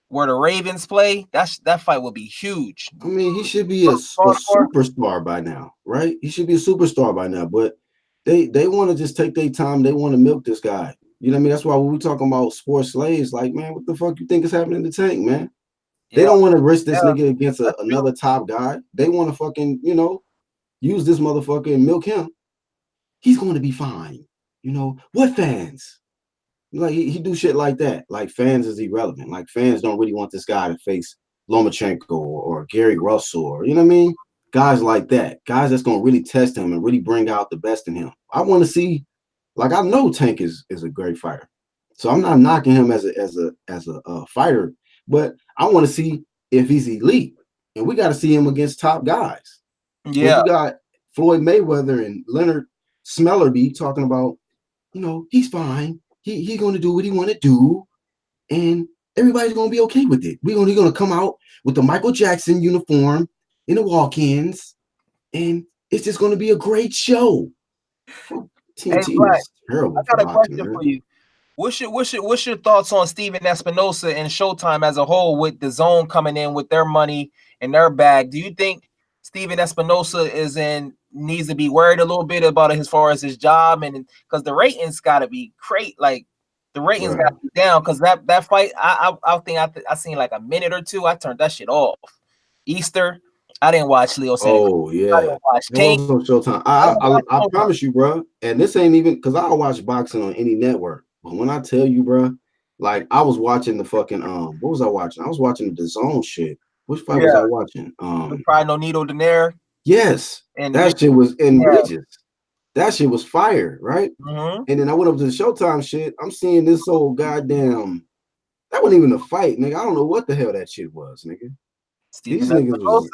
where the Ravens play, that fight will be huge. I mean, he should be a superstar by now, right? He should be a superstar by now, but they want to just take their time. They want to milk this guy. You know what I mean? That's why when we talking about sports slaves, like, man, what the fuck you think is happening to Tank, man? They don't want to risk this nigga against another top guy. They want to fucking, you know, use this motherfucker and milk him. He's going to be fine. You know, what fans? Like, he do shit like that. Like, fans is irrelevant. Like, fans don't really want this guy to face Lomachenko or Gary Russell or, you know what I mean? Guys like that. Guys that's going to really test him and really bring out the best in him. I want to see, like, I know Tank is a great fighter. So I'm not knocking him as a fighter, but I want to see if he's elite. And we got to see him against top guys. Yeah. You got Floyd Mayweather and Leonard Smellerby talking about, you know, he's fine. He's going to do what he want to do, and everybody's going to be okay with it. We're going to come out with the Michael Jackson uniform in the walk-ins, and it's just going to be a great show. TNT Black, is terrible. I got a boxing, question for you. What's your thoughts on Steven Espinosa and Showtime as a whole, with the Zone coming in with their money and their bag? Do you think Steven Espinosa needs to be worried a little bit about it as far as his job, and because the ratings got to be great, like the ratings got to be down, because that fight, I think I seen like a minute or two. I turned that shit off. Easter, I didn't watch Leo Santa. Oh yeah, I didn't watch King. On Showtime. I promise you, bro. And this ain't even because I don't watch boxing on any network. But when I tell you, bro, like I was watching the fucking what was I watching? I was watching the Zone shit. Which fight was I watching? Probably no Nito Donaire. Yes, and that shit was in Regis. That shit was fire, right? Mm-hmm. And then I went up to the Showtime shit. I'm seeing this old goddamn. That wasn't even a fight, nigga. I don't know what the hell that shit was, nigga. These niggas was.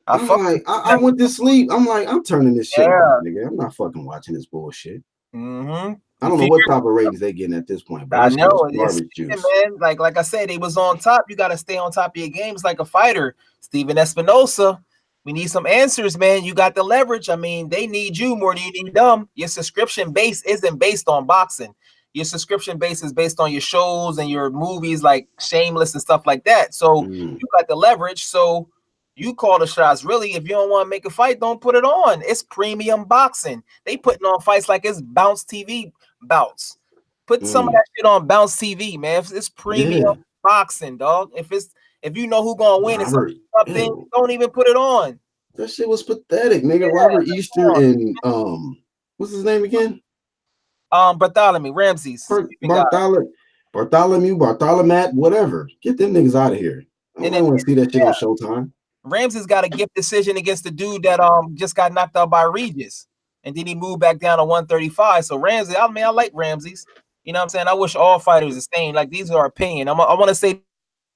I went to sleep. I'm like, I'm turning this shit off, nigga. I'm not fucking watching this bullshit. Mm-hmm. I don't know what type of ratings they getting at this point, but I know garbage juice. Man. Like I said, they was on top. You got to stay on top of your games like a fighter. Steven Espinosa, we need some answers, man. You got the leverage. I mean, they need you more than you need them. Your subscription base isn't based on boxing. Your subscription base is based on your shows and your movies like Shameless and stuff like that. So you got the leverage. So you call the shots. Really, if you don't want to make a fight, don't put it on. It's premium boxing. They putting on fights like it's Bounce TV bouts. Put some of that shit on Bounce TV, man. If it's premium boxing, dog. If you know who gonna win and something, don't even put it on. That shit was pathetic, nigga. Robert Easter and what's his name again? Bartholomew Ramses. Bartholomew, whatever. Get them niggas out of here. I don't want to see that shit on Showtime. Ramses got a gift decision against the dude that just got knocked out by Regis, and then he moved back down to 135. So Ramses, I mean, I like Ramses. You know what I'm saying? I wish all fighters the same. Like, these are opinion. I want to say,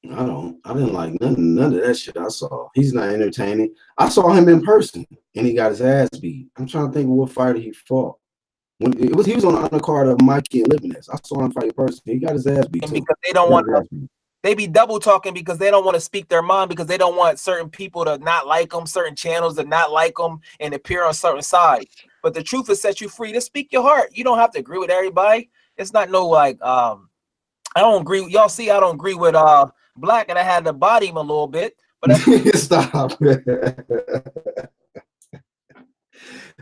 I didn't like none of that shit I saw. He's not entertaining. I saw him in person and he got his ass beat. I'm trying to think of what fighter he fought. He was on the undercard of Mikey and Libanez. I saw him fight in person. He got his ass beat too. Because they don't want to. They be double talking because they don't want to speak their mind, because they don't want certain people to not like them, certain channels to not like them and appear on certain sides. But the truth is set you free to speak your heart. You don't have to agree with everybody. It's not no like I don't agree. Y'all see, I don't agree with Black, and I had to body him a little bit. But stop,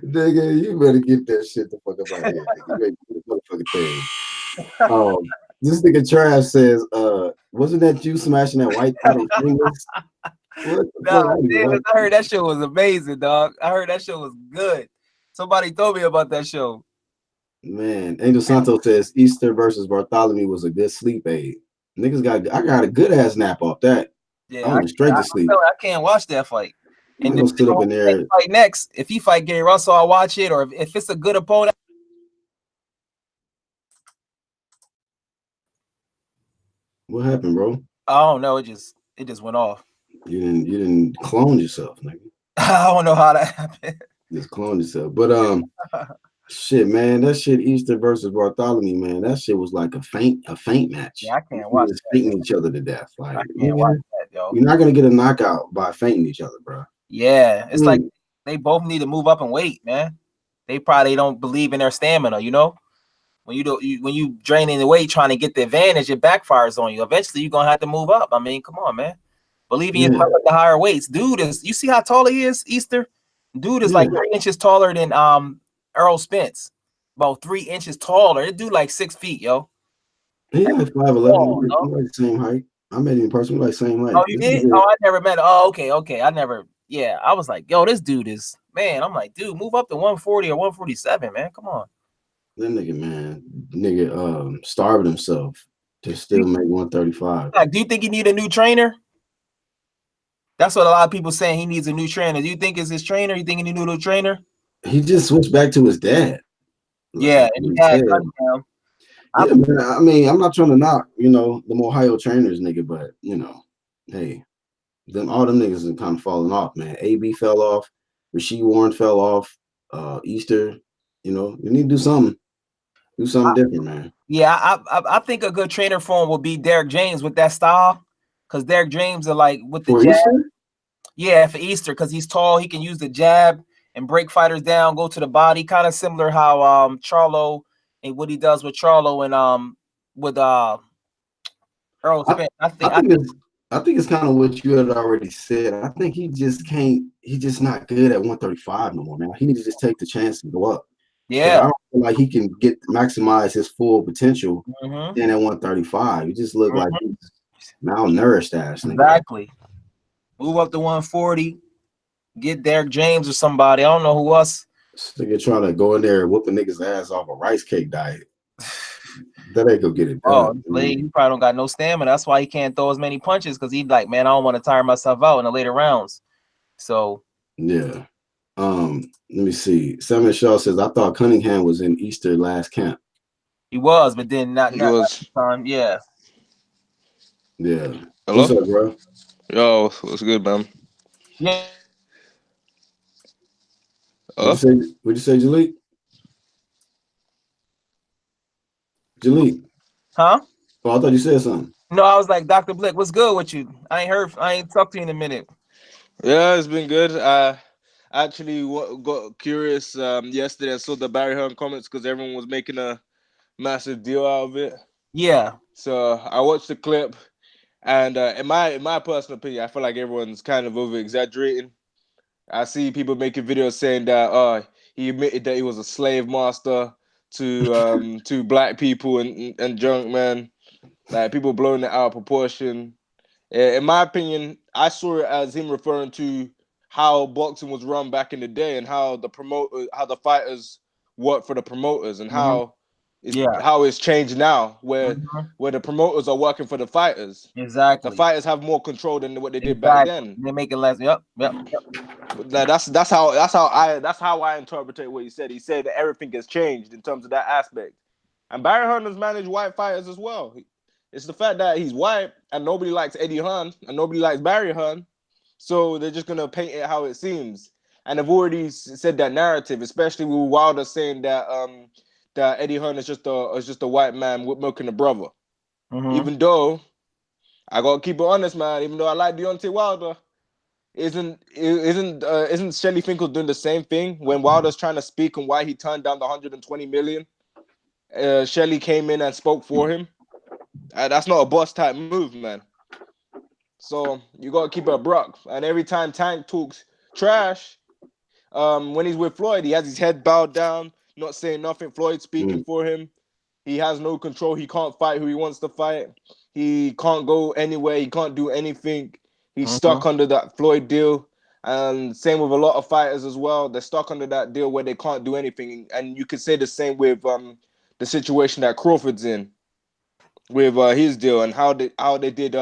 nigga, you better get that shit the fuck up out of here. You better get the motherfucking thing. This nigga Trash says, wasn't that you smashing that white paddle fingers? I heard that show was amazing, dog. I heard that show was good. Somebody told me about that show. Man, Angel Santos says Easter versus Bartholomew was a good sleep aid. Niggas I got a good ass nap off that. Yeah, I went straight to sleep. I can't watch that fight. And then sit up in there. Fight next. If he fight Gary Russell, I'll watch it. Or if it's a good opponent. What happened, bro? I don't know. It just went off. You didn't clone yourself, nigga. I don't know how that happened. Just clone yourself. But shit, man, that shit Easter versus Bartholomew, man, that shit was like a faint match. Yeah, I can't watch that. Fainting each other to death. Like, I can't watch that, yo. You're not gonna get a knockout by fainting each other, bro. Yeah, it's like they both need to move up and wait, man. They probably don't believe in their stamina, you know. When you draining the weight trying to get the advantage, it backfires on you. Eventually, you're gonna have to move up. I mean, come on, man. Believe in yourself at the higher weights. Dude you see how tall he is, Easter? Dude is like 3 inches taller than Earl Spence. About 3 inches taller. It dude like 6 feet, yo. He like 5'11". We're like the same height. I met him in person. We're like same height. Oh, you did? Oh, I never met him. Oh, okay. I never. Yeah, I was like, yo, this dude is, man. I'm like, dude, move up to 140 or 147, man. Come on. That nigga starved himself to still make 135. Like, do you think he need a new trainer? That's what a lot of people saying. He needs a new trainer. Do you think it's his trainer? You think he need a new trainer? He just switched back to his dad. Yeah, and he had cut down. Yeah, man, I mean, I'm not trying to knock, them Ohio trainers, nigga, but hey, all them niggas are kind of falling off, man. AB fell off, Rasheed Warren fell off, Easter, You know, you need to do something. Do something different, man. Yeah, I think a good trainer for him would be Derek James with that style, because Derek James are like with the For jab. Easter? Yeah, for Easter, because he's tall, he can use the jab and break fighters down, go to the body, kind of similar how Charlo and what he does with Charlo and with Earl Spence. I think it's kind of what you had already said. I think he just can't. He's just not good at 135 no more, man. He needs to just take the chance and go up. Yeah, I don't feel like he can maximize his full potential. Mm-hmm. Then at 135, he just look like he's malnourished ass. Exactly. Move up to 140. Get Derek James or somebody. I don't know who else. Nigga trying to go in there whooping niggas' ass off a rice cake diet. That ain't gonna get it done. He probably don't got no stamina. That's why he can't throw as many punches, because he's like, man, I don't want to tire myself out in the later rounds. So yeah. Let me see. Salmon Shaw says, I thought Cunningham was in Easter last camp. He was, but then not time. Yeah. Yeah. Hello? What's up, bro? Yo, what's good, man? Yeah. What'd you say, Jalik? Jalik? Huh? Oh, I thought you said something. No, I was like, Dr. Blick, what's good with you? I ain't talked to you in a minute. Yeah, it's been good. I actually got curious yesterday. I saw the Barry Hearn comments because everyone was making a massive deal out of it. Yeah. So I watched the clip, and in my personal opinion, I feel like everyone's kind of over exaggerating. I see people making videos saying that he admitted that he was a slave master to black people and junk, man. Like, people blowing it out of proportion. In my opinion, I saw it as him referring to how boxing was run back in the day and how the fighters work for the promoters, and how it's changed now, where the promoters are working for the fighters. Exactly. The fighters have more control than what they did back then. They make it less. Yep. That's how I interpreted what he said. He said that everything has changed in terms of that aspect. And Barry Hearn has managed white fighters as well. It's the fact that he's white and nobody likes Eddie Hearn and nobody likes Barry Hearn, so they're just gonna paint it how it seems. And they've already said that narrative, especially with Wilder saying that that Eddie Hearn is just a white man milking a brother. Mm-hmm. Even though I gotta keep it honest, man. Even though I like Deontay Wilder, isn't Shelly Finkel doing the same thing when Wilder's trying to speak on why he turned down the 120 million? Shelly came in and spoke for him. That's not a boss type move, man. So you gotta keep it a buck. And every time Tank talks trash, when he's with Floyd, he has his head bowed down, not saying nothing. Floyd speaking for him. He has no control. He can't fight who he wants to fight. He can't go anywhere. He can't do anything. He's stuck under that Floyd deal. And same with a lot of fighters as well. They're stuck under that deal where they can't do anything. And you could say the same with the situation that Crawford's in with his deal, and how they did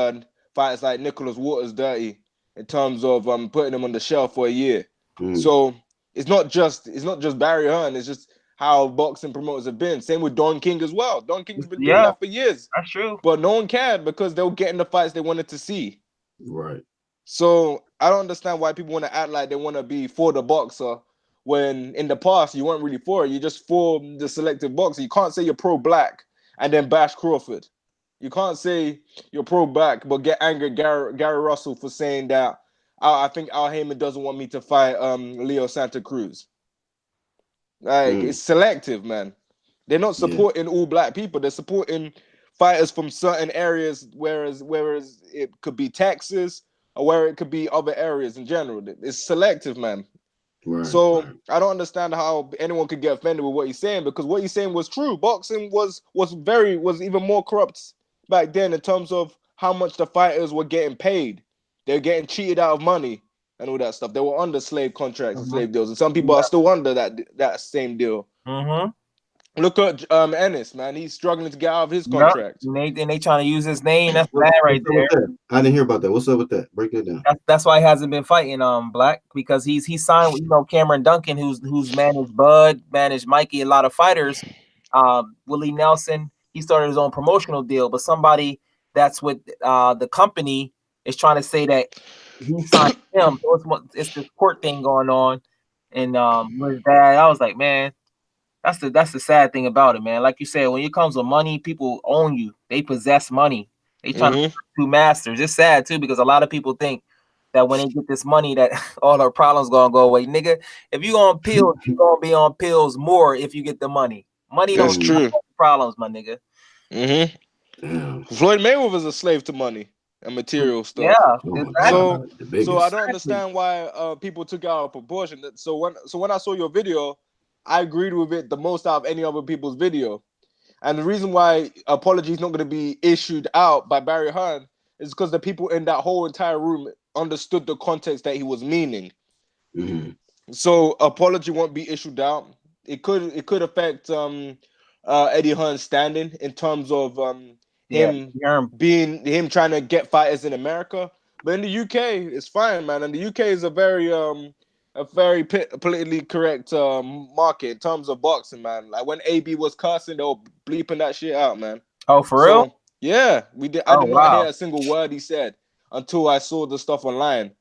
fighters like Nicholas Waters dirty in terms of putting him on the shelf for a year. So it's not just Barry Hearn. It's just how boxing promoters have been. Same with Don King as well. Don King's been doing that for years. That's true. But no one cared because they were getting the fights they wanted to see. Right. So I don't understand why people want to act like they want to be for the boxer when in the past you weren't really for it. You're just for the selective boxer. You can't say you're pro-black and then bash Crawford. You can't say you're pro-black but get angry at Gary Russell for saying that I think Al Heyman doesn't want me to fight Leo Santa Cruz. Like, it's selective, man. They're not supporting all black people. They're supporting fighters from certain areas, whereas it could be Texas or where it could be other areas in general. It's selective, man. Right, so I don't understand how anyone could get offended with what he's saying, because what he's saying was true. Boxing was even more corrupt back then in terms of how much the fighters were getting paid. They're getting cheated out of money and all that stuff. They were under slave contracts and slave deals, and some people are still under that same deal. Look at Ennis, man. He's struggling to get out of his contract. And they trying to use his name. That's bad right there. I didn't hear about that. What's up with that? Break that down. That's why he hasn't been fighting Black, because he's signed with Cameron Duncan, who's managed Bud, managed Mikey, a lot of fighters. Willie Nelson, he started his own promotional deal, but somebody that's with the company is trying to say that he signed him. So it's this court thing going on, and with that, I was like, man, That's the sad thing about it, man. Like you said, when it comes to money, people own you. They possess money. They trying to two masters. It's sad too because a lot of people think that when they get this money, that all their problems gonna go away, nigga. If you on pills, you gonna be on pills more if you get the money. Money That's don't true. solve problems, my nigga. Floyd Mayweather's a slave to money and material stuff. Yeah, exactly. So I don't understand why people took it out of proportion. So when I saw your video, I agreed with it the most out of any other people's video. And the reason why apology is not going to be issued out by Barry Hearn is because the people in that whole entire room understood the context that he was meaning. So apology won't be issued out. It could affect Eddie Hearn's standing in terms of him trying to get fighters in America. But in the UK, it's fine, man. And the UK is a very politically correct market in terms of boxing, man. Like when AB was cussing, they were bleeping that shit out, man. Oh, for real? Yeah, we did. I did not hear a single word he said until I saw the stuff online,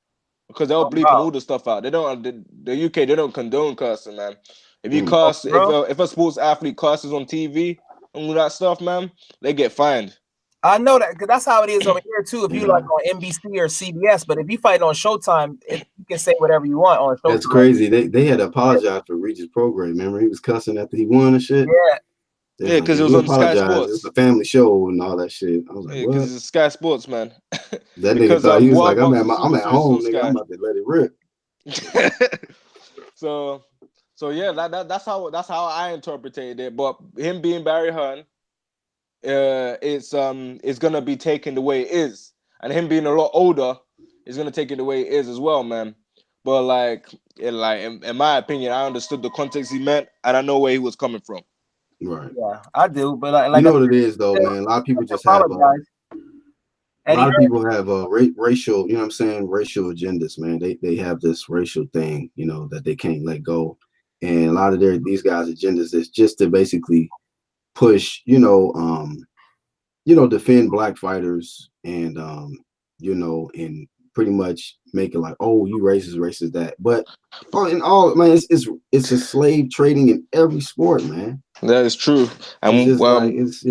because they were bleeping all the stuff out. They don't. The UK, they don't condone cussing, man. If you cuss, if a sports athlete cusses on TV and all that stuff, man, they get fined. I know that because that's how it is over here too. If you like on NBC or CBS, but if you fight on Showtime, you can say whatever you want on Showtime. That's crazy. They had to apologize for Regis' program. Remember, he was cussing after he won and shit. Yeah, because it was on Sky Sports. It was a family show and all that shit. I was like, what? Because it's Sky Sports, man. That nigga thought he was like, I'm at home, nigga. I'm about to let it rip. So yeah, that's how I interpreted it. But him being Barry Hearn, it's gonna be taken the way it is, and him being a lot older is gonna take it the way it is as well, man. But in my opinion, I understood the context he meant, and I know where he was coming from. Right. Yeah, I do. But like you know what it is, though, man. A lot of people just have. A lot of people have racial, you know what I'm saying, racial agendas, man. They have this racial thing, you know, that they can't let go. And a lot of these guys' agendas is just to basically push, defend black fighters and and pretty much make it like, oh, you racist that. But in all, man, it's a slave trading in every sport, man. That is true. And it's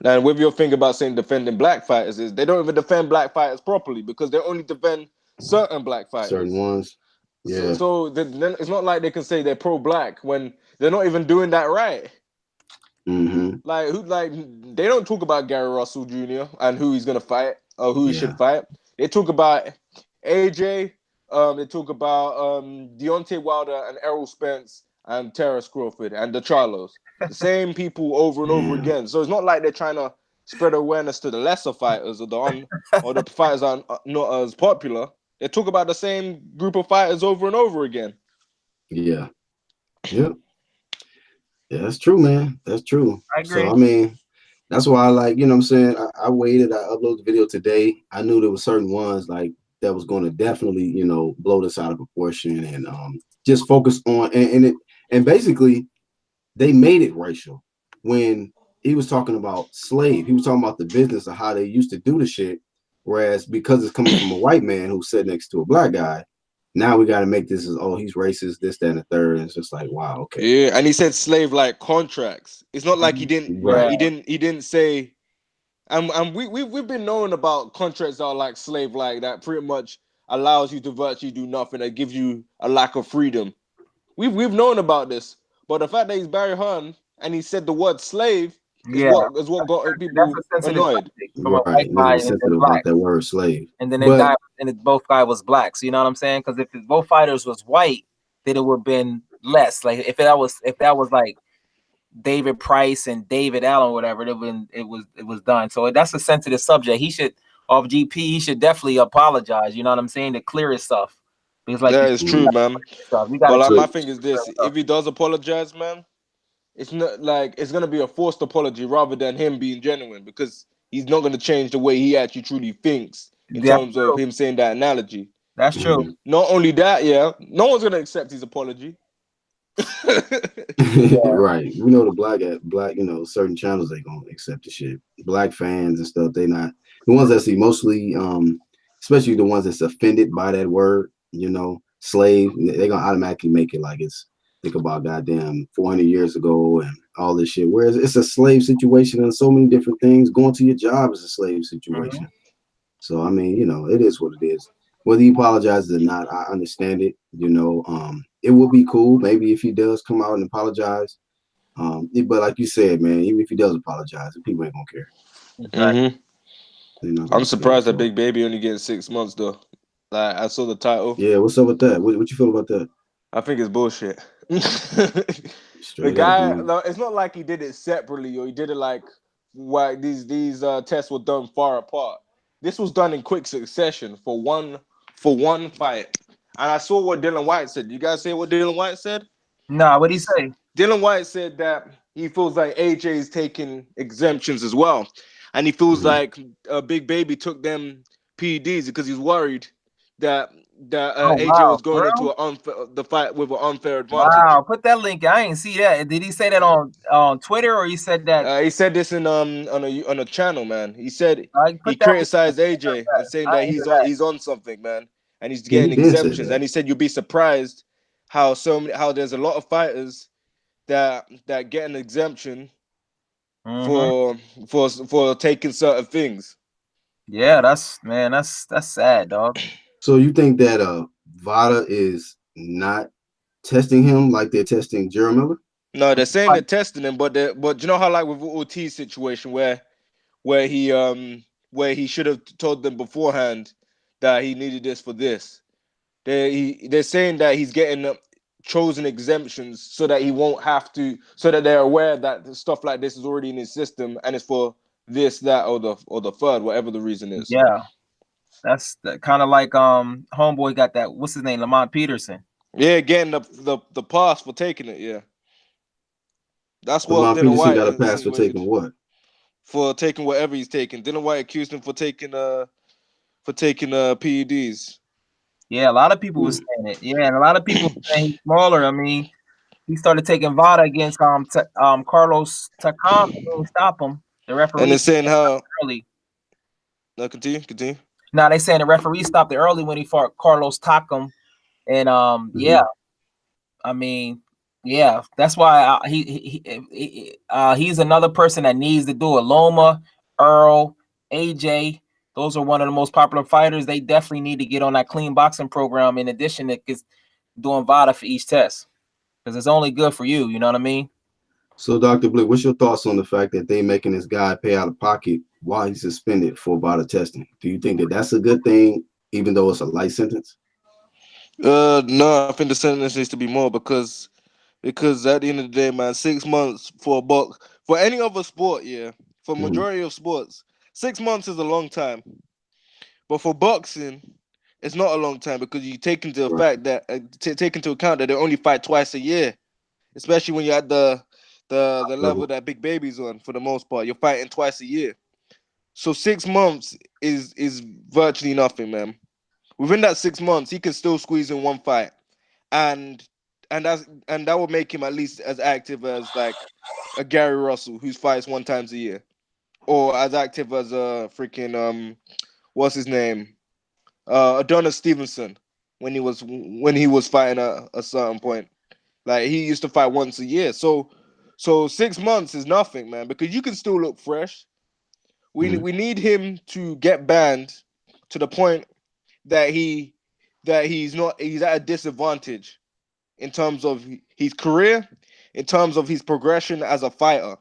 And with your thing about saying defending black fighters is they don't even defend black fighters properly because they only defend certain black fighters. Certain ones. Yeah. So then it's not like they can say they're pro-black when they're not even doing that right. They don't talk about Gary Russell Jr. and who he's gonna fight or who he should fight. They talk about AJ. They talk about Deontay Wilder and Errol Spence and Terrence Crawford and the Charlos. The same people over and over again. So it's not like they're trying to spread awareness to the lesser fighters or the fighters that are not as popular. They talk about the same group of fighters over and over again. Yeah. Yep. Yeah, that's true, man. That's true. I agree. So I mean, that's why I like, you know what I'm saying? I waited, I uploaded the video today. I knew there were certain ones like that was going to definitely, blow this out of proportion and just focus on and basically they made it racial when he was talking about slave. He was talking about the business of how they used to do the shit. Whereas because it's coming from a white man who sat next to a black guy, now we got to make this as, oh, he's racist, this, that, and the third. And it's just like, wow, okay. Yeah, and he said slave like contracts. It's not like he didn't. Right. He didn't say. And we've been knowing about contracts that are like slave like that pretty much allows you to virtually do nothing. That gives you a lack of freedom. We've known about this. But the fact that he's Barry Hearn and he said the word slave is what got people annoyed. Right, sensitive about that word slave. And then both guy was black. So you know what I'm saying? Because if both fighters was white, then it would have been less. Like if that was like David Price and David Allen, or whatever, it was done. So that's a sensitive subject. He should definitely apologize. You know what I'm saying? To clear his stuff. Because that is true, man. But my thing is this: if he does apologize, man, it's not like it's gonna be a forced apology rather than him being genuine, because he's not gonna change the way he actually truly thinks in terms of him saying that analogy. That's true. Not only that, no one's gonna accept his apology. Right. We know the black, certain channels they gonna accept the shit. Black fans and stuff, they not the ones that see mostly, especially the ones that's offended by that word. Slave, they're gonna automatically make it like it's think about goddamn 400 years ago and all this shit. Whereas it's a slave situation and so many different things. Going to your job is a slave situation. So I mean, you know, it is what it is. Whether he apologizes or not, I understand it. You know, it would be cool maybe if he does come out and apologize. But like you said, man, even if he does apologize, the people ain't gonna care. Exactly. I'm surprised that Big Baby only getting 6 months though. Like I saw the title. Yeah, what's up with that? What you feel about that? I think it's bullshit. Straight guy, up, it's not like he did it separately or he did it like why these tests were done far apart. This was done in quick succession for one fight. And I saw what Dylan White said. You guys say what Dylan White said? Nah, what'd he say? Dylan White said that he feels like AJ is taking exemptions as well. And he feels like Big Baby took them PEDs because he's worried that AJ was going into the fight with an unfair advantage. Wow, put that link. I ain't see that. Did he say that on Twitter or he said that? He said this in on a channel, man. He said he that criticized AJ and saying that he's on something, man, and he's getting exemptions. And he said you'll be surprised how there's a lot of fighters that get an exemption for taking certain things. Yeah, that's sad, dog. So you think that VADA is not testing him like they're testing Gerald Miller? No, they're saying they're testing him, but you know how like with Ortiz's situation where he should have told them beforehand that he needed this for this. They're saying that he's getting chosen exemptions so that he won't have to, so that they're aware that stuff like this is already in his system and it's for this, that, or the third, whatever the reason is. Yeah, that's kind of like homeboy got that. What's his name? Lamont Peterson. Yeah, getting the pass for taking it. Yeah, that's what Lamont Dylan White got a pass for taking what? For taking whatever he's taking. Dylan White accused him for taking PEDs. Yeah, a lot of people were saying it. Yeah, and a lot of people saying he's smaller. I mean, he started taking VADA against Carlos Takam and didn't stop him. The referee and they're saying how early. No, continue. Now they saying the referee stopped it early when he fought Carlos Takam, and yeah, I mean, yeah, that's why he's another person that needs to do it. Loma, Earl, AJ. Those are one of the most popular fighters. They definitely need to get on that clean boxing program in addition to doing VADA for each test because it's only good for you. You know what I mean? So, Dr. Blick, what's your thoughts on the fact that they making this guy pay out of pocket while he's suspended for VADA testing? Do you think that that's a good thing, even though it's a light sentence? No, I think the sentence needs to be more because at the end of the day, man, 6 months for a buck for any other sport, yeah, for majority of sports, 6 months is a long time. But for boxing, it's not a long time because you take into the fact that take into account that they only fight twice a year, especially when you're at the level that Big Baby's on. For the most part, you're fighting twice a year, so 6 months is virtually nothing, man. Within that 6 months, he can still squeeze in one fight, and that would make him at least as active as like a Gary Russell who fights 1 time a year, or as active as a freaking what's his name, Adonis Stevenson when he was fighting at a certain point. Like he used to fight once a year. So 6 months is nothing, man, because you can still look fresh. We need him to get banned to the point that he's at a disadvantage in terms of his career, in terms of his progression as a fighter.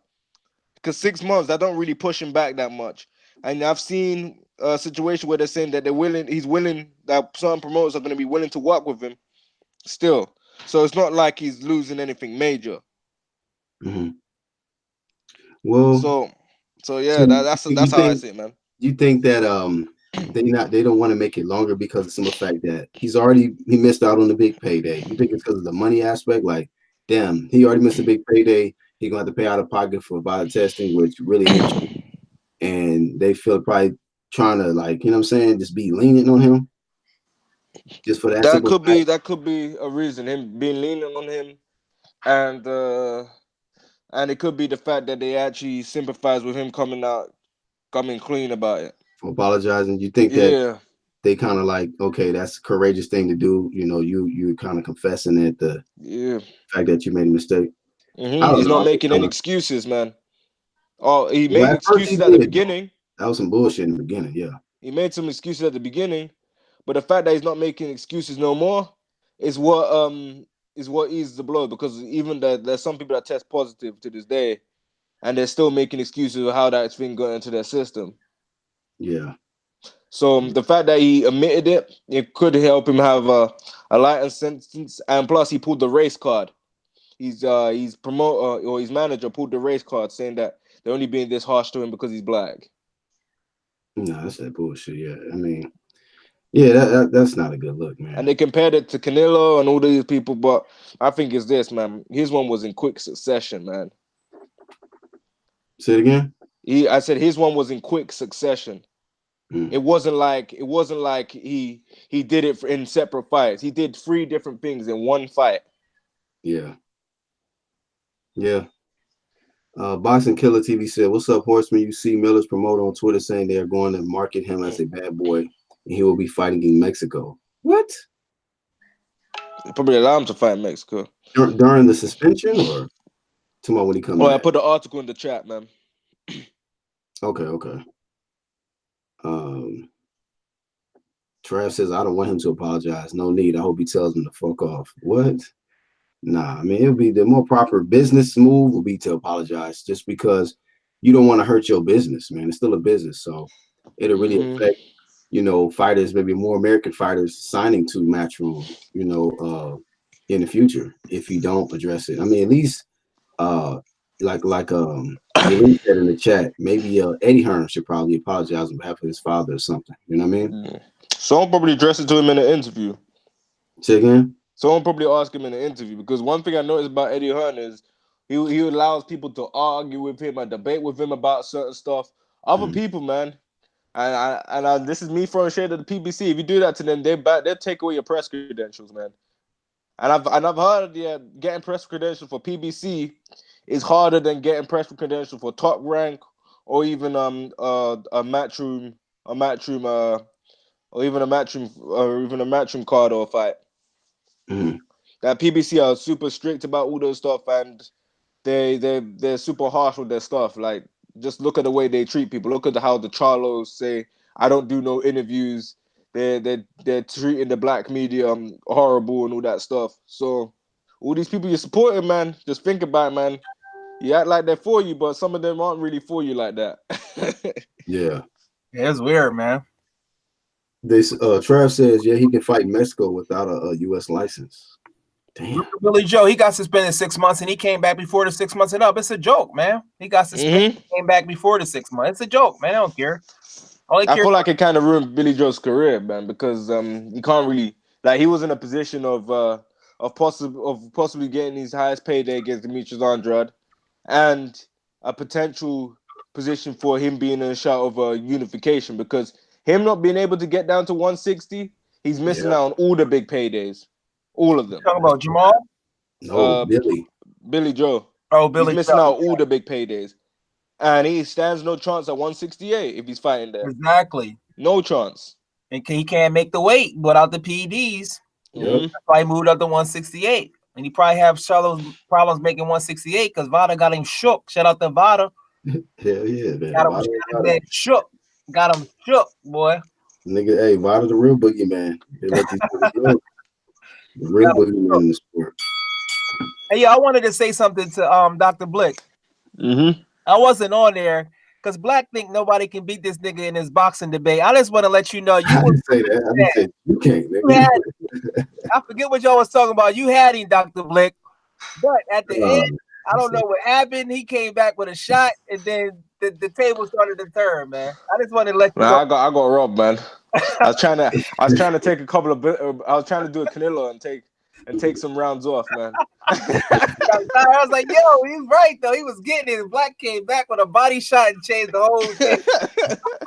Because 6 months, that don't really push him back that much. And I've seen a situation where they're saying that he's willing, that some promoters are going to be willing to work with him still. So it's not like he's losing anything major. Well, so yeah, that's how I see it, man. You think that they don't want to make it longer because of some of the fact that he missed out on the big payday? You think it's because of the money aspect? Like, damn, he already missed a big payday. He's gonna have to pay out of pocket for VADA testing, which really ain't cheap. And they feel probably trying to, like, you know what I'm saying, just be lenient on him. Just for that. That could be a reason, him being lenient on him, and it could be the fact that they actually sympathize with him coming clean about it. For apologizing. You think that they kind of like, okay, that's a courageous thing to do. You know, you kind of confessing that the fact that you made a mistake. He's not making any excuses, man. Oh, he Well, made at first excuses he at the did. beginning. That was some bullshit in the beginning, yeah. He made some excuses at the beginning, but the fact that he's not making excuses no more is what eases the blow, because even there's some people that test positive to this day, and they're still making excuses of how that thing got into their system. Yeah. So the fact that he admitted it could help him have a lightened sentence, and plus he pulled the race card. His promoter or his manager pulled the race card, saying that they're only being this harsh to him because he's black. No, that's that bullshit. Yeah, I mean, yeah, that's not a good look, man. And they compared it to Canelo and all these people, but I think it's this, man. His one was in quick succession, man. Say it again. I said his one was in quick succession. It wasn't like he did it in separate fights. He did 3 different things in one fight. Yeah. Boxing Killer TV said, "What's up, Horseman? You see Miller's promoter on Twitter saying they are going to market him as a bad boy, and he will be fighting in Mexico. What? They probably allow him to fight in Mexico during the suspension, or tomorrow when he comes back?" I put the article in the chat, man. Okay. Trav says, "I don't want him to apologize. No need. I hope he tells him to fuck off." What? Nah, I mean, it'll be the more proper business move will be to apologize, just because you don't want to hurt your business, man. It's still a business, so it'll really affect, fighters, maybe more American fighters signing to Matchroom, in the future if you don't address it. I mean, at least, like Elite said in the chat, maybe Eddie Hearn should probably apologize on behalf of his father or something. You know what I mean? Someone probably address it to him in an interview. Say again? Someone probably ask him in an interview, because one thing I noticed about Eddie Hearn is he allows people to argue with him and debate with him about certain stuff. Other people, man, and this is me throwing shade at the PBC. If you do that to them, they'll take away your press credentials, man. And I've heard getting press credentials for PBC is harder than getting press credentials for Top Rank or even a Matchroom card or fight. That PBC are super strict about all those stuff, and they're super harsh with their stuff. Like, just look at the way they treat people. Look at how the Charlos say, "I don't do no interviews." They're treating the black media horrible and all that stuff. So all these people you're supporting, man, just think about it, man. You act like they're for you, but some of them aren't really for you like that. Yeah, it's weird, man. Trav says, he can fight Mexico without a U.S. license. Damn. Billy Joe, he got suspended 6 months and he came back before the 6 months and up. It's a joke, man. He got suspended, came back before the 6 months. It's a joke, man. I don't care. I feel like it kind of ruined Billy Joe's career, man, because he can't really, like, he was in a position of possibly getting his highest payday against Demetrius Andrade, and a potential position for him being in a shot of unification, because him not being able to get down to 160, he's missing out on all the big paydays, all of them. You talking about Jamal? No, Billy Joe. Oh, Billy. He's missing out all the big paydays. And he stands no chance at 168 if he's fighting there. Exactly. No chance. And he can't make the weight without the PEDs. That's why he moved up to 168. And he probably have Charlo's problems making 168 because Vada got him shook. Shout out to Vada. Hell yeah, man. Got him shook. Got him shook, boy. Nigga, hey, Vada's the real boogeyman. They let these the real boogeyman in the sport. Hey, I wanted to say something to Dr. Blick. I wasn't on there because Black think nobody can beat this nigga in his boxing debate. I just want to let you know you didn't say that. I didn't say you can't. Nigga. I forget what y'all was talking about. You had him, Dr. Blick, but at the end, I don't know what happened. He came back with a shot, and then the table started to turn. Man, I just wanted to let you know. I got robbed, man. I was trying to take a couple of. I was trying to do a Canelo and take some rounds off, man. I was like, yo, he's right though. He was getting it. And Black came back with a body shot and changed the whole thing.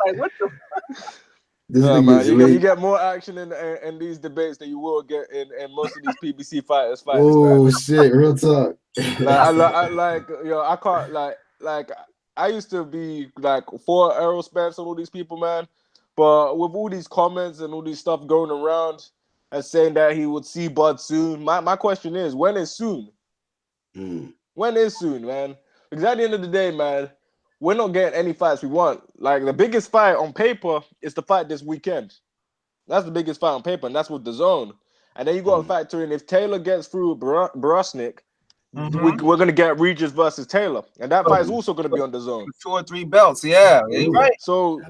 Like, what the fuck? Man, you get more action in these debates than you will get in most of these PBC fighters. Oh shit, real talk. I can't like I used to be like for Errol Spence and all these people, man. But with all these comments and all these stuff going around and saying that he would see Bud soon, my question is, when is soon? When is soon, man? Because at the end of the day, man, we're not getting any fights we want. Like, the biggest fight on paper is the fight this weekend. That's the biggest fight on paper, and that's with DAZN. And then you got to factor in, if Taylor gets through Barosnik, we're going to get Regis versus Taylor. And that fight is also going to be on DAZN. 2 or 3 belts, yeah. You're right. So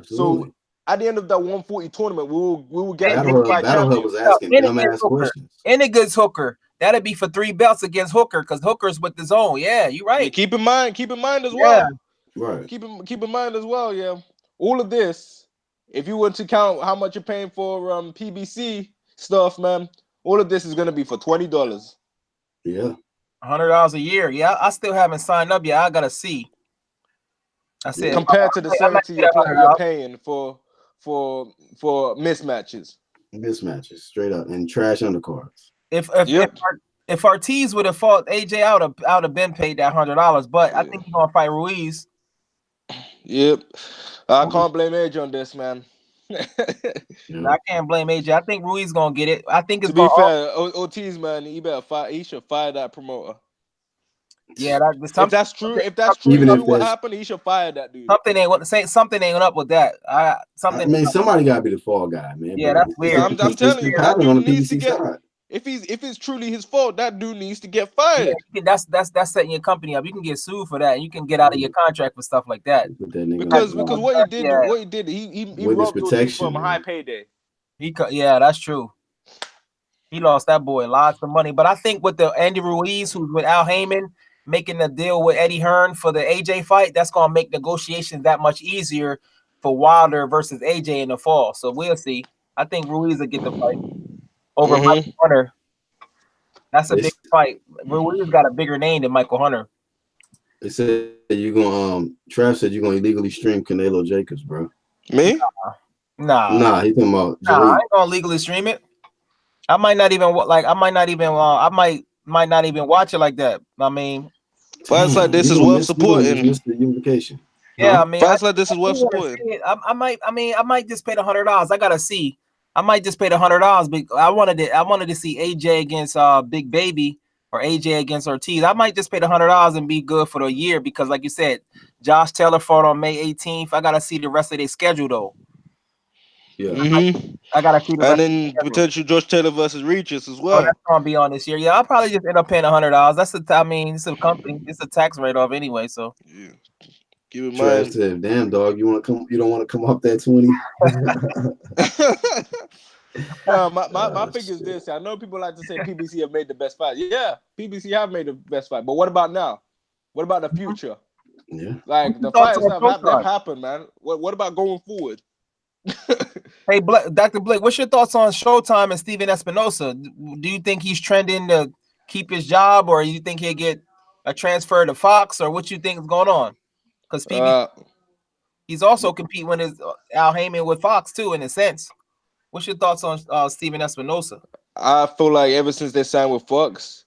at the end of that 140 tournament, we will get a big fight Battle champion. was asking dumbass questions. And against Hooker. That'd be for 3 belts against Hooker, because Hooker's with DAZN. Yeah, you're right. Yeah, keep in mind as well. Right. Keep in mind as well, yeah. All of this, if you were to count how much you're paying for PBC stuff, man, all of this is gonna be for $20. Yeah. $100 a year. Yeah, I still haven't signed up yet. I gotta see. I said compared to the 70 you're paying for mismatches. Mismatches, straight up, and trash undercards. If Ortiz would have fought AJ, I would have been paid that $100. But I think he's gonna fight Ruiz. Yep, I can't blame AJ on this, man. I can't blame AJ. I think Ruiz gonna get it. I think it's to be fair, Ortiz, man, he better fire. He should fire that promoter. Yeah, if that's true, what happened, he should fire that dude. Something ain't up with that. Somebody gotta be the fall guy, man. Yeah, that's weird. I'm telling you, that dude needs to get. If it's truly his fault, that dude needs to get fired. Yeah, that's setting your company up. You can get sued for that, and you can get out of your contract for stuff like that. Because what he did, he robbed Ortiz from a high payday. Yeah, that's true. He lost that boy lots of money. But I think with the Andy Ruiz, who's with Al Heyman, making a deal with Eddie Hearn for the AJ fight, that's gonna make negotiations that much easier for Wilder versus AJ in the fall. So we'll see. I think Ruiz will get the fight over Michael Hunter. That's a big fight. Ruiz got a bigger name than Michael Hunter. They said you're gonna Trav said you're gonna illegally stream Canelo Jacobs, bro. Me? Nah, he talking about I ain't gonna legally stream it. I might not even watch it like that. I mean, fights like this is worth supporting. Yeah, I mean, fights like this is worth supporting. I might just pay the $100. I gotta see. I might just pay the $100 because I wanted to see AJ against Big Baby or AJ against Ortiz. I might just pay the $100 and be good for the year because, like you said, Josh Taylor fought on May 18th. I gotta see the rest of their schedule though. Yeah, I gotta see the and then potential Josh Taylor versus Regis as well. That's gonna be on this year. Yeah, I'll probably just end up paying $100. It's a company. It's a tax write-off anyway. So yeah, keep in mind. Said, damn dog, you don't want to come up that 20. No, my thing is this. I know people like to say PBC have made the best fight. Yeah, PBC have made the best fight. But what about now? What about the future? Yeah, like the fights have happened, man. What about going forward? Hey, Dr. Blake, what's your thoughts on Showtime and Steven Espinosa? Do you think he's trending to keep his job, or you think he'll get a transfer to Fox, or what you think is going on? Because he's also competing with his Al Heyman with Fox too, in a sense. What's your thoughts on Steven Espinosa? I feel like ever since they signed with Fox,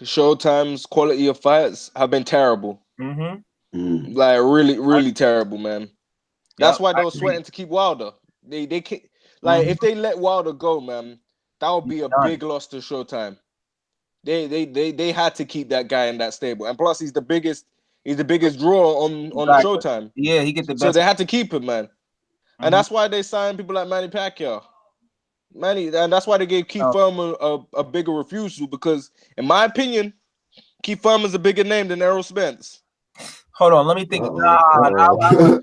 Showtime's quality of fights have been terrible. Like really terrible, man. That's why they were sweating to keep Wilder. They can't, like if they let Wilder go, man, that would be a big loss to Showtime. They had to keep that guy in that stable, and plus he's the biggest draw on Showtime. Yeah, he gets the best. So they had to keep him, man, and that's why they signed people like Manny Pacquiao. And that's why they gave Keith Thurman a bigger refusal, because in my opinion, Keith Thurman's a bigger name than Errol Spence. Hold on, let me think. I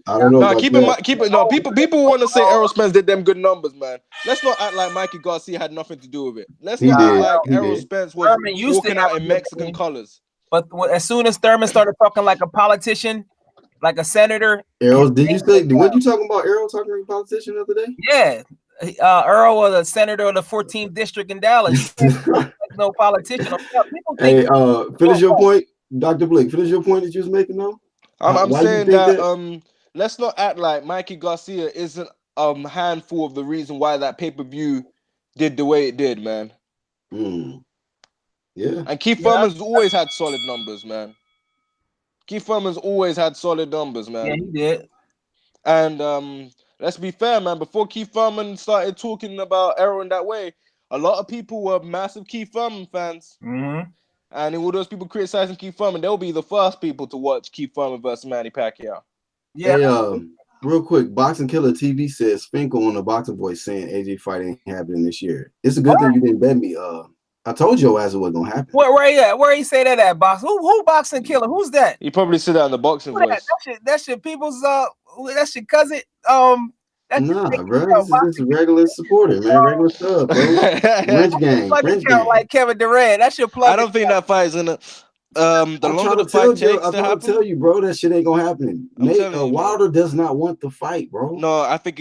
don't know. No, keep it. No, people want to say Errol Spence did them good numbers, man. Let's not act like Mikey Garcia had nothing to do with it. Let's not act like Errol Spence was walking out in Mexican colors. But as soon as Thurman started talking like a politician, like a senator, Errol, did you say? What you talking about? Errol talking like a politician the other day? Yeah, Earl was a senator of the 14th district in Dallas. No politician. Hey, finish your point, Dr. Blake. Finish your point that you was making, though. I'm saying that let's not act like Mikey Garcia isn't a handful of the reason why that pay-per-view did the way it did, man. Yeah. And Keith Thurman's always had solid numbers, man. Keith Thurman's always had solid numbers, man. Yeah, he did. And let's be fair, man. Before Keith Thurman started talking about Errol in that way, a lot of people were massive Keith Thurman fans. Mm-hmm. And all those people criticizing Keith Thurman, they'll be the first people to watch Keith Thurman versus Manny Pacquiao. Yeah. Hey, real quick, Boxing Killer TV says Finkel on the Boxing Voice saying AJ fight ain't happening this year. It's a good thing you didn't bet me. I told your ass it wasn't gonna happen. Where he at? Where he say that at, box? Who Boxing Killer? Who's that? He probably said that on the Boxing Voice. That shit people's that's your cousin. Nah, bro, this is just a regular supporter, man. Regular stuff, bro. Wrench gang, wrench gang. Like Kevin Durant. That should plug. I don't think that fight is gonna. The longer the fight takes to happen, I'm tell you, bro, that shit ain't gonna happen. Wilder does not want the fight, bro. No, I think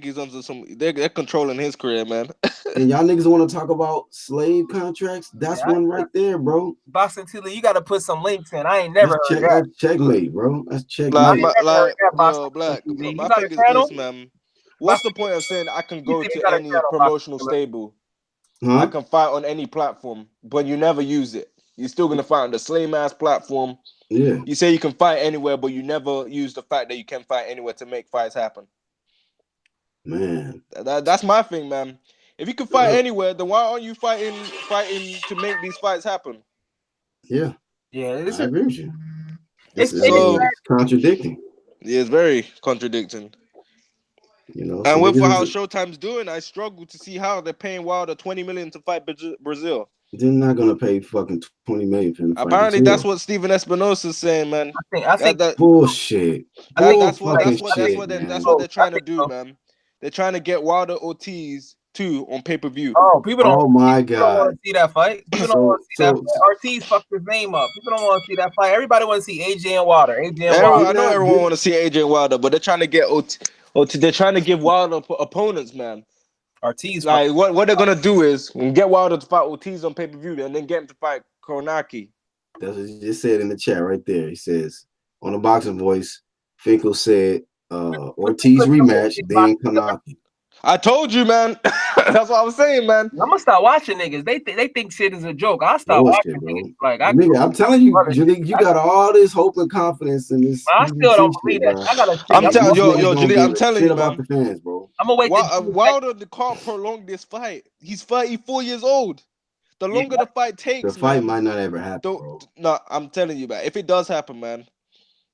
he's under some. They're controlling his career, man. And y'all niggas want to talk about slave contracts? That's one right there, bro. Boxing Tilly, you got to put some links in. I ain't never heard that. That's checkmate, bro. That's checkmate. Black. My thing is this, man. What's the point of saying I can go to any promotional stable? I can fight on any platform, but you never use it. You're still gonna fight on the same ass platform. Yeah. You say you can fight anywhere, but you never use the fact that you can fight anywhere to make fights happen. Man, that's my thing, man. If you can fight anywhere, then why aren't you fighting to make these fights happen? Yeah. Yeah, I agree with you. It's contradicting. Yeah, it's very contradicting. You know, and with how Showtime's doing, I struggle to see how they're paying Wilder $20 million to fight Brazil. They're not gonna pay fucking $20 million for him. Apparently, that's what Steven Espinosa's saying, man. I think that bullshit. That's what they're trying to do, man. They're trying to get Wilder Ortiz too on pay-per-view. Oh, people don't. Oh my God, don't want to see that fight. People don't want to see that fight. Ortiz fucked his name up. People don't want to see that fight. Everybody want to see AJ and Wilder. I know everyone want to see AJ and Wilder, but they're trying to get they're trying to give Wilder opponents, man. Ortiz, like what they're gonna do is get Wilder to fight Ortiz on pay-per-view, and then get him to fight Koronaki. That's what you just said in the chat right there. He says on the Boxing Voice, Finkel said Ortiz rematch, then Koronaki. I told you, man. That's what I was saying, man. I'm gonna start watching niggas. They think shit is a joke. I'll start watching niggas. Like I'm telling you, Julie, you got all this hope and confidence in this. I still don't believe that. I gotta. I'm telling you, Julie. I'm telling you, man. The fans, bro. I'm gonna wait. Wilder can't prolong this fight. He's 34 years old. The longer the fight takes, the fight might not ever happen. Bro. No, I'm telling you, man. If it does happen, man,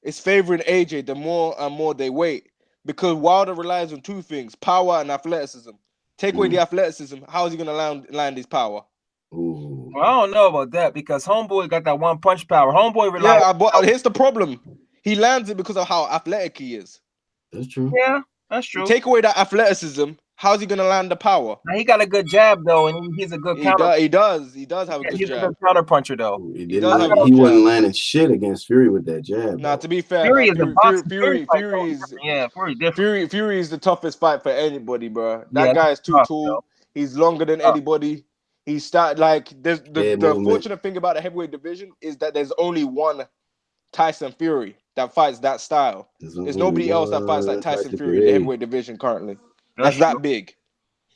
it's favoring AJ. The more and more they wait. Because Wilder relies on two things: power and athleticism. Take away the athleticism, how is he gonna land his power? Ooh. Well, I don't know about that because Homeboy got that one punch power. Homeboy relies. Yeah, but here's the problem: he lands it because of how athletic he is. That's true. Yeah, that's true. You take away that athleticism, how's he gonna land the power? Now, he got a good jab though, and he's a good counter. He does have a good he's jab. a good counter puncher though. He wasn't landing shit against Fury with that jab. Nah, to be fair, Fury is Fury is the toughest fight for anybody, bro. That guy is too tall. Though. He's longer than anybody. He started like the fortunate thing about the heavyweight division is that there's only one Tyson Fury that fights that style. There's nobody else that fights like Tyson Fury in the heavyweight division currently. That's that big.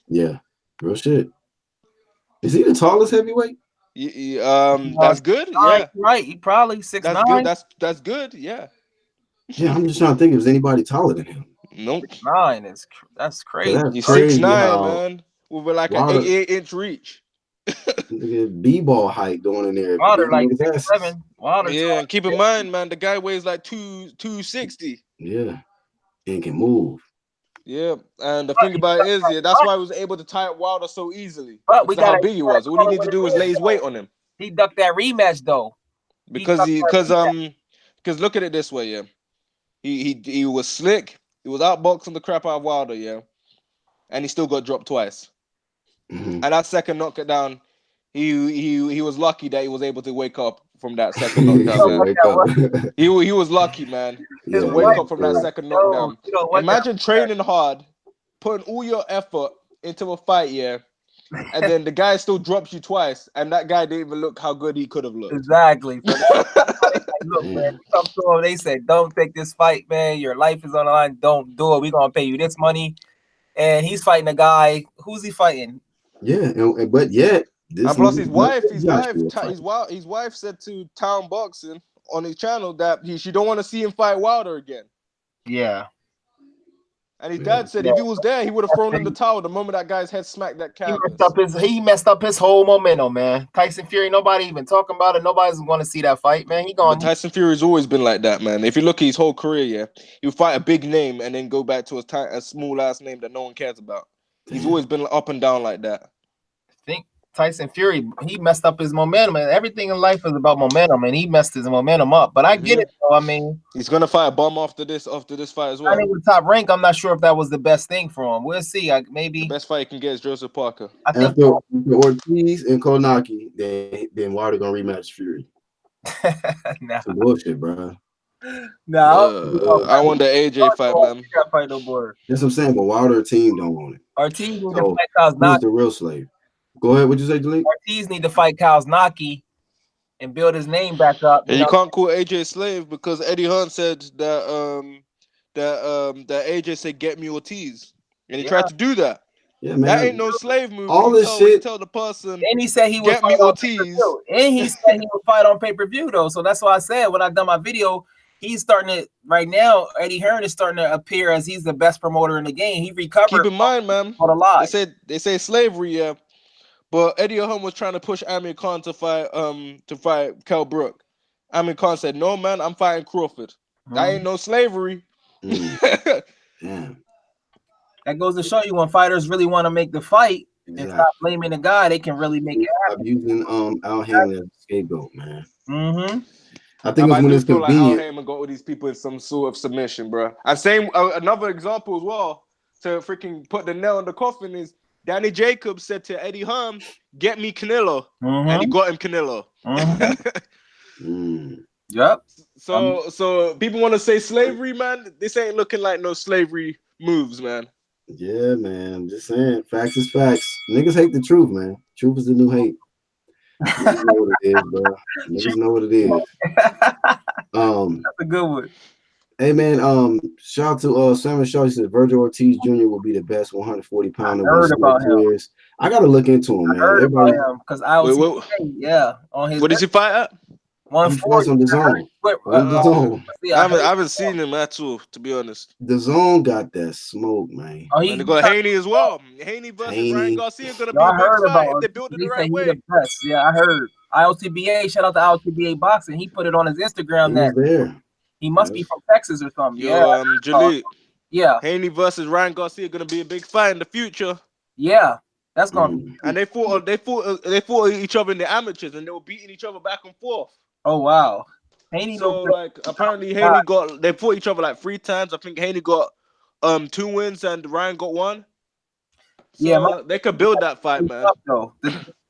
Yeah, real shit. Is he the tallest heavyweight? That's good. Yeah, right. He probably 6'9". That's good. That's good. Yeah. Yeah, I'm just trying to think if there's anybody taller than him. Nope. 6'9" that's crazy. He's 6'9", man, with like an 88-inch reach. B-ball height going in there. Wilder like 6'7". Yeah, and keep in mind, man, the guy weighs like 260. Yeah, and can move. Yeah, and the thing about it is, that's why he was able to tie up Wilder so easily. But we got how big he was. All you need to do is lay his weight on him. He ducked that rematch though. Because look at it this way, yeah. He was slick. He was outboxing the crap out of Wilder, yeah, and he still got dropped twice. Mm-hmm. And that second knockdown, he was lucky that he was able to wake up from that second knockdown. He was lucky, man. To wake up from that second knockdown. Imagine training hard, putting all your effort into a fight, yeah, and then the guy still drops you twice, and that guy didn't even look how good he could have looked. Exactly. Look, man, come to him, they said, don't take this fight, man. Your life is on the line. Don't do it. We're going to pay you this money. And he's fighting a guy. Who's he fighting? Yeah, but yet. And plus his wife said to Town Boxing on his channel that she don't want to see him fight Wilder again. Yeah. And his dad said if he was there, he would have thrown in the towel the moment that guy's head smacked that canvas. He messed up his whole momentum, man. Tyson Fury, nobody even talking about it. Nobody's going to see that fight, man. But Tyson Fury's always been like that, man. If you look at his whole career, yeah, he'll fight a big name and then go back to a small ass name that no one cares about. He's always been up and down like that. I think Tyson Fury, he messed up his momentum, and everything in life is about momentum, and he messed his momentum up. But I get it, though. I mean, he's gonna fight a bum after this fight as well. I think with top rank, I'm not sure if that was the best thing for him. We'll see. Maybe the best fight he can get is Joseph Parker. I think after Ortiz and Konaki, then Wilder gonna rematch Fury. Nah. Some bullshit, bro. No, I want the AJ fight, man. Fight no more. That's what I'm saying, but Wilder team don't want it. Ortiz need to fight Kaznaki. Who's the real slave? Go ahead. What'd you say, Jaleel? Ortiz need to fight Kaznaki and build his name back up. You can't call AJ slave because Eddie Hearn said that AJ said get me Ortiz, and he tried to do that. Yeah, man. That ain't no slave move. All this shit. Tell the person. And he said he would get me Ortiz. And he said he would fight on pay-per-view though. So that's why I said when I done my video, he's starting to right now. Eddie Hearn is starting to appear as he's the best promoter in the game. He recovered. Keep in mind, man. For the lie. They say slavery, yeah. But Eddie Hearn was trying to push Amir Khan to fight Kell Brook. Amir Khan said, "No, man, I'm fighting Crawford. That ain't no slavery." Damn. That goes to show you when fighters really want to make the fight and stop blaming the guy, they can really make it happen. I'm using Al Haymon as a scapegoat, man. Mm-hmm. I think it's when it's convenient. Like Al Haymon got all these people in some sort of submission, bro. And same another example as well to freaking put the nail in the coffin is Danny Jacobs said to Eddie Hearn, "Get me Canelo," and he got him Canelo. Yep. So people want to say slavery, man. This ain't looking like no slavery moves, man. Yeah, man. I'm just saying, facts is facts. Niggas hate the truth, man. Truth is the new hate. Niggas know what it is, bro. Niggas know what it is. That's a good one. Hey, man. Shout out to Simon Shaw. He said Virgil Ortiz Jr. will be the best 140 pounder. I heard about him. I gotta look into him, man. I heard about him because I was on his. What does he fight at? 140 on the zone. I haven't seen him at all, to be honest. The zone got that smoke, man. They got Haney as well. Haney versus Ryan Garcia gonna be a big fight if they build it the right way. Yeah, I heard. IOTBA, shout out to IOTBA Boxing. He put it on his Instagram that he must be from Texas or something. Jaleel. Yeah. Haney versus Ryan Garcia gonna be a big fight in the future. Yeah. That's gonna be. And they fought each other in the amateurs and they were beating each other back and forth. Oh wow. Haney apparently they fought each other like 3 times. I think Haney got 2 wins and Ryan got 1. So they could build that fight, man.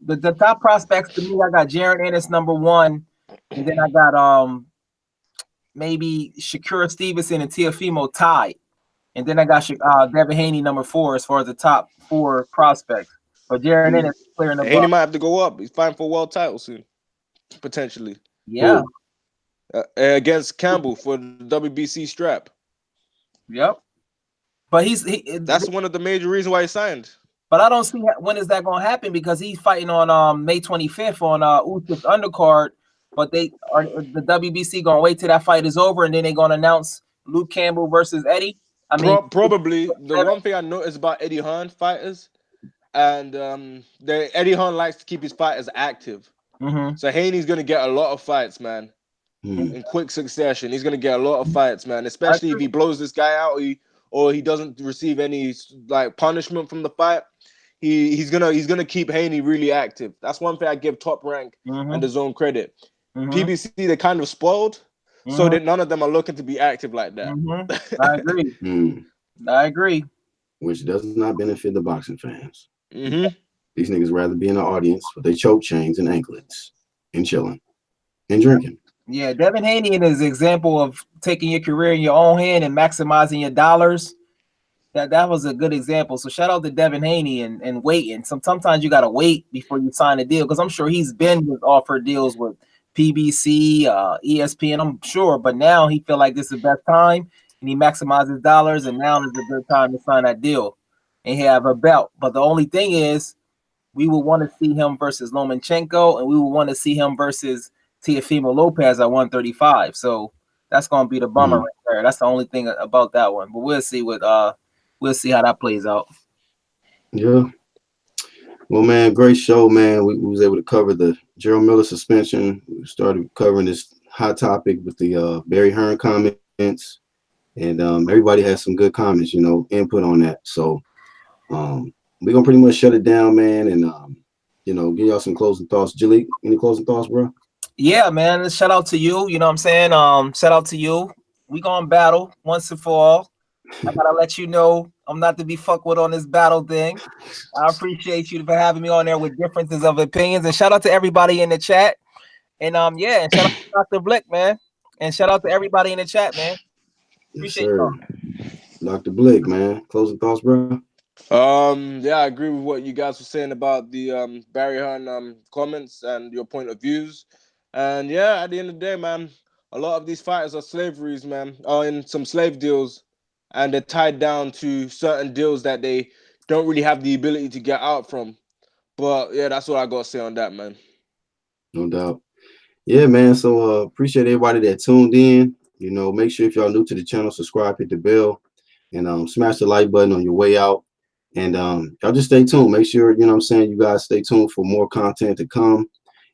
The top prospects to me, I got Jaron Ennis number 1, and then I got maybe Shakira Stevenson and Teofimo tied, and then I got Devin Haney number 4 as far as the top 4 prospects. But Jaron Ennis is clearing the Haney might have to go up. He's fighting for a world title soon, potentially. Yeah. Against Campbell for the WBC strap. Yep. But that's one of the major reasons why he signed. But I don't see when is that going to happen because he's fighting on May 25th on Usyk's undercard. But the WBC going to wait till that fight is over and then they're going to announce Luke Campbell versus Eddie. I mean, probably the one thing I noticed about Eddie Hearn fighters, and Eddie Hearn likes to keep his fighters active. So Haney's going to get a lot of fights, man, in quick succession. He's going to get a lot of fights, man, especially if he blows this guy out or he doesn't receive any like punishment from the fight. He's gonna keep Haney really active. That's one thing I give Top Rank and the Zone credit. PBC, they kind of spoiled, so that none of them are looking to be active like that. I agree. I agree. Which does not benefit the boxing fans. These niggas rather be in the audience with their choke chains and anklets and chilling and drinking. Yeah, Devin Haney is an example of taking your career in your own hand and maximizing your dollars. That was a good example. So shout out to Devin Haney and waiting. Sometimes you gotta wait before you sign a deal because I'm sure he's been offered deals with PBC, ESPN, I'm sure, but now he feel like this is the best time and he maximizes dollars and now is a good time to sign that deal and have a belt. But the only thing is we will want to see him versus Lomachenko and we will want to see him versus Teofimo Lopez at 135. So that's gonna be the bummer right there. That's the only thing about that one. But we'll see what we'll see how that plays out. Yeah. Well, man, great show, man. We was able to cover the Gerald Miller suspension. We started covering this hot topic with the Barry Hearn comments, and everybody has some good comments, input on that. So we're gonna pretty much shut it down, man, and give y'all some closing thoughts. Jalik, any closing thoughts, bro? Yeah, man. Shout out to you. You know what I'm saying? Shout out to you. We gonna battle once and for all. I gotta let you know I'm not to be fucked with on this battle thing. I appreciate you for having me on there with differences of opinions. And shout out to everybody in the chat. And and shout out to Dr. Blick, man. And shout out to everybody in the chat, man. Appreciate y'all. Dr. Blick, man. Closing thoughts, bro. Yeah, I agree with what you guys were saying about the Barry Hearn comments and your point of views. And yeah, at the end of the day, man, a lot of these fighters are slaveries, man, are in some slave deals, and they're tied down to certain deals that they don't really have the ability to get out from. But yeah, that's what I got to say on that, man. No doubt. Yeah, man. So appreciate everybody that tuned in. Make sure if y'all new to the channel, subscribe, hit the bell, and smash the like button on your way out. And y'all just stay tuned. Make sure, you guys stay tuned for more content to come.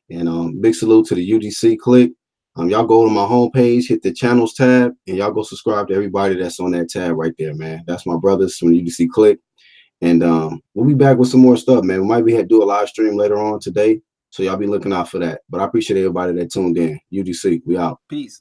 And big salute to the UGC Click. Y'all go to my homepage, hit the channels tab, and y'all go subscribe to everybody that's on that tab right there, man. That's my brothers from the UGC Click. And we'll be back with some more stuff, man. We might do a live stream later on today. So y'all be looking out for that. But I appreciate everybody that tuned in. UGC, we out. Peace.